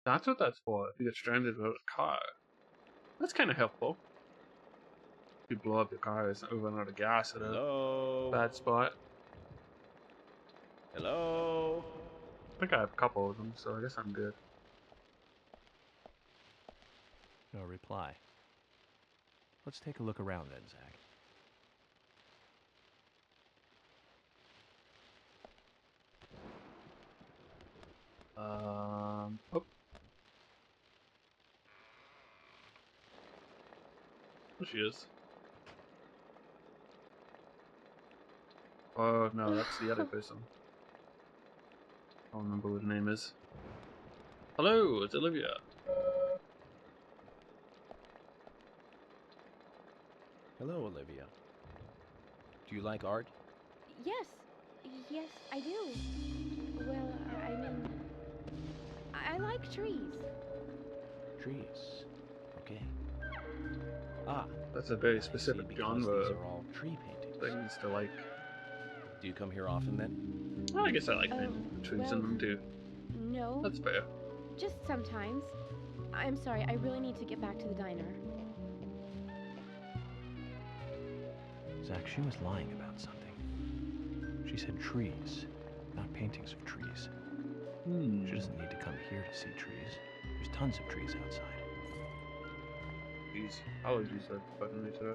that's what that's for. If you get stranded without a car, that's kind of helpful. If you blow up your car, it's not running out of gas at a bad spot. Hello? I think I have a couple of them, so I guess I'm good. No reply. Let's take a look around then, Zach. Oh. There she is. Oh no, that's the other person. I don't remember what her name is. Hello, it's Olivia. Hello, Olivia. Do you like art? Yes. Yes, I do. Well, I mean, I like trees. Trees. Okay. Ah, That's a very I see, specific because genre these are all tree paintings. things to like. Do you come here often then? Well, I guess I like painting trees in them too. No. That's fair. Just sometimes. I'm sorry, I really need to get back to the diner. Zach, she was lying about something. She said trees, not paintings of trees. She doesn't need to come here to see trees. There's tons of trees outside. Jeez, allergies are bugging me today.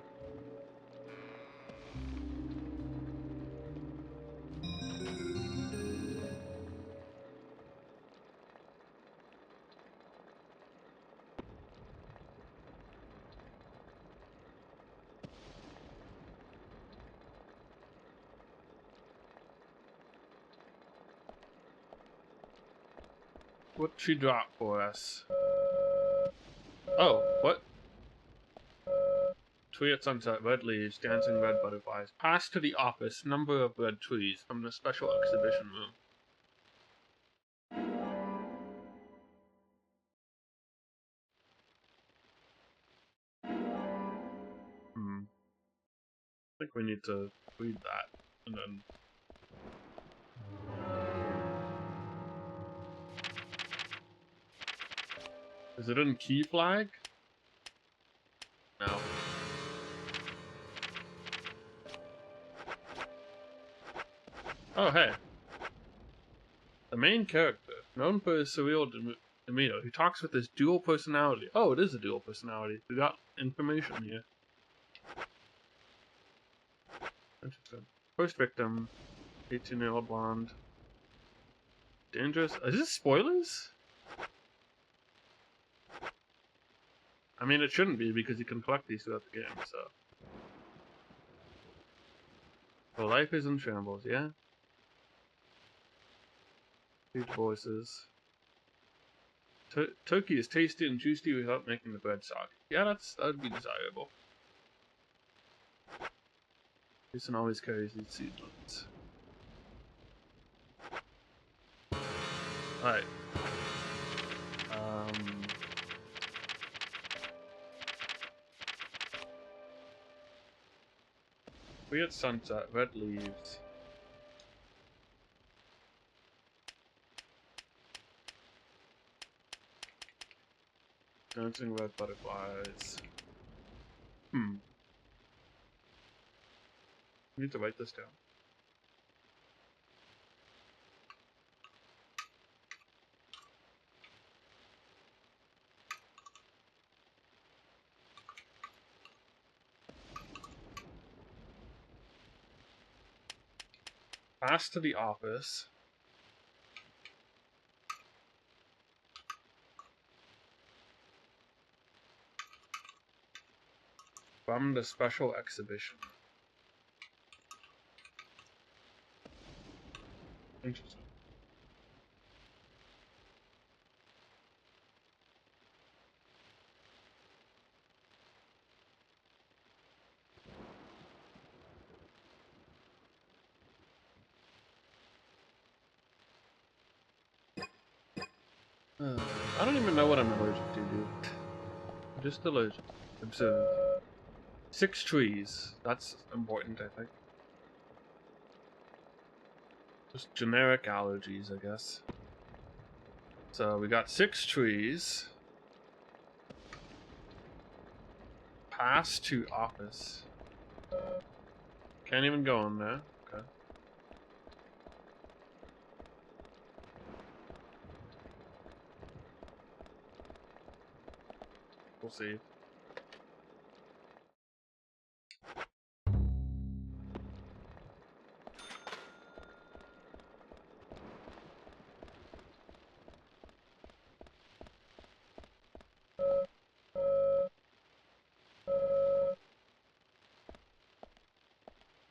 What she dropped for us? Oh, what? Tree at sunset, red leaves, dancing red butterflies. Pass to the office, number of red trees from the special exhibition room. I think we need to read that, and then... Is it in key flag? No. Oh, hey. The main character, known for his surreal demeanor, he talks with his dual personality. Oh, it is a dual personality. We got information here. Interesting. First victim, 18-year-old blonde. Dangerous. Is this spoilers? I mean, it shouldn't be because you can collect these throughout the game, so. Well, life is in shambles, yeah? Huge voices. Turkey is tasty and juicy without making the bread soggy. Yeah, that'd be desirable. Jason always carries these seedlings. Alright. We at sunset, red leaves. Dancing red butterflies. I need to write this down. Pass to the office. From the special exhibition. Interesting. I don't even know what I'm allergic to, dude. I'm just allergic. Observe. 6 trees. That's important, I think. Just generic allergies, I guess. So we got 6 trees. Pass to office. Can't even go in there. Okay. We'll see.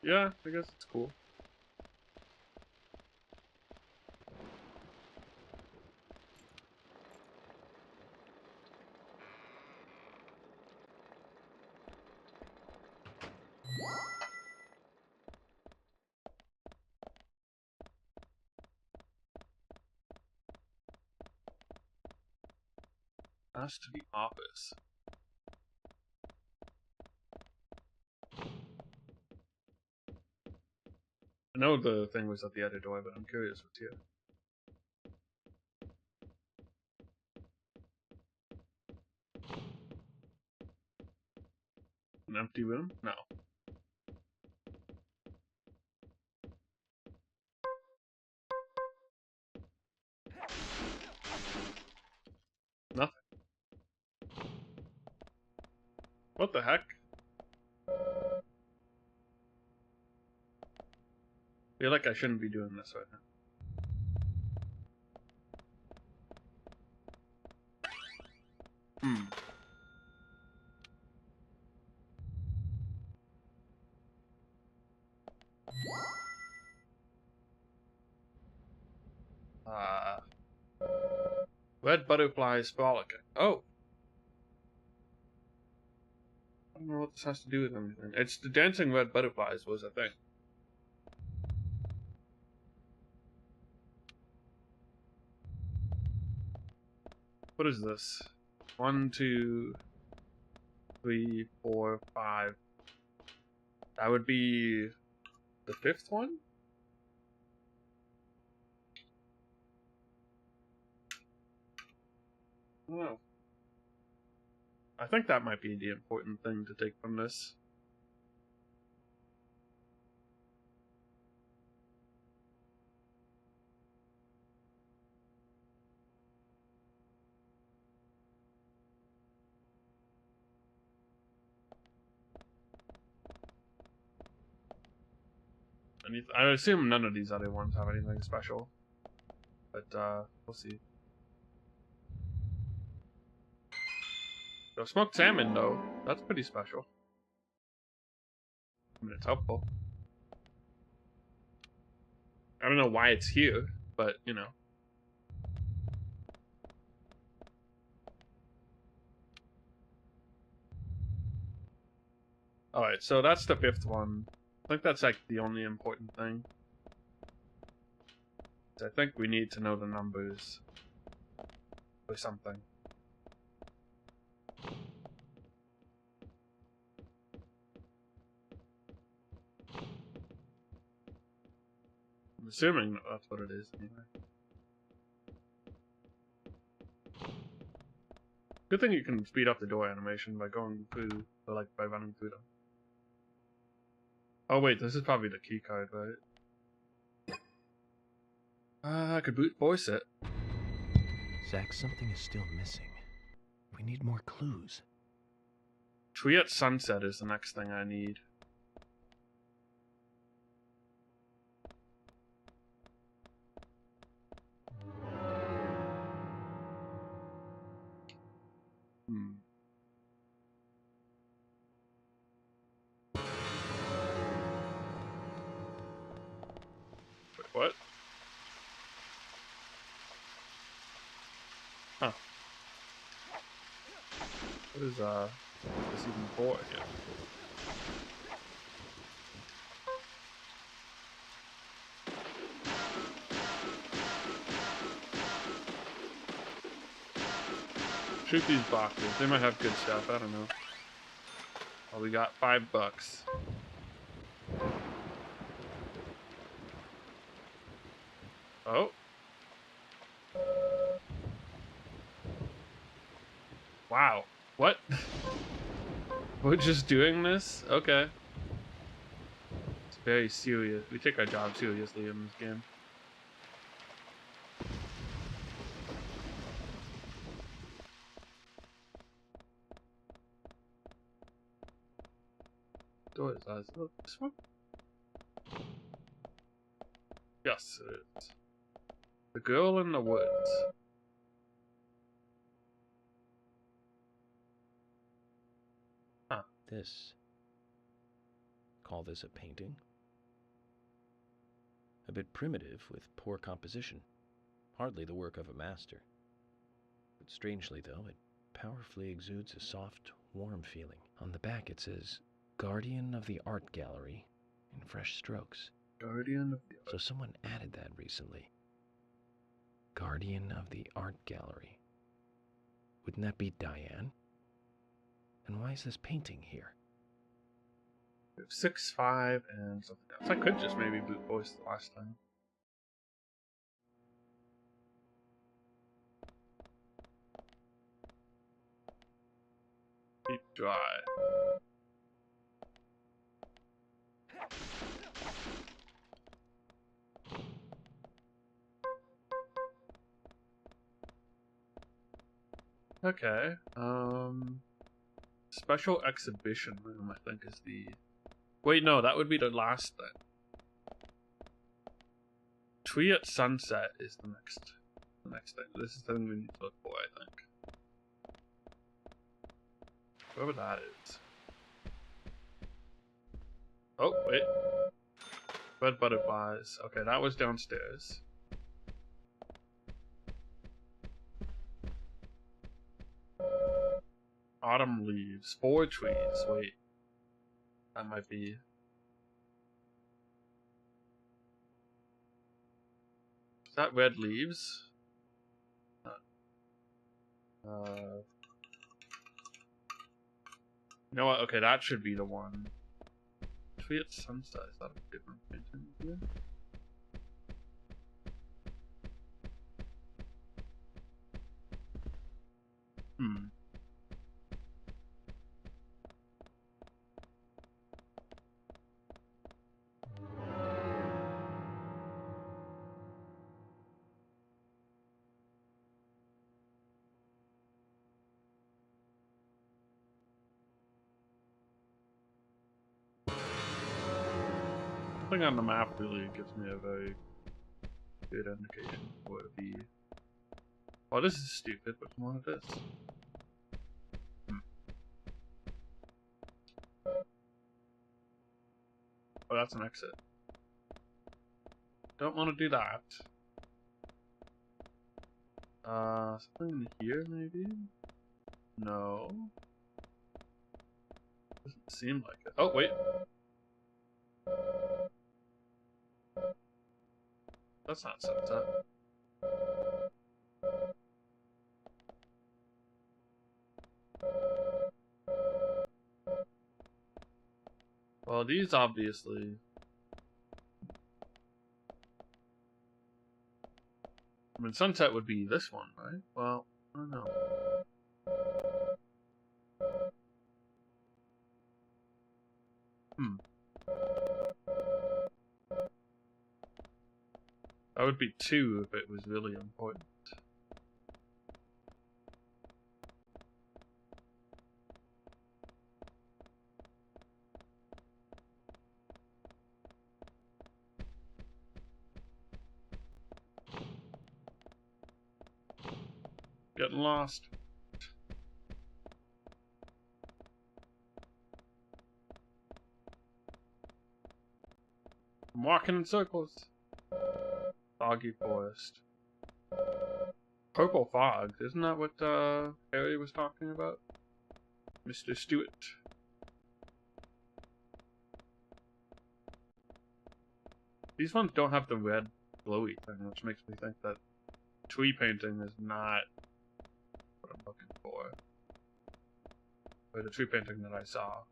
Yeah, I guess it's cool. Pass to the office. I know the thing was at the other door, but I'm curious what's here. An empty room? No. Nothing. What the heck? I feel like I shouldn't be doing this right now. Red butterflies frolicking. Oh! I don't know what this has to do with anything. It's the dancing red butterflies was a thing. What is this? 1, 2, 3, 4, 5. That would be the 5th one? I don't know. I think that might be the important thing to take from this. I assume none of these other ones have anything special. But, we'll see. So smoked salmon, though. That's pretty special. I mean, it's helpful. I don't know why it's here, but, you know. Alright, so that's the 5th one. I think that's, like, the only important thing. I think we need to know the numbers. Or something. I'm assuming that's what it is, anyway. Good thing you can speed up the door animation by going through, or like by running through them. Oh wait, this is probably the key card, right? I could voice it. Zach, something is still missing. We need more clues. Tree at Sunset is the next thing I need. Wait, what? Huh. What is, this even for here? Shoot these boxes. They might have good stuff. I don't know. Well, we got $5. Oh. Wow. What? We're just doing this? Okay. It's very serious. We take our job seriously in this game. Door is this one? Yes, it is. The Girl in the Woods. Huh. Call this a painting? A bit primitive with poor composition. Hardly the work of a master. But strangely, though, it powerfully exudes a soft, warm feeling. On the back it says, Guardian of the Art Gallery, in fresh strokes. Guardian of the Art. So someone added that recently. Guardian of the Art Gallery. Wouldn't that be Diane? And why is this painting here? We have 6, 5, and something else. I could just maybe boot voice the last time. Keep dry. Okay. Special exhibition room, I think, is the. Wait, no, that would be the last thing. Tree at Sunset is the next thing. This is the thing we need to look for, I think. Whoever that is. Oh, wait. Red butterflies. Okay, that was downstairs. Autumn leaves. 4 trees. Wait. That might be. Is that red leaves? You know what? Okay, that should be the one. Tree at Sunset. Is that a different painting here? Something on the map really gives me a very good indication of what it'd be. Oh, this is stupid. Which one it is? Oh, that's an exit. Don't want to do that. Something in here, maybe? No. Doesn't seem like it. Oh, wait. That's not Sunset. Well, these obviously. I mean, Sunset would be this one, right? Well, I don't know. That would be 2 if it was really important. Getting lost. I'm walking in circles. Foggy forest. Purple fog. Isn't that what Harry was talking about? Mr. Stewart. These ones don't have the red glowy thing, which makes me think that tree painting is not what I'm looking for. Or the tree painting that I saw.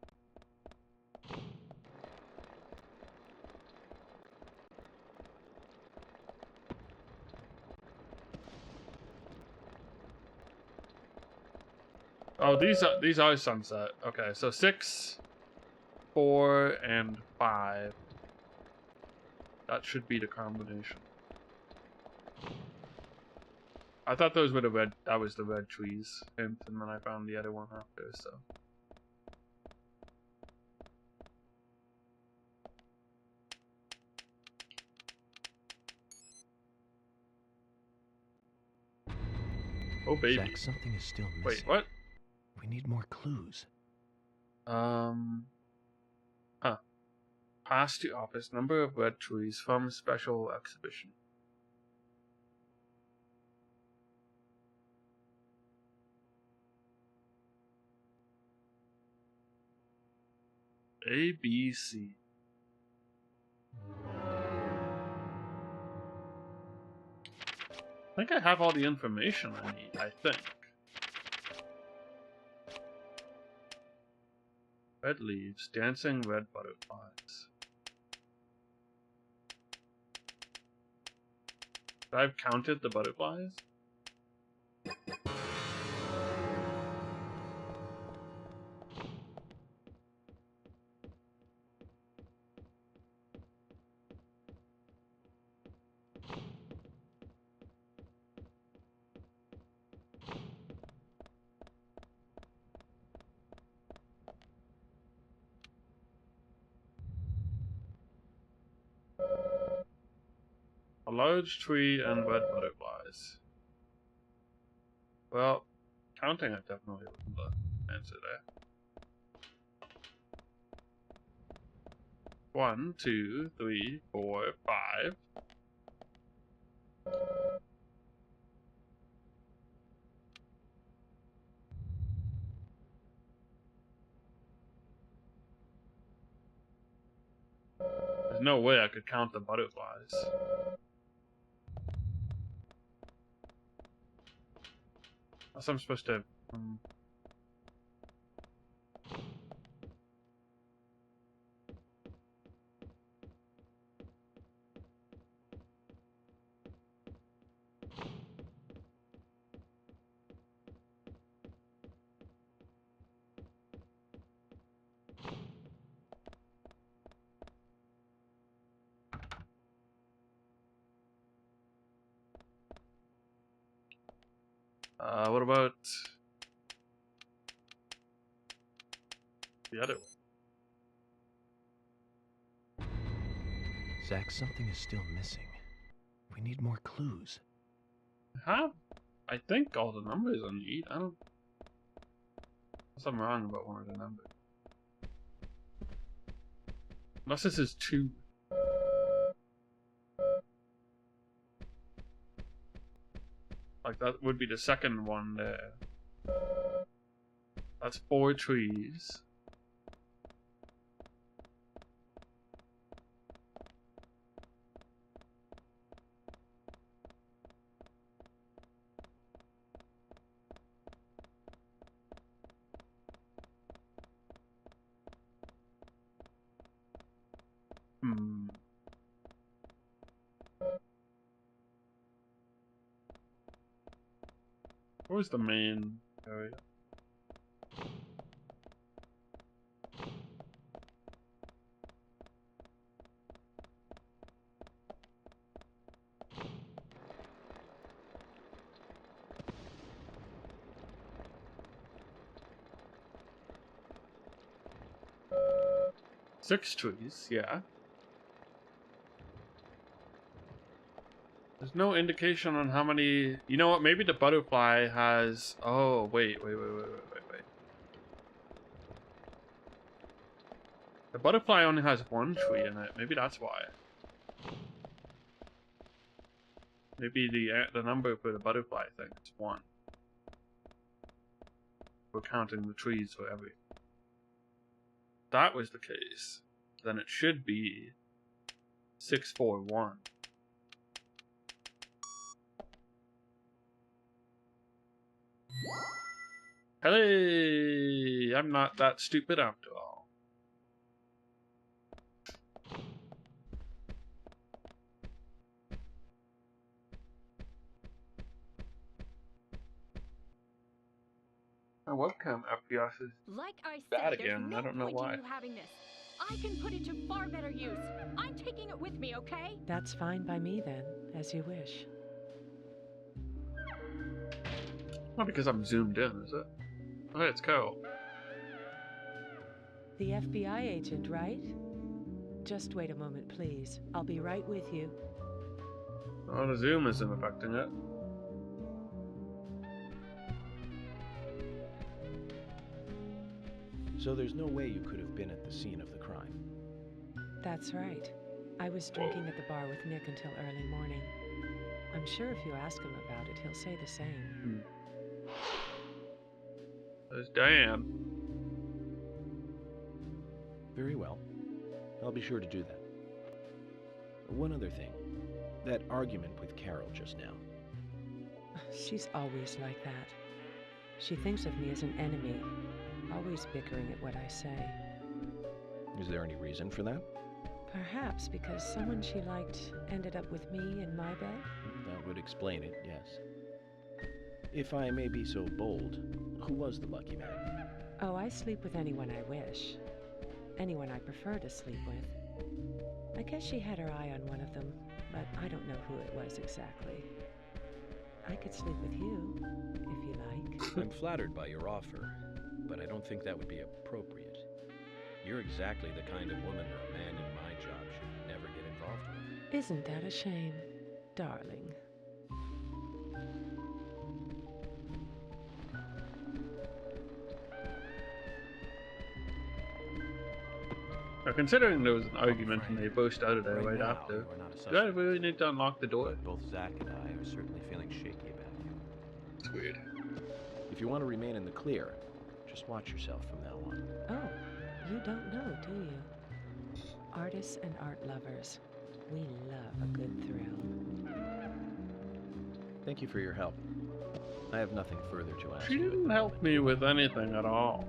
Oh, these are sunset. Okay, so 6, 4, and 5. That should be the combination. I thought those were the red. That was the red trees hint, and then I found the other one after. So. Oh baby. Zach, something is still missing. Wait, what? We need more clues. Huh. Pass to office. Number of red trees from special exhibition. A, B, C. I think I have all the information I need, I think. Red leaves, dancing red butterflies. I've counted the butterflies. A large tree and red butterflies. Well, counting it definitely wasn't the answer there. 1, 2, 3, 4, 5. There's no way I could count the butterflies. Unless I'm supposed to... what about the other one? Zach, something is still missing. We need more clues. I think all the numbers I need. I don't... Unless I'm wrong about one of the numbers. Unless this is 2. Like, that would be the second one there. That's 4 trees. Where's the main area? 6 trees, yeah. There's no indication on how many... You know what, maybe the butterfly has... Oh, wait. The butterfly only has 1 tree in it. Maybe that's why. Maybe the number for the butterfly thing is 1. We're counting the trees for every... If that was the case, then it should be 641. Hey, I'm not that stupid after all. My webcam FPS is Like I bad said, there's again. no I don't know point why. in you having this. I can put it to far better use. I'm taking it with me, okay? That's fine by me then, as you wish. Not because I'm zoomed in, is it? Oh, hey, it's Carol. The FBI agent, right? Just wait a moment, please. I'll be right with you. Oh, the zoom isn't affecting it. So there's no way you could have been at the scene of the crime. That's right. I was drinking at the bar with Nick until early morning. I'm sure if you ask him about it, he'll say the same. There's Diane. Very well. I'll be sure to do that. One other thing. That argument with Carol just now. She's always like that. She thinks of me as an enemy, always bickering at what I say. Is there any reason for that? Perhaps because someone she liked ended up with me in my bed? That would explain it, yes. If I may be so bold, who was the lucky man? Oh, I sleep with anyone I wish. Anyone I prefer to sleep with. I guess she had her eye on one of them, but I don't know who it was exactly. I could sleep with you, if you like. I'm flattered by your offer, but I don't think that would be appropriate. You're exactly the kind of woman a man in my job should never get involved with. Isn't that a shame, darling? Now, considering there was an argument and they burst out of there right now, after, you are not a do I really need to unlock the door? Both Zach and I are certainly feeling shaky about you. It's weird. If you want to remain in the clear, just watch yourself from now on. Oh, you don't know, do you? Artists and art lovers, we love a good thrill. Thank you for your help. I have nothing further to ask She you. didn't help me with anything at all.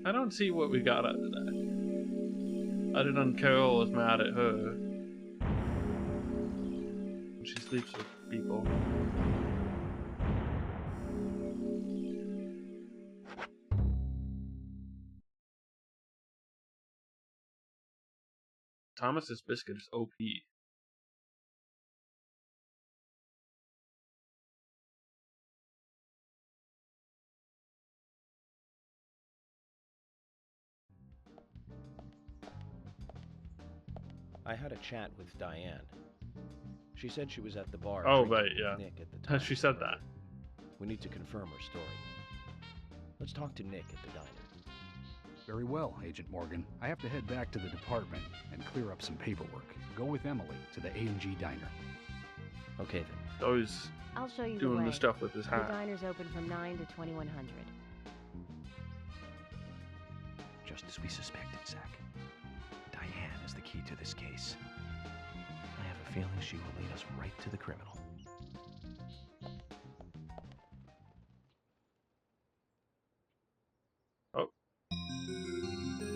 I don't see what we got out of that. Other than Carol was mad at her. She sleeps with people. Thomas's biscuit is OP. I had a chat with Diane. She said she was at the bar. Oh, drinking right, with yeah. Nick at the time. She said that. We need to confirm her story. Let's talk to Nick at the diner. Very well, Agent Morgan. I have to head back to the department and clear up some paperwork. Go with Emily to the A&G diner. Okay, then. Always I'll show you doing the way. the stuff with his The hat. diner's open from 9 to 2100. Just as we suspected, Zach. Diane is the key to this case. I have a feeling she will lead us right to the criminal. Oh.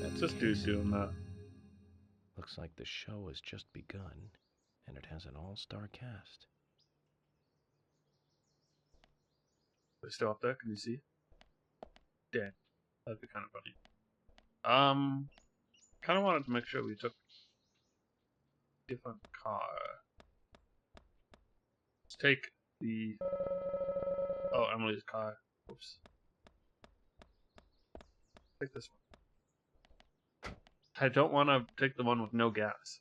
That's This dude's doing that. Looks like the show has just begun, and it has an all-star cast. They're still up there, can you see? Damn. That'd be kind of funny. Kind of wanted to make sure we took a different car. Let's take the... Oh, Emily's car. Oops. Take this one. I don't want to take the one with no gas.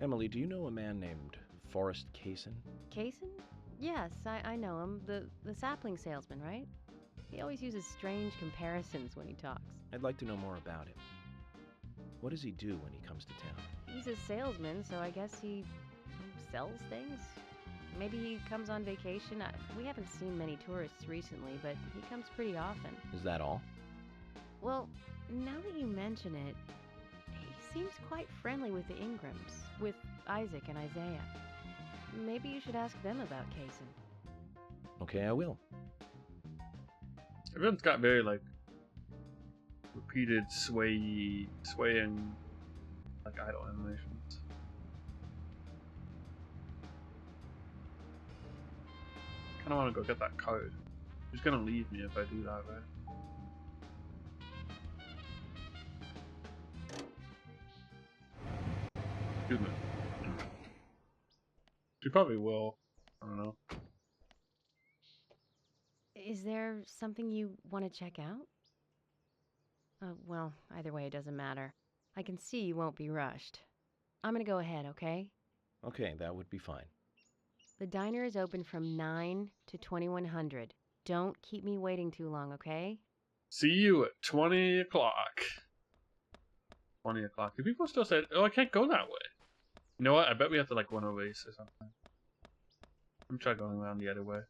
Emily, do you know a man named Forrest Kaysen? Kaysen? Yes, I know him. The sapling salesman, right? He always uses strange comparisons when he talks. I'd like to know more about him. What does he do when he comes to town? He's a salesman, so I guess he sells things? Maybe he comes on vacation. We haven't seen many tourists recently, but he comes pretty often. Is that all? Well, now that you mention it, he seems quite friendly with the Ingrams, with Isaac and Isaiah. Maybe you should ask them about Kaysen. Okay, I will. Everyone's got very, like, repeated swaying, like, idle animations. I kinda wanna go get that code. He's gonna leave me if I do that, right? Excuse me. She probably will. I don't know. Is there something you want to check out? Well, either way, it doesn't matter. I can see you won't be rushed. I'm gonna go ahead, okay? Okay, that would be fine. The diner is open from 9 to 2100. Don't keep me waiting too long, okay? See you at 20 o'clock. 20 o'clock. Do people still say, oh, I can't go that way? You know what? I bet we have to, like, run a race or something. I'm trying going around the other way.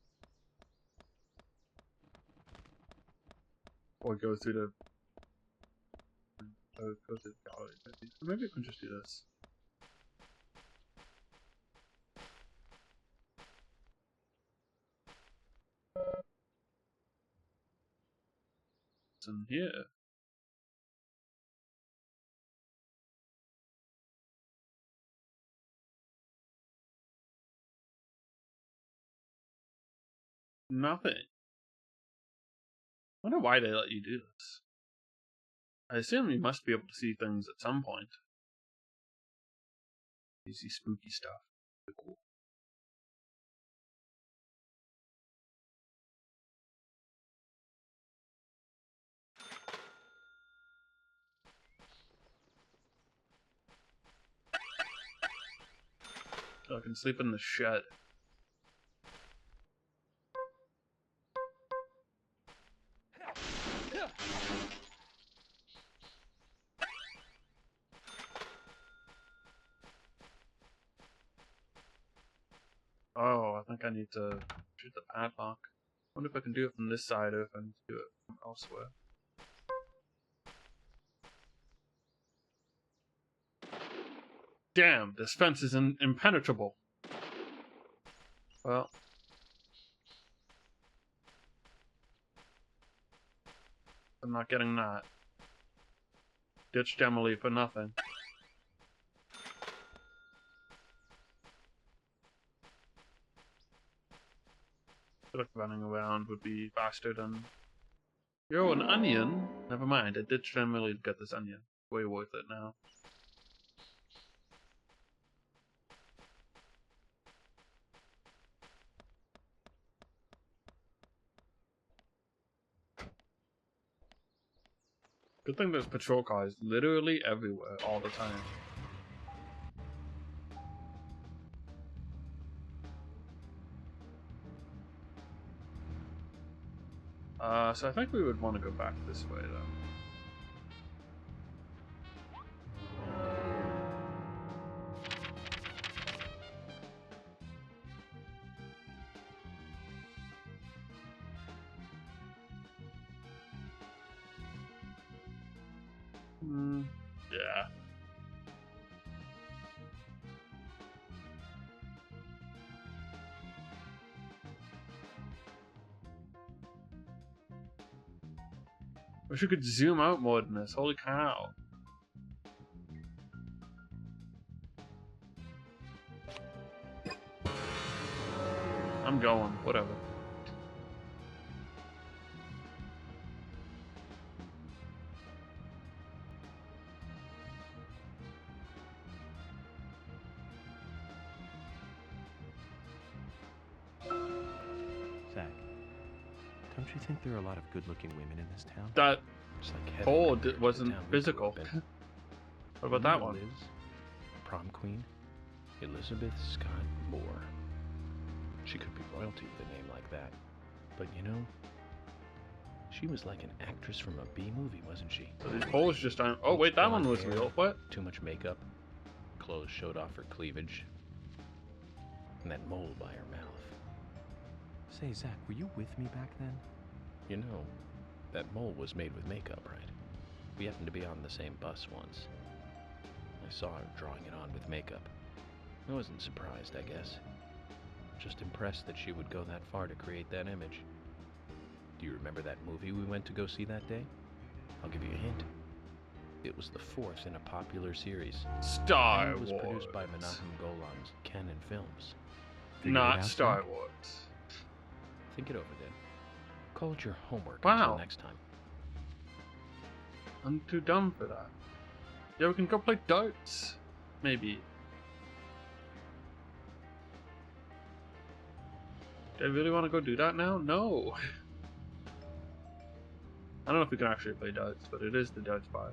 Or go through the... go through the gallery. Maybe I can just do this. What's in here? Nothing. I wonder why they let you do this. I assume you must be able to see things at some point. You see spooky stuff. Pretty cool. So I can sleep in the shed. Oh, I think I need to shoot the padlock. Wonder if I can do it from this side or if I need to do it from elsewhere. Damn, this fence is impenetrable. Well. I'm not getting that. Ditched Emily for nothing. I feel like running around would be faster than... Yo, an onion? Never mind, I ditched Emily to get this onion. Way worth it now. Good thing there's patrol cars literally everywhere all the time. So I think we would want to go back this way though. Yeah. Wish you could zoom out more than this. Holy cow. I'm going. Whatever. Zach, don't you think there are a lot of good-looking women in this town? That Just like heaven poll compared to the wasn't town we grew physical. up in. What about that Remember one? Liz, prom queen, Elizabeth Scott Moore. She could be royalty with a name like that. But you know, she was like an actress from a B movie, wasn't she? So these polls just aren't. Oh wait, that one Blonde was hair, real. What? Too much makeup. Clothes showed off her cleavage. And that mole by her mouth. Say, Zach, were you with me back then? You know, that mole was made with makeup, right? We happened to be on the same bus once. I saw her drawing it on with makeup. I wasn't surprised, I guess. Just impressed that she would go that far to create that image. Do you remember that movie we went to go see that day? I'll give you a hint. It was the fourth in a popular series. Star and was Wars. produced by Menachem Golan's Canon Films. Figured it Not out, Star Zach? Wars. Think it over then. Call it your homework Wow. until next time. I'm too dumb for that. Yeah, we can go play darts. Maybe. Do I really want to go do that now? No. I don't know if we can actually play darts, but it is the darts bar.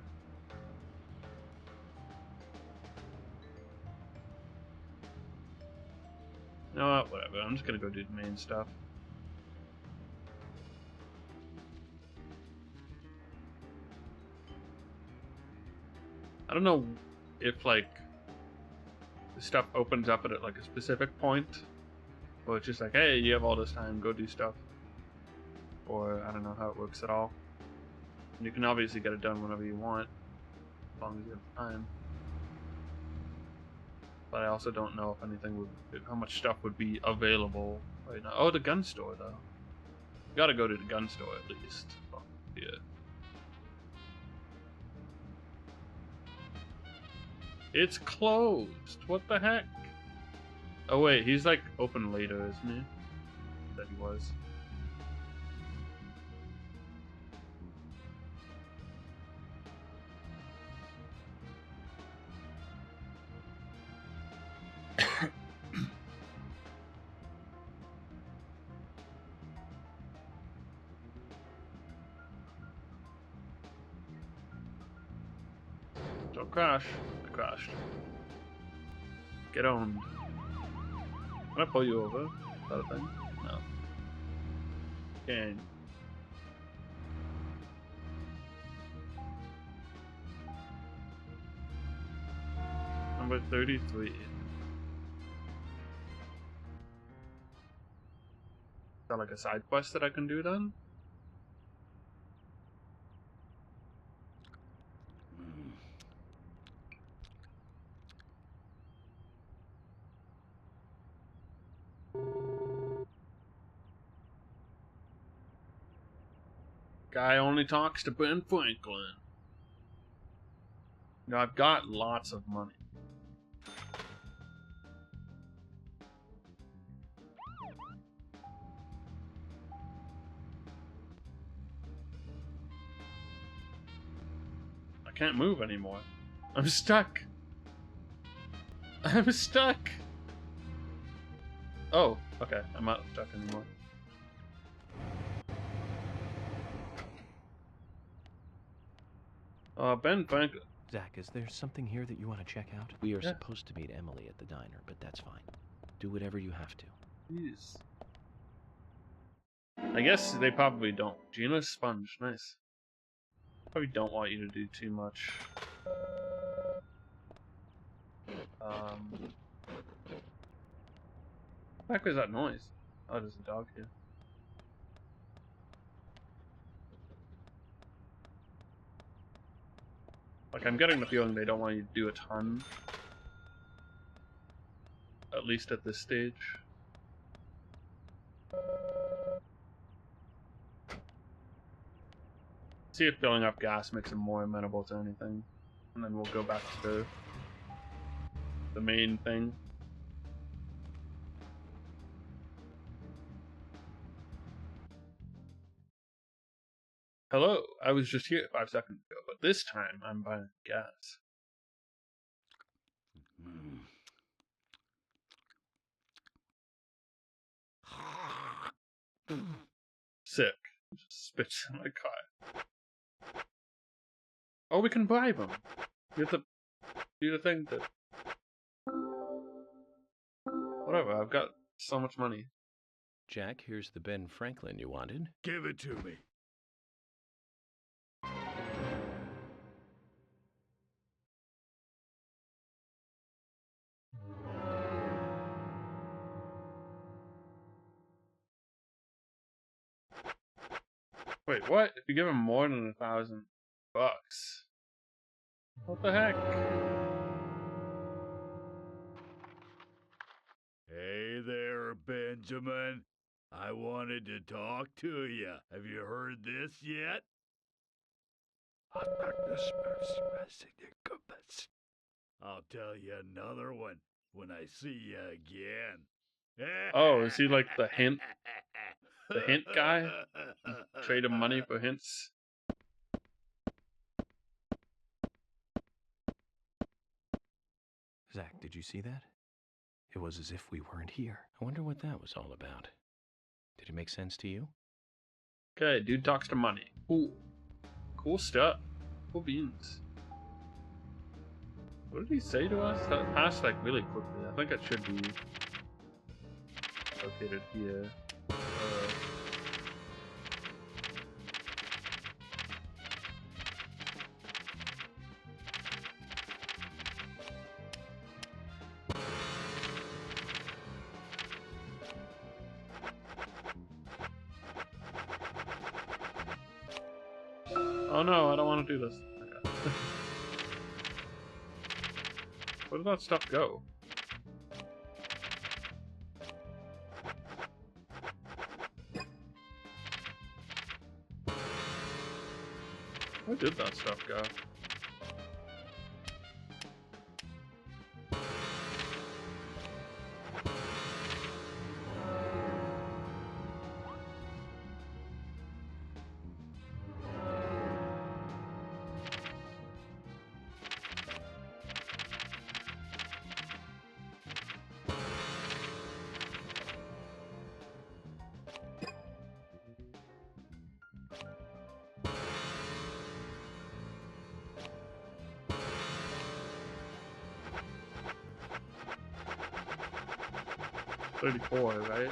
You know what? Whatever. I'm just gonna go do the main stuff. I don't know if like the stuff opens up at like a specific point, or it's just like, hey, you have all this time, go do stuff. Or I don't know how it works at all. And you can obviously get it done whenever you want, as long as you have time. But I also don't know if anything would, how much stuff would be available right now. Oh, the gun store though. You gotta go to the gun store at least. Oh, yeah. It's closed. What the heck? Oh wait, he's like open later, isn't he? That he was. Don't crash. I crashed. Get on. Can I pull you over? Is that a thing? No. Okay. Number 33. Is that like a side quest that I can do then? Guy only talks to Ben Franklin. You know, I've got lots of money. I can't move anymore. I'm stuck. I'm stuck. Oh, okay. I'm not stuck anymore. Ben Franklin. Zach, is there something here that you want to check out? We are supposed to meet Emily at the diner, but that's fine. Do whatever you have to. Jeez. I guess they probably don't. Gina's sponge, nice. Probably don't want you to do too much. What the heck was that noise? Oh, there's a dog here. Like, I'm getting the feeling they don't want you to do a ton. At least at this stage. See if filling up gas makes him more amenable to anything. And then we'll go back to the main thing. Hello, I was just here 5 seconds ago, but this time I'm buying gas. Sick. Just spits in my car. Or we can bribe him. You have to do the thing that... Whatever, I've got so much money. Jack, here's the Ben Franklin you wanted. Give it to me. Wait, what? If you give him more than $1,000? What the heck? Hey there, Benjamin. I wanted to talk to you. Have you heard this yet? I'll tell you another one when I see you again. Oh, is he like the hint guy? Trade him money for hints? Zach, did you see that? It was as if we weren't here. I wonder what that was all about. Did it make sense to you? Okay, dude talks to money. Cool. Cool stuff. Cool beans. What did he say to us? That passed like really quickly. I think it should be located here. Oh no, I don't want to do this. Okay. Where did that stuff go? Where did that stuff go? $34, right?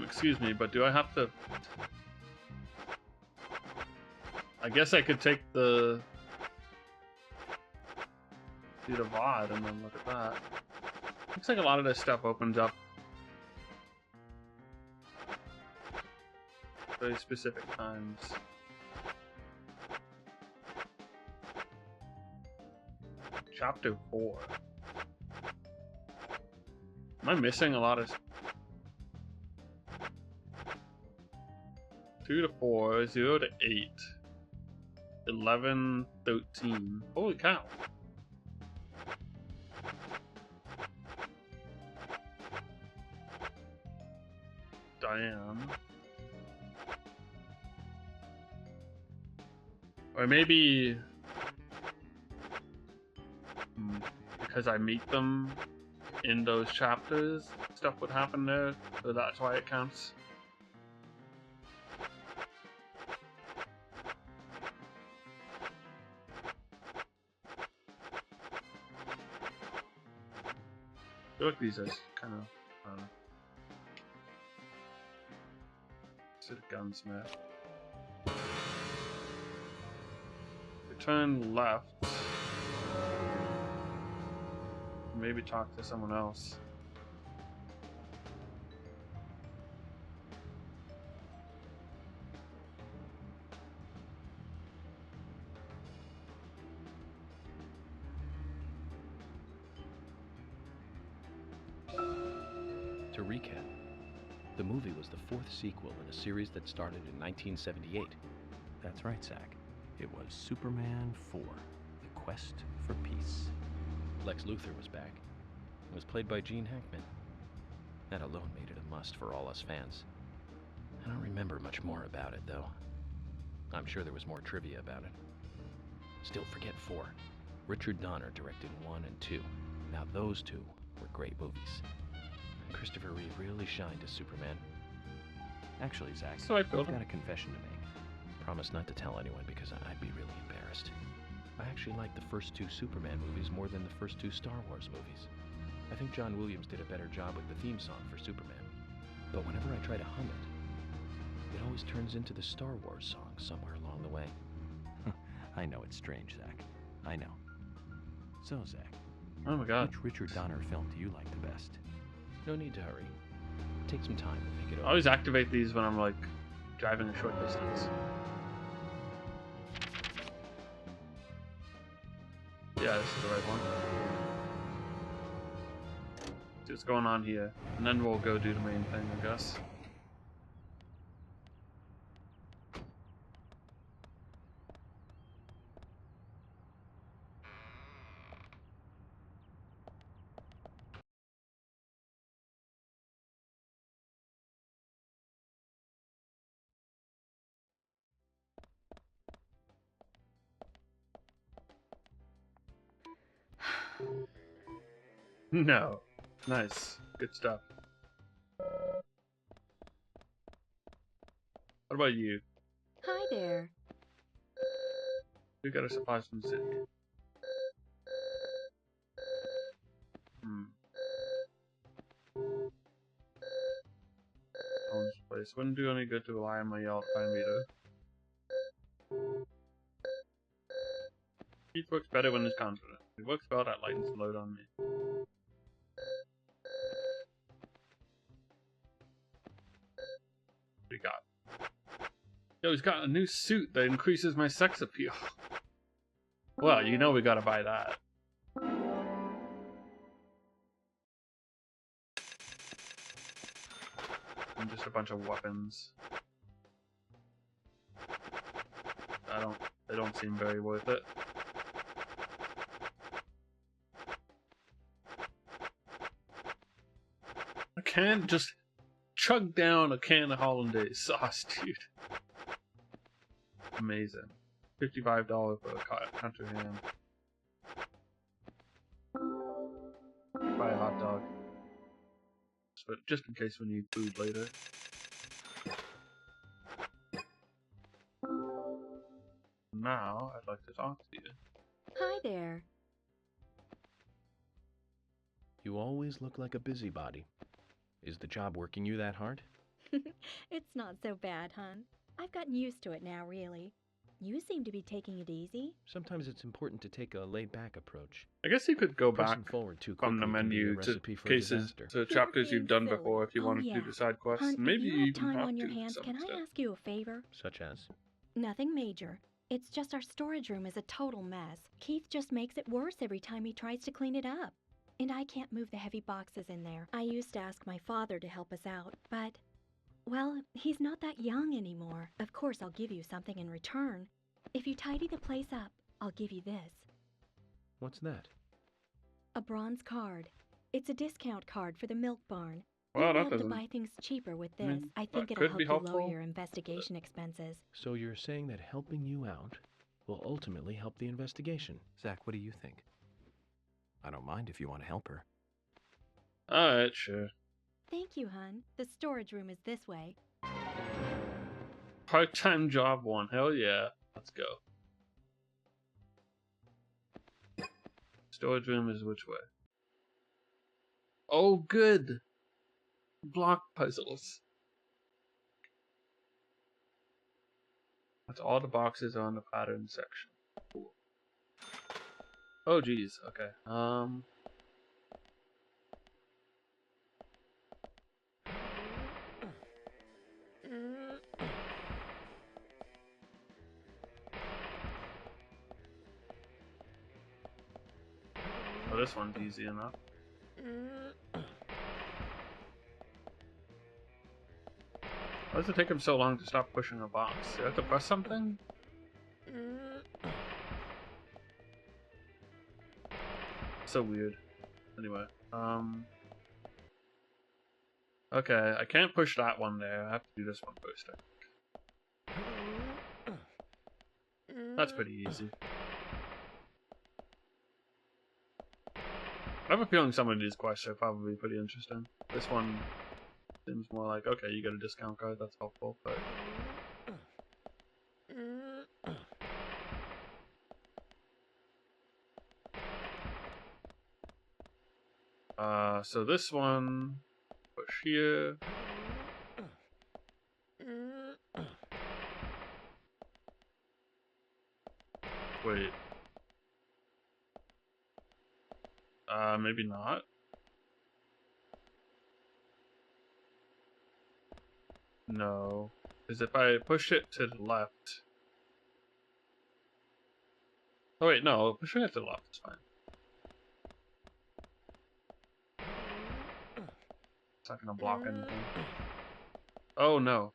Excuse me, but do I have to... I guess I could take the... do the VOD and then look at that. Looks like a lot of this stuff opens up very specific times. Chapter 4. Am I missing a lot of... 2 to 4, 0 to 8, 11, 13. Holy cow. Diane. Or maybe... because I meet them in those chapters, stuff would happen there, so that's why it counts. I feel like these are kind of, I don't know. Sit a gunsmith. Return left. Maybe talk to someone else. To recap, the movie was the fourth sequel in a series that started in 1978. That's right, Zach. It was Superman 4, The Quest for Peace. Lex Luthor was back. It was played by Gene Hackman. That alone made it a must for all us fans. I don't remember much more about it, though. I'm sure there was more trivia about it. Still, forget 4. Richard Donner directed 1 and 2. Now those two were great movies. Christopher Reeve really shined as Superman. Actually, Zach, So I feel I've got a confession to make. Promise not to tell anyone because I'd be really embarrassed. I actually like the first 2 Superman movies more than the first 2 Star Wars movies. I think John Williams did a better job with the theme song for Superman. But whenever I try to hum it, it always turns into the Star Wars song somewhere along the way. I know it's strange, Zach. I know. So, Zach. Oh my god. Which Richard Donner film do you like the best? No need to hurry. Take some time to think it I over. always activate these when I'm like driving a short distance. Yeah, this is the right one. See what's going on here. And then we'll go do the main thing, I guess. No. Nice. Good stuff. What about you? Hi there. We got a surprise from the city. Owns the place. Wouldn't do any good to rely on my Yelp time meter. Keith works better when he's confident. He works well, that lightens the load on me. What do you got? Yo, he's got a new suit that increases my sex appeal. Well, you know we gotta buy that. And just a bunch of weapons. They don't seem very worth it. I can't just chug down a can of hollandaise sauce, dude. Amazing. $55 for a country ham. Buy a hot dog. But just in case we need food later. Now, I'd like to talk to you. Hi there. You always look like a busybody. Is the job working you that hard? It's not so bad, hon. I've gotten used to it now, really. You seem to be taking it easy. Sometimes it's important to take a laid-back approach. I guess you could go Pressing back forward too from the quickly can be a menu to recipe for cases disaster. to chapters you've done before if you Oh, wanted yeah. to do the side quests. Hon, Maybe if you have even time have on your to hands, some can I extent. ask you a favor? Such as? Nothing major. It's just our storage room is a total mess. Keith just makes it worse every time he tries to clean it up. And I can't move the heavy boxes in there. I used to ask my father to help us out, but, well, he's not that young anymore. Of course, I'll give you something in return. If you tidy the place up, I'll give you this. What's that? A bronze card. It's a discount card for the milk barn. Well, You'll that be able to doesn't- buy things cheaper with I this. mean, I think that it'll could be help you lower helpful. your investigation expenses. So you're saying that helping you out will ultimately help the investigation. Zach, what do you think? I don't mind if you want to help her. Alright, sure. Thank you, hun. The storage room is this way. Part-time job one. Hell yeah. Let's go. Storage room is which way? Oh, good. Block puzzles. That's all the boxes on the pattern section. Cool. Oh, geez. Okay. Oh, this one's easy enough. Why does it take him so long to stop pushing a box? Do I have to press something? So weird. Anyway, okay, I can't push that one there. I have to do this one first, I think. That's pretty easy. I have a feeling some of these quests are probably pretty interesting. This one seems more like, okay, you get a discount card, that's helpful, but... so this one, push here. Wait. Maybe not. No. Because if I push it to the left... Oh wait, no, pushing it to the left is fine. It's not gonna block anything. Oh no.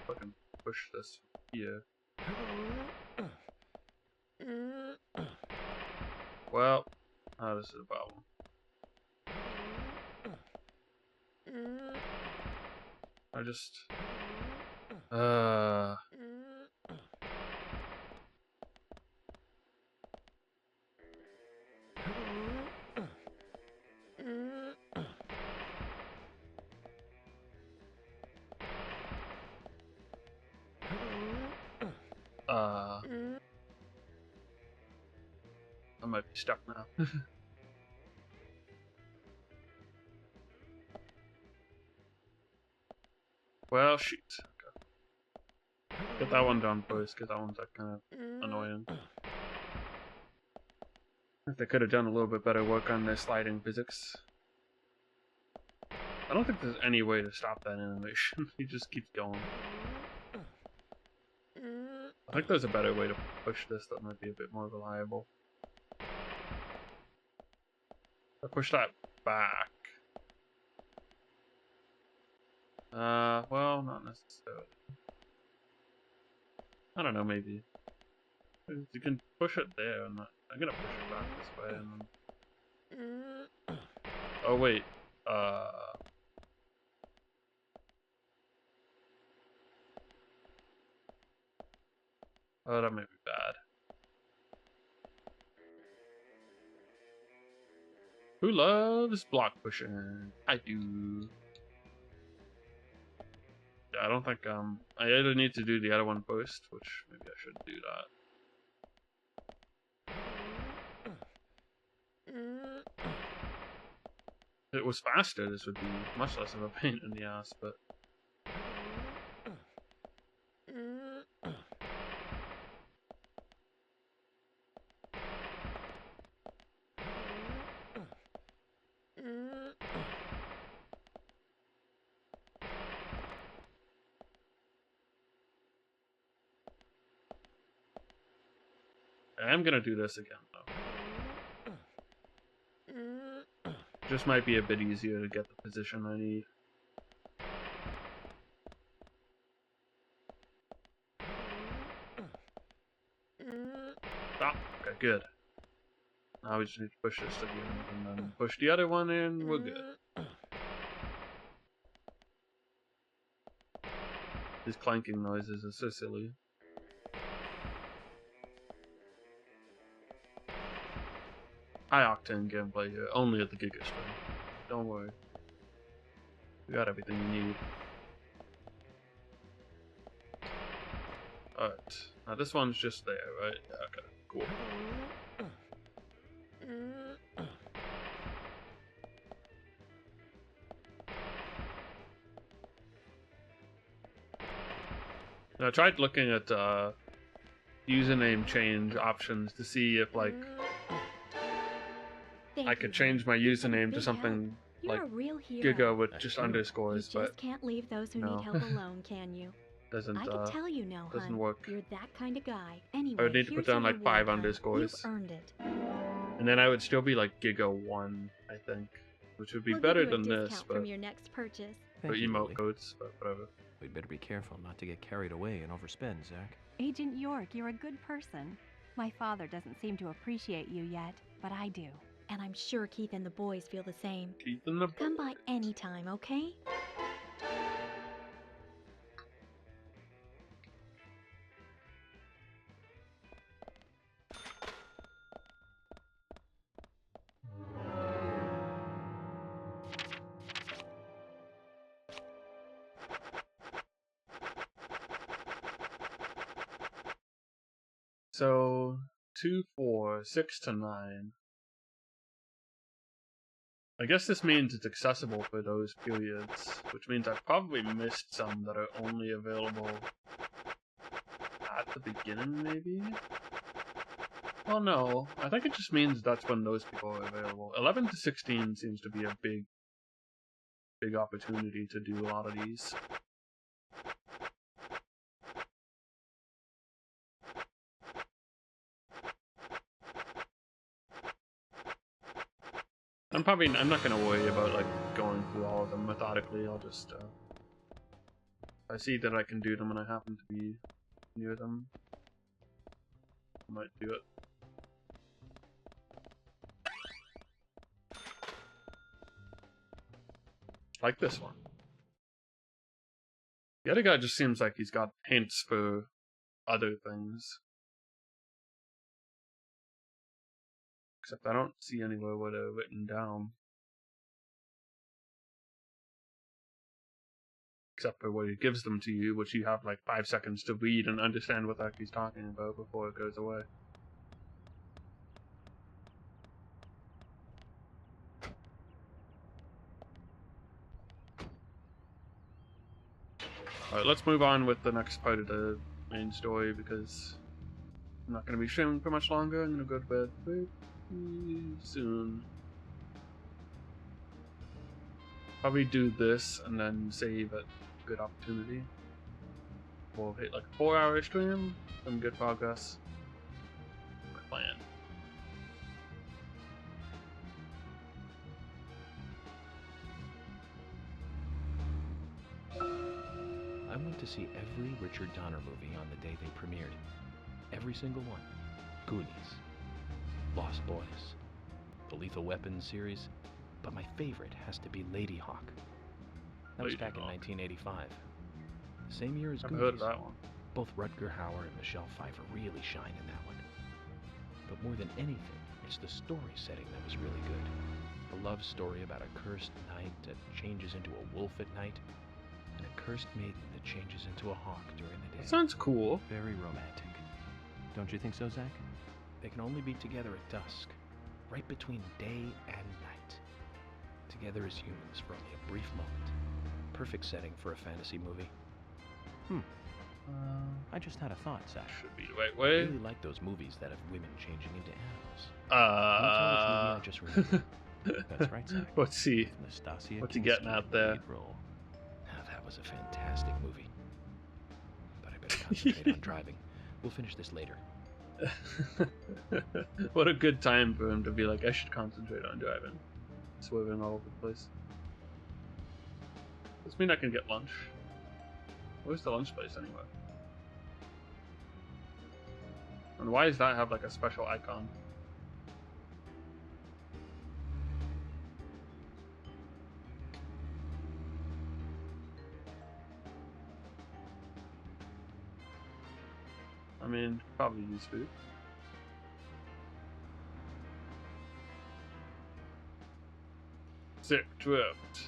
Fucking push this here. Well, this is a problem. I just... I might be stuck now. Well, shoot. Okay. Get that one done first, because that one's like kind of annoying. If they could have done a little bit better work on their sliding physics. I don't think there's any way to stop that animation. He just keeps going. I think there's a better way to push this that might be a bit more reliable. I push that back. Well, not necessarily. I don't know, maybe. You can push it there, and I'm gonna push it back this way, and then... Oh, wait. Oh, that might be bad. Who loves block pushing? I do. Yeah, I don't think, I either need to do the other one first, which maybe I should do that. If it was faster, this would be much less of a pain in the ass, but... I am gonna do this again, though. Just might be a bit easier to get the position I need. Stop. Okay, good. Now we just need to push this to the end, and then push the other one in, we're good. These clanking noises are so silly. High octane gameplay here, only at the Giga stream. Don't worry. We got everything you need. Alright. Now this one's just there, right? Yeah, okay, cool. Now, I tried looking at username change options to see if, like, I could change my username to something like Giga with just underscores, you but just can't leave those who no. need help alone, can you? Doesn't I can tell you no, doesn't hun. work. You're that kind of guy. Anyway, I would need to put here's down your like 5 reward, hun. underscores. You've earned it. And then I would still be like Giga 1, I think. Which would be We'll better give you a than this, discount but from your next purchase. for Thank you, emote Lily. codes, but whatever. We'd better be careful not to get carried away and overspend, Zach. Agent York, you're a good person. My father doesn't seem to appreciate you yet, but I do. And I'm sure Keith and the boys feel the same. Keith and the Come by anytime, okay? So 2, 4, 6 to 9. I guess this means it's accessible for those periods, which means I've probably missed some that are only available at the beginning, maybe? Well, no. I think it just means that's when those people are available. 11 to 16 seems to be a big opportunity to do a lot of these. I'm not gonna worry about like going through all of them methodically. I'll just if I see that I can do them and I happen to be near them, I might do it. Like this one. The other guy just seems like he's got hints for other things. Except I don't see anywhere where they're written down. Except for where he gives them to you, which you have like 5 seconds to read and understand what the heck he's talking about before it goes away. Alright, let's move on with the next part of the main story because I'm not going to be streaming for much longer. I'm going to go to bed pretty soon. Probably do this and then save at a good opportunity. We'll hit like a 4-hour stream, some good progress. My plan. I went to see every Richard Donner movie on the day they premiered. Every single one. Goonies, Lost Boys, the Lethal Weapon series, but my favorite has to be Lady Hawk. That was back in 1985. The same year as Goonies. I've heard of that one. Both Rutger Hauer and Michelle Pfeiffer really shine in that one. But more than anything, it's the story setting that was really good. A love story about a cursed knight that changes into a wolf at night, and a cursed maiden that changes into a hawk during the day. That sounds cool. Very romantic. Don't you think so, Zach? They can only be together at dusk, right between day and night. Together as humans for only a brief moment. Perfect setting for a fantasy movie. I just had a thought, Zach. Should be the right way. I really like those movies that have women changing into animals. Can you tell which movie I just remembered? That's right, Zach. What's he getting out there? That was a fantastic movie. But I better concentrate on driving. We'll finish this later. What a good time for him to be like, I should concentrate on driving. Swerving all over the place. Does this mean I can get lunch? Where's the lunch place anyway? And why does that have like a special icon? I mean, probably use food. Sick drift.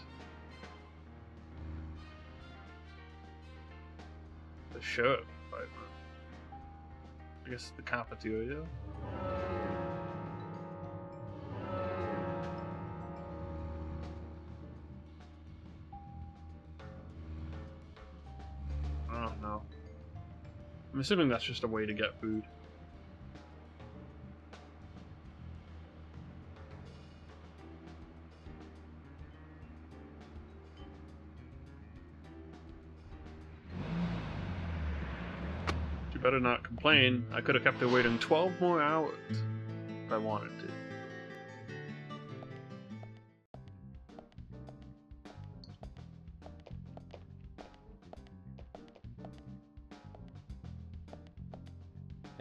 The sheriff department. I guess the cafeteria. I don't know. I'm assuming that's just a way to get food. You better not complain. I could have kept her waiting 12 more hours if I wanted to.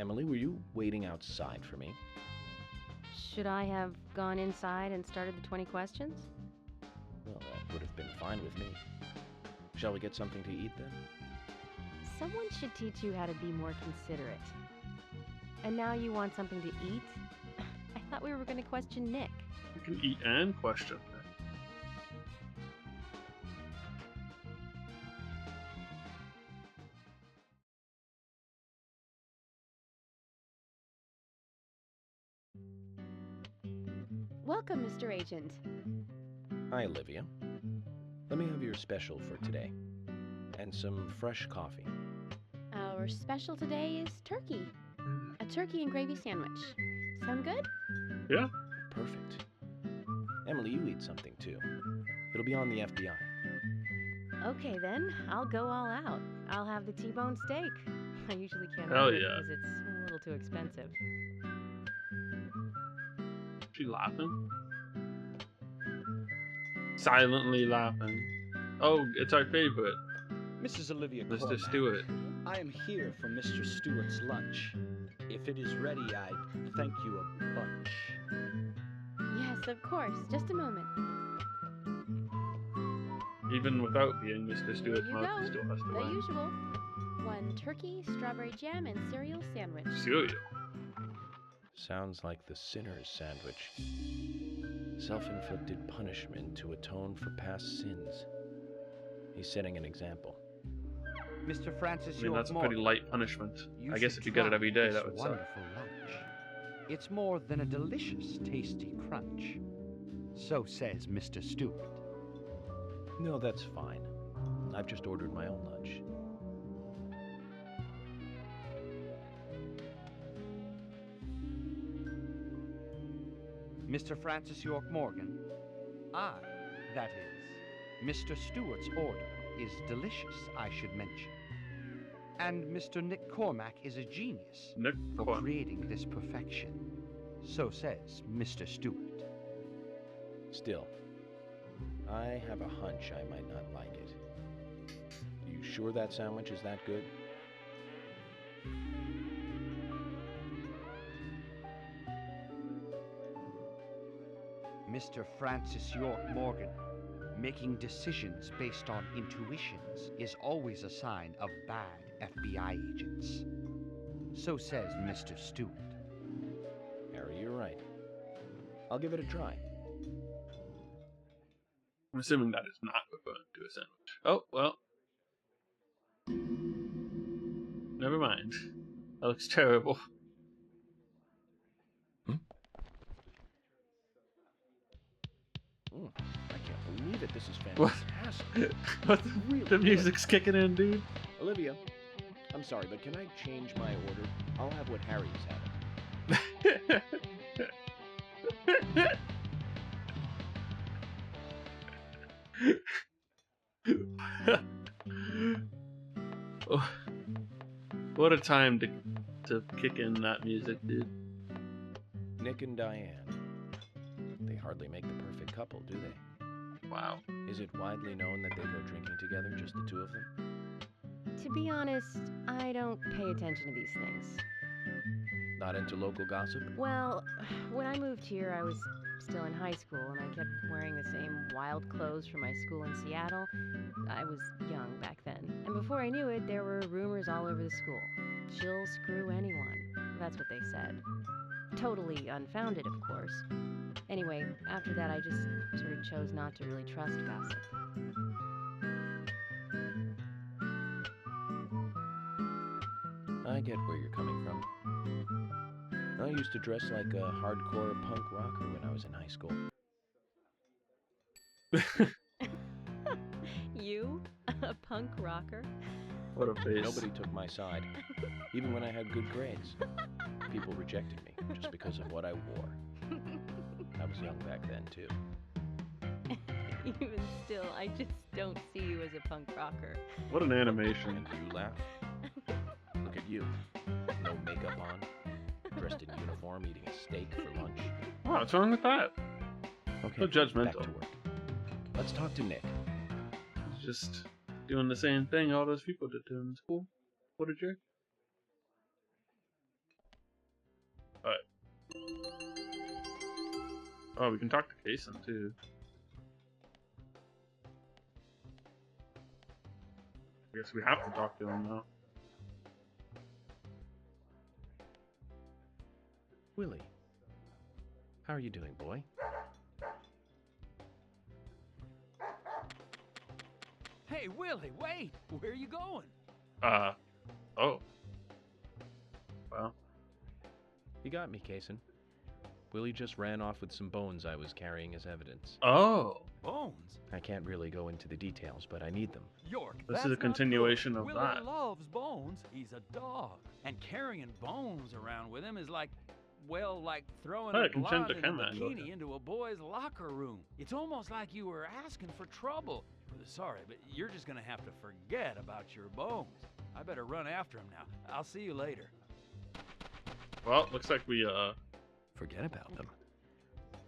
Emily, were you waiting outside for me? Should I have gone inside and started the 20 questions? Well, that would have been fine with me. Shall we get something to eat then? Someone should teach you how to be more considerate. And now you want something to eat? I thought we were going to question Nick. You can eat and question. Welcome, Mr. Agent. Hi, Olivia. Let me have your special for today. And some fresh coffee. Our special today is turkey. A turkey and gravy sandwich. Sound good? Yeah. Perfect. Emily, you eat something too. It'll be on the FBI. Okay then, I'll go all out. I'll have the T-bone steak. I usually can't Hell have it yeah. because it's a little too expensive. She laughing? Silently laughing. Oh, it's our favorite. Mrs. Olivia Mr. Cormack, Stewart. I am here for Mr. Stewart's lunch. If it is ready, I'd thank you a bunch. Yes, of course. Just a moment. Even without being Mr. Here Stewart's you mouth, go. he still has to The win. usual. 1 turkey, strawberry jam, and cereal sandwich. Cereal. Sounds like the sinner's sandwich. Self-inflicted punishment to atone for past sins. He's setting an example. Mr. Francis I mean, that's a pretty light punishment. You I guess should if you get it try every day, this that would suck. wonderful lunch. It's more than a delicious, tasty crunch. So says Mr. Stewart. No, that's fine. I've just ordered my own lunch. Mr. Francis York Morgan? I, that is. Mr. Stewart's order is delicious, I should mention. And Mr. Nick Cormack is a genius for creating this perfection. So says Mr. Stewart. Still, I have a hunch I might not like it. You sure that sandwich is that good? Mr. Francis York Morgan, making decisions based on intuitions is always a sign of bad FBI agents. So says Mr. Stewart. Harry, you're right. I'll give it a try. I'm assuming that is not what we're going to do a sandwich. Oh, well. Never mind. That looks terrible. I can't believe it. This is What? fantastic. What Really the good. music's kicking in, dude. Olivia, I'm sorry, but can I change my order? I'll have what Harry's having. Oh, what a time to kick in that music, dude. Nick and Diane. They hardly make the perfect couple, do they? Wow. Is it widely known that they go drinking together, just the two of them? To be honest, I don't pay attention to these things. Not into local gossip? Well, when I moved here, I was still in high school, and I kept wearing the same wild clothes from my school in Seattle. I was young back then. And before I knew it, there were rumors all over the school. She'll screw anyone. That's what they said. Totally unfounded, of course. Anyway, after that, I just sort of chose not to really trust gossip. I get where you're coming from. I used to dress like a hardcore punk rocker when I was in high school. You? A punk rocker? What a face. Nobody took my side, even when I had good grades. People rejected me just because of what I wore. I was young back then, too. Even still, I just don't see you as a punk rocker. What an animation. And you laugh? Look at you. No makeup on, dressed in uniform, eating a steak for lunch. Wow, what's wrong with that? Okay, So judgmental. back to work. Let's talk to Nick. He's just doing the same thing all those people did to him in school. What a jerk. Alright. Oh, we can talk to Kason too. I guess we have to talk to him now. Willie, how are you doing, boy? Hey, Willie, wait! Where are you going? Oh. Well. You got me, Kason. Willie just ran off with some bones I was carrying as evidence. Oh. Bones? I can't really go into the details, but I need them. York, This that's is a not continuation good. of Willie that. loves bones. He's a dog. And carrying bones around with him is like, well, like throwing Oh, a I can blonde send in a to Ken, bikini into a boy's locker room. It's almost like you were asking for trouble. Sorry, but you're just gonna have to forget about your bones. I better run after him now. I'll see you later. Well, looks like we Forget about them.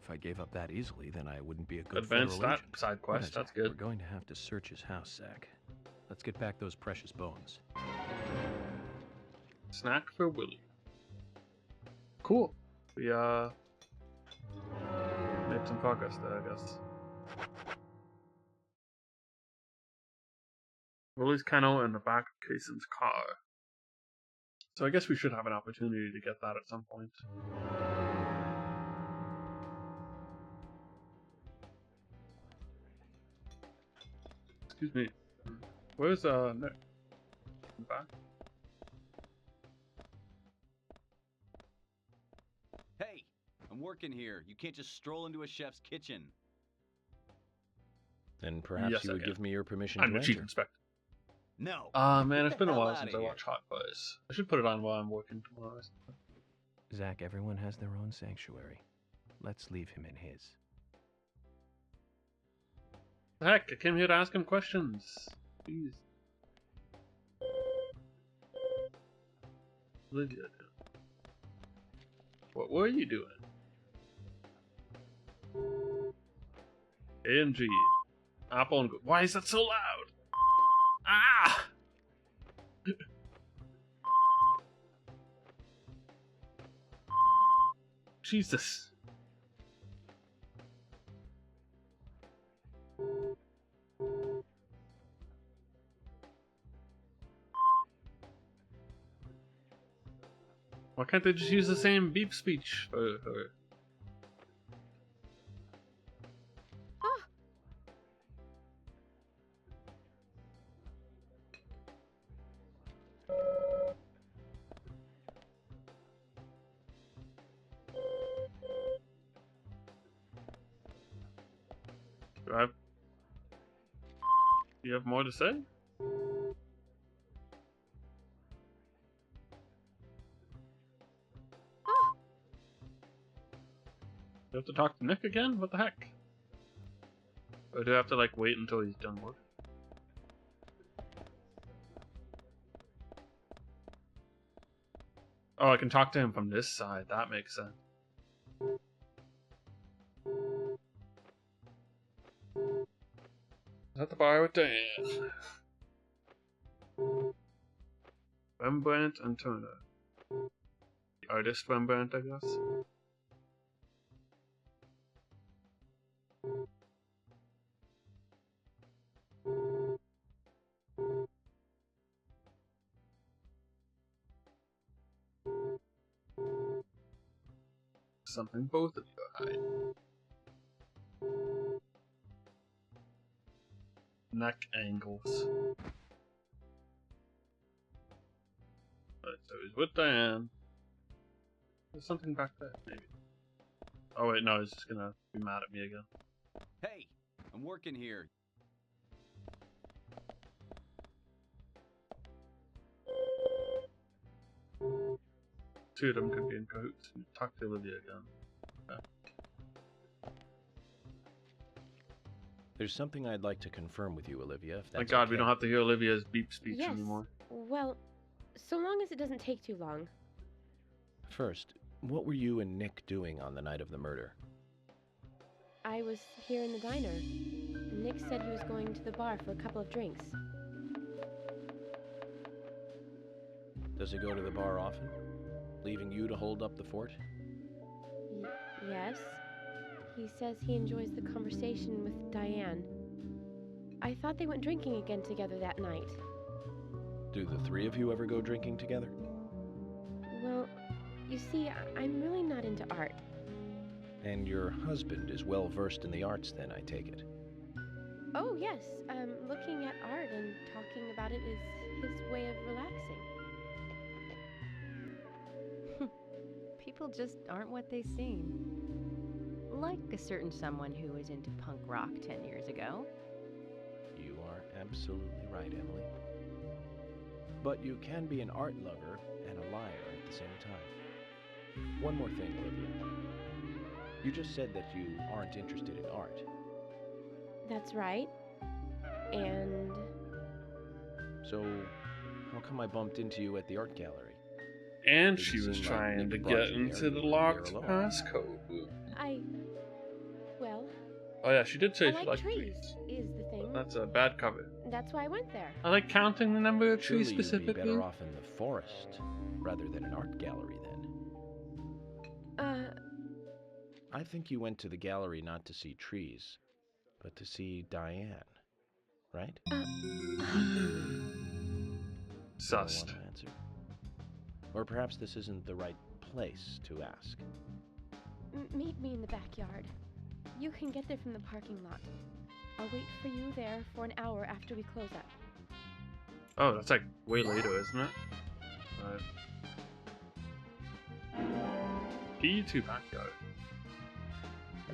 If I gave up that easily, then I wouldn't be a good advanced federal that agent. side quest. What is That's it? good. We're going to have to search his house, Zach. Let's get back those precious bones. Snack for Willie. Cool. We made some progress there, I guess. Willie's kennel in the back of Kaysen's car. So I guess we should have an opportunity to get that at some point. Excuse me. Where's Nick? Back? Hey, I'm working here. You can't just stroll into a chef's kitchen. Then perhaps Yes, you I would can. give me your permission I'm to the chief enter. inspector. No. Man, Get it's the been a hell while outta since I here. watched Hot Fuzz. I should put it on while I'm working tomorrow. Zach, everyone has their own sanctuary. Let's leave him in his. Heck, I came here to ask him questions. Jeez. Lydia. What were you doing? A and G. Apple and... Why is that so loud? Ah! Jesus. Why can't they just use the same beep speech for her? Do you have more to say? You have to talk to Nick again? What the heck? Or do I have to like wait until he's done work? Oh, I can talk to him from this side. That makes sense. At the bar with Diane. Rembrandt and Turner. The artist Rembrandt, I guess. Something both of you are hiding. Neck angles. Alright, so he's with Diane. There's something back there, maybe. Oh wait, no, he's just gonna be mad at me again. Hey, I'm working here. Two of them could be in cahoots. Talk to Olivia again. Okay. There's something I'd like to confirm with you, Olivia, if that's Thank God okay. we don't have to hear Olivia's beep speech Yes. anymore. Well, so long as it doesn't take too long. First, what were you and Nick doing on the night of the murder? I was here in the diner. Nick said he was going to the bar for a couple of drinks. Does he go to the bar often? Leaving you to hold up the fort? Yes. He says he enjoys the conversation with Diane. I thought they went drinking again together that night. Do the three of you ever go drinking together? Well, you see, I'm really not into art. And your husband is well versed in the arts then, I take it. Oh, yes. Looking at art and talking about it is his way of relaxing. People just aren't what they seem. Like a certain someone who was into punk rock 10 years ago. You are absolutely right, Emily. But you can be an art lover and a liar at the same time. One more thing, Olivia. You just said that you aren't interested in art. That's right. And So, how come I bumped into you at the art gallery? And Didn't she was seem like trying Nick to brought get you there. into You the were there locked alone. passcode. well, Oh yeah, she did say I she like liked trees, trees. is the thing. That's a bad cover. That's why I went there. I like counting the number of trees Surely you'd specifically. be better off in the forest rather than an art gallery then. I think you went to the gallery not to see trees, but to see Diane, right? Sussed. You don't want to answer. Or perhaps this isn't the right place to ask. Meet me in the backyard. You can get there from the parking lot. I'll wait for you there for an hour after we close up. Oh, that's like way later, isn't it? Key to backyard.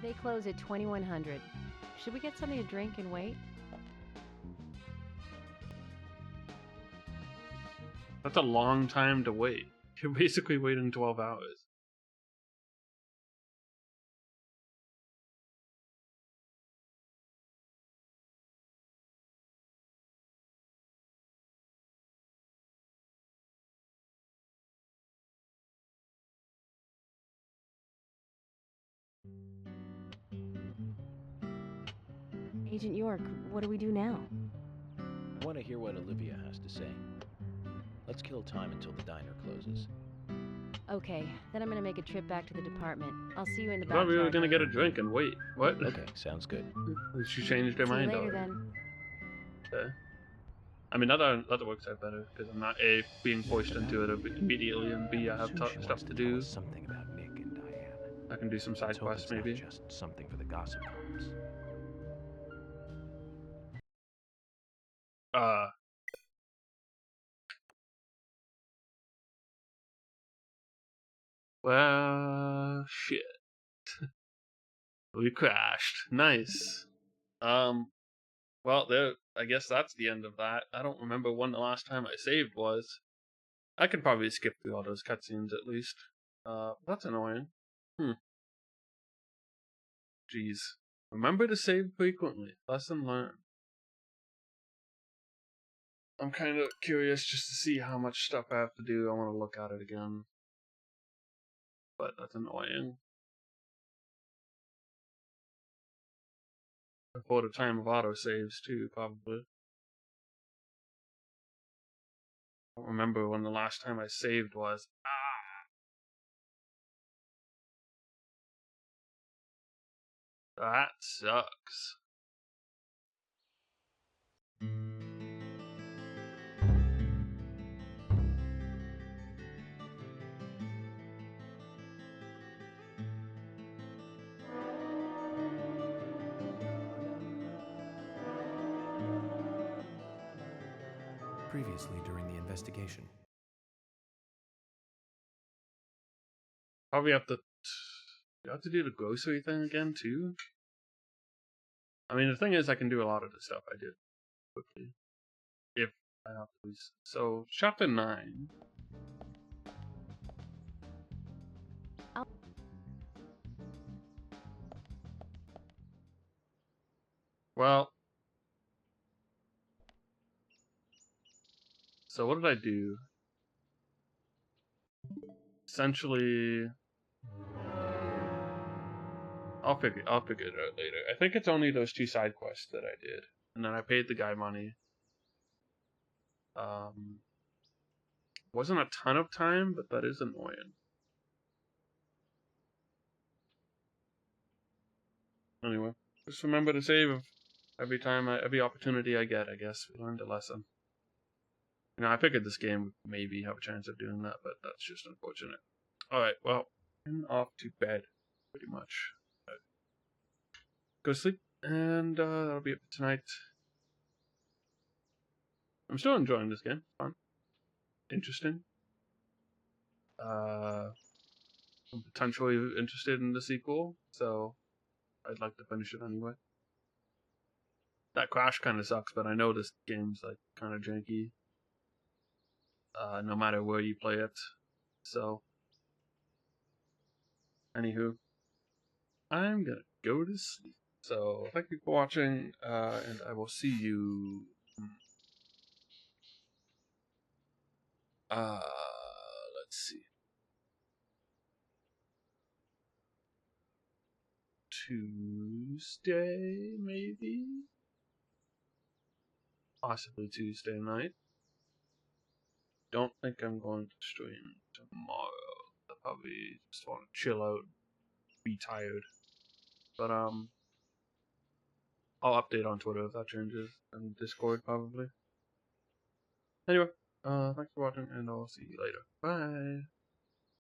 They close at 2100. Should we get something to drink and wait? That's a long time to wait. You're basically waiting 12 hours. Agent York, what do we do now? I want to hear what Olivia has to say. Let's kill time until the diner closes. Okay, then I'm gonna make a trip back to the department. I'll see you in the I thought we were backyard gonna get a later. drink and wait. What? Okay, sounds good. She changed her See you mind later already. then. Okay. I mean, that works out better because I'm not A, being forced into it immediately, and B, I have stuff to do. Something about Nick and Diane. I can do some side quests maybe. Not just something for the gossip columns. Well, shit. We crashed. Nice. Well, there. I guess that's the end of that. I don't remember when the last time I saved was. I could probably skip through all those cutscenes at least. That's annoying. Jeez. Remember to save frequently. Lesson learned. I'm kind of curious just to see how much stuff I have to do. I want to look at it again. But that's annoying. Before the time of autosaves too, probably. I don't remember when the last time I saved was. That sucks. Previously during the investigation. Probably have to. You have to do the grocery thing again too. I mean, the thing is, I can do a lot of the stuff I did quickly if I have to. So, chapter 9. Well, so what did I do? Essentially, I'll figure it out later. I think it's only those 2 side quests that I did, and then I paid the guy money. Wasn't a ton of time, but that is annoying. Anyway, just remember to save every opportunity I get. I guess we learned a lesson. You know, I figured this game would maybe have a chance of doing that, but that's just unfortunate. Alright, well, I'm off to bed, pretty much. Go to sleep, and that'll be it for tonight. I'm still enjoying this game. Fun. Interesting. I'm potentially interested in the sequel, so I'd like to finish it anyway. That crash kind of sucks, but I know this game's like kind of janky. No matter where you play it. So, anywho, I'm gonna go to sleep. So, thank you for watching, and I will see you. Let's see. Tuesday, maybe? Possibly Tuesday night. Don't think I'm going to stream tomorrow. I'll probably just want to chill out, be tired. But, I'll update on Twitter if that changes, and Discord probably. Anyway, thanks for watching, and I'll see you later. Bye!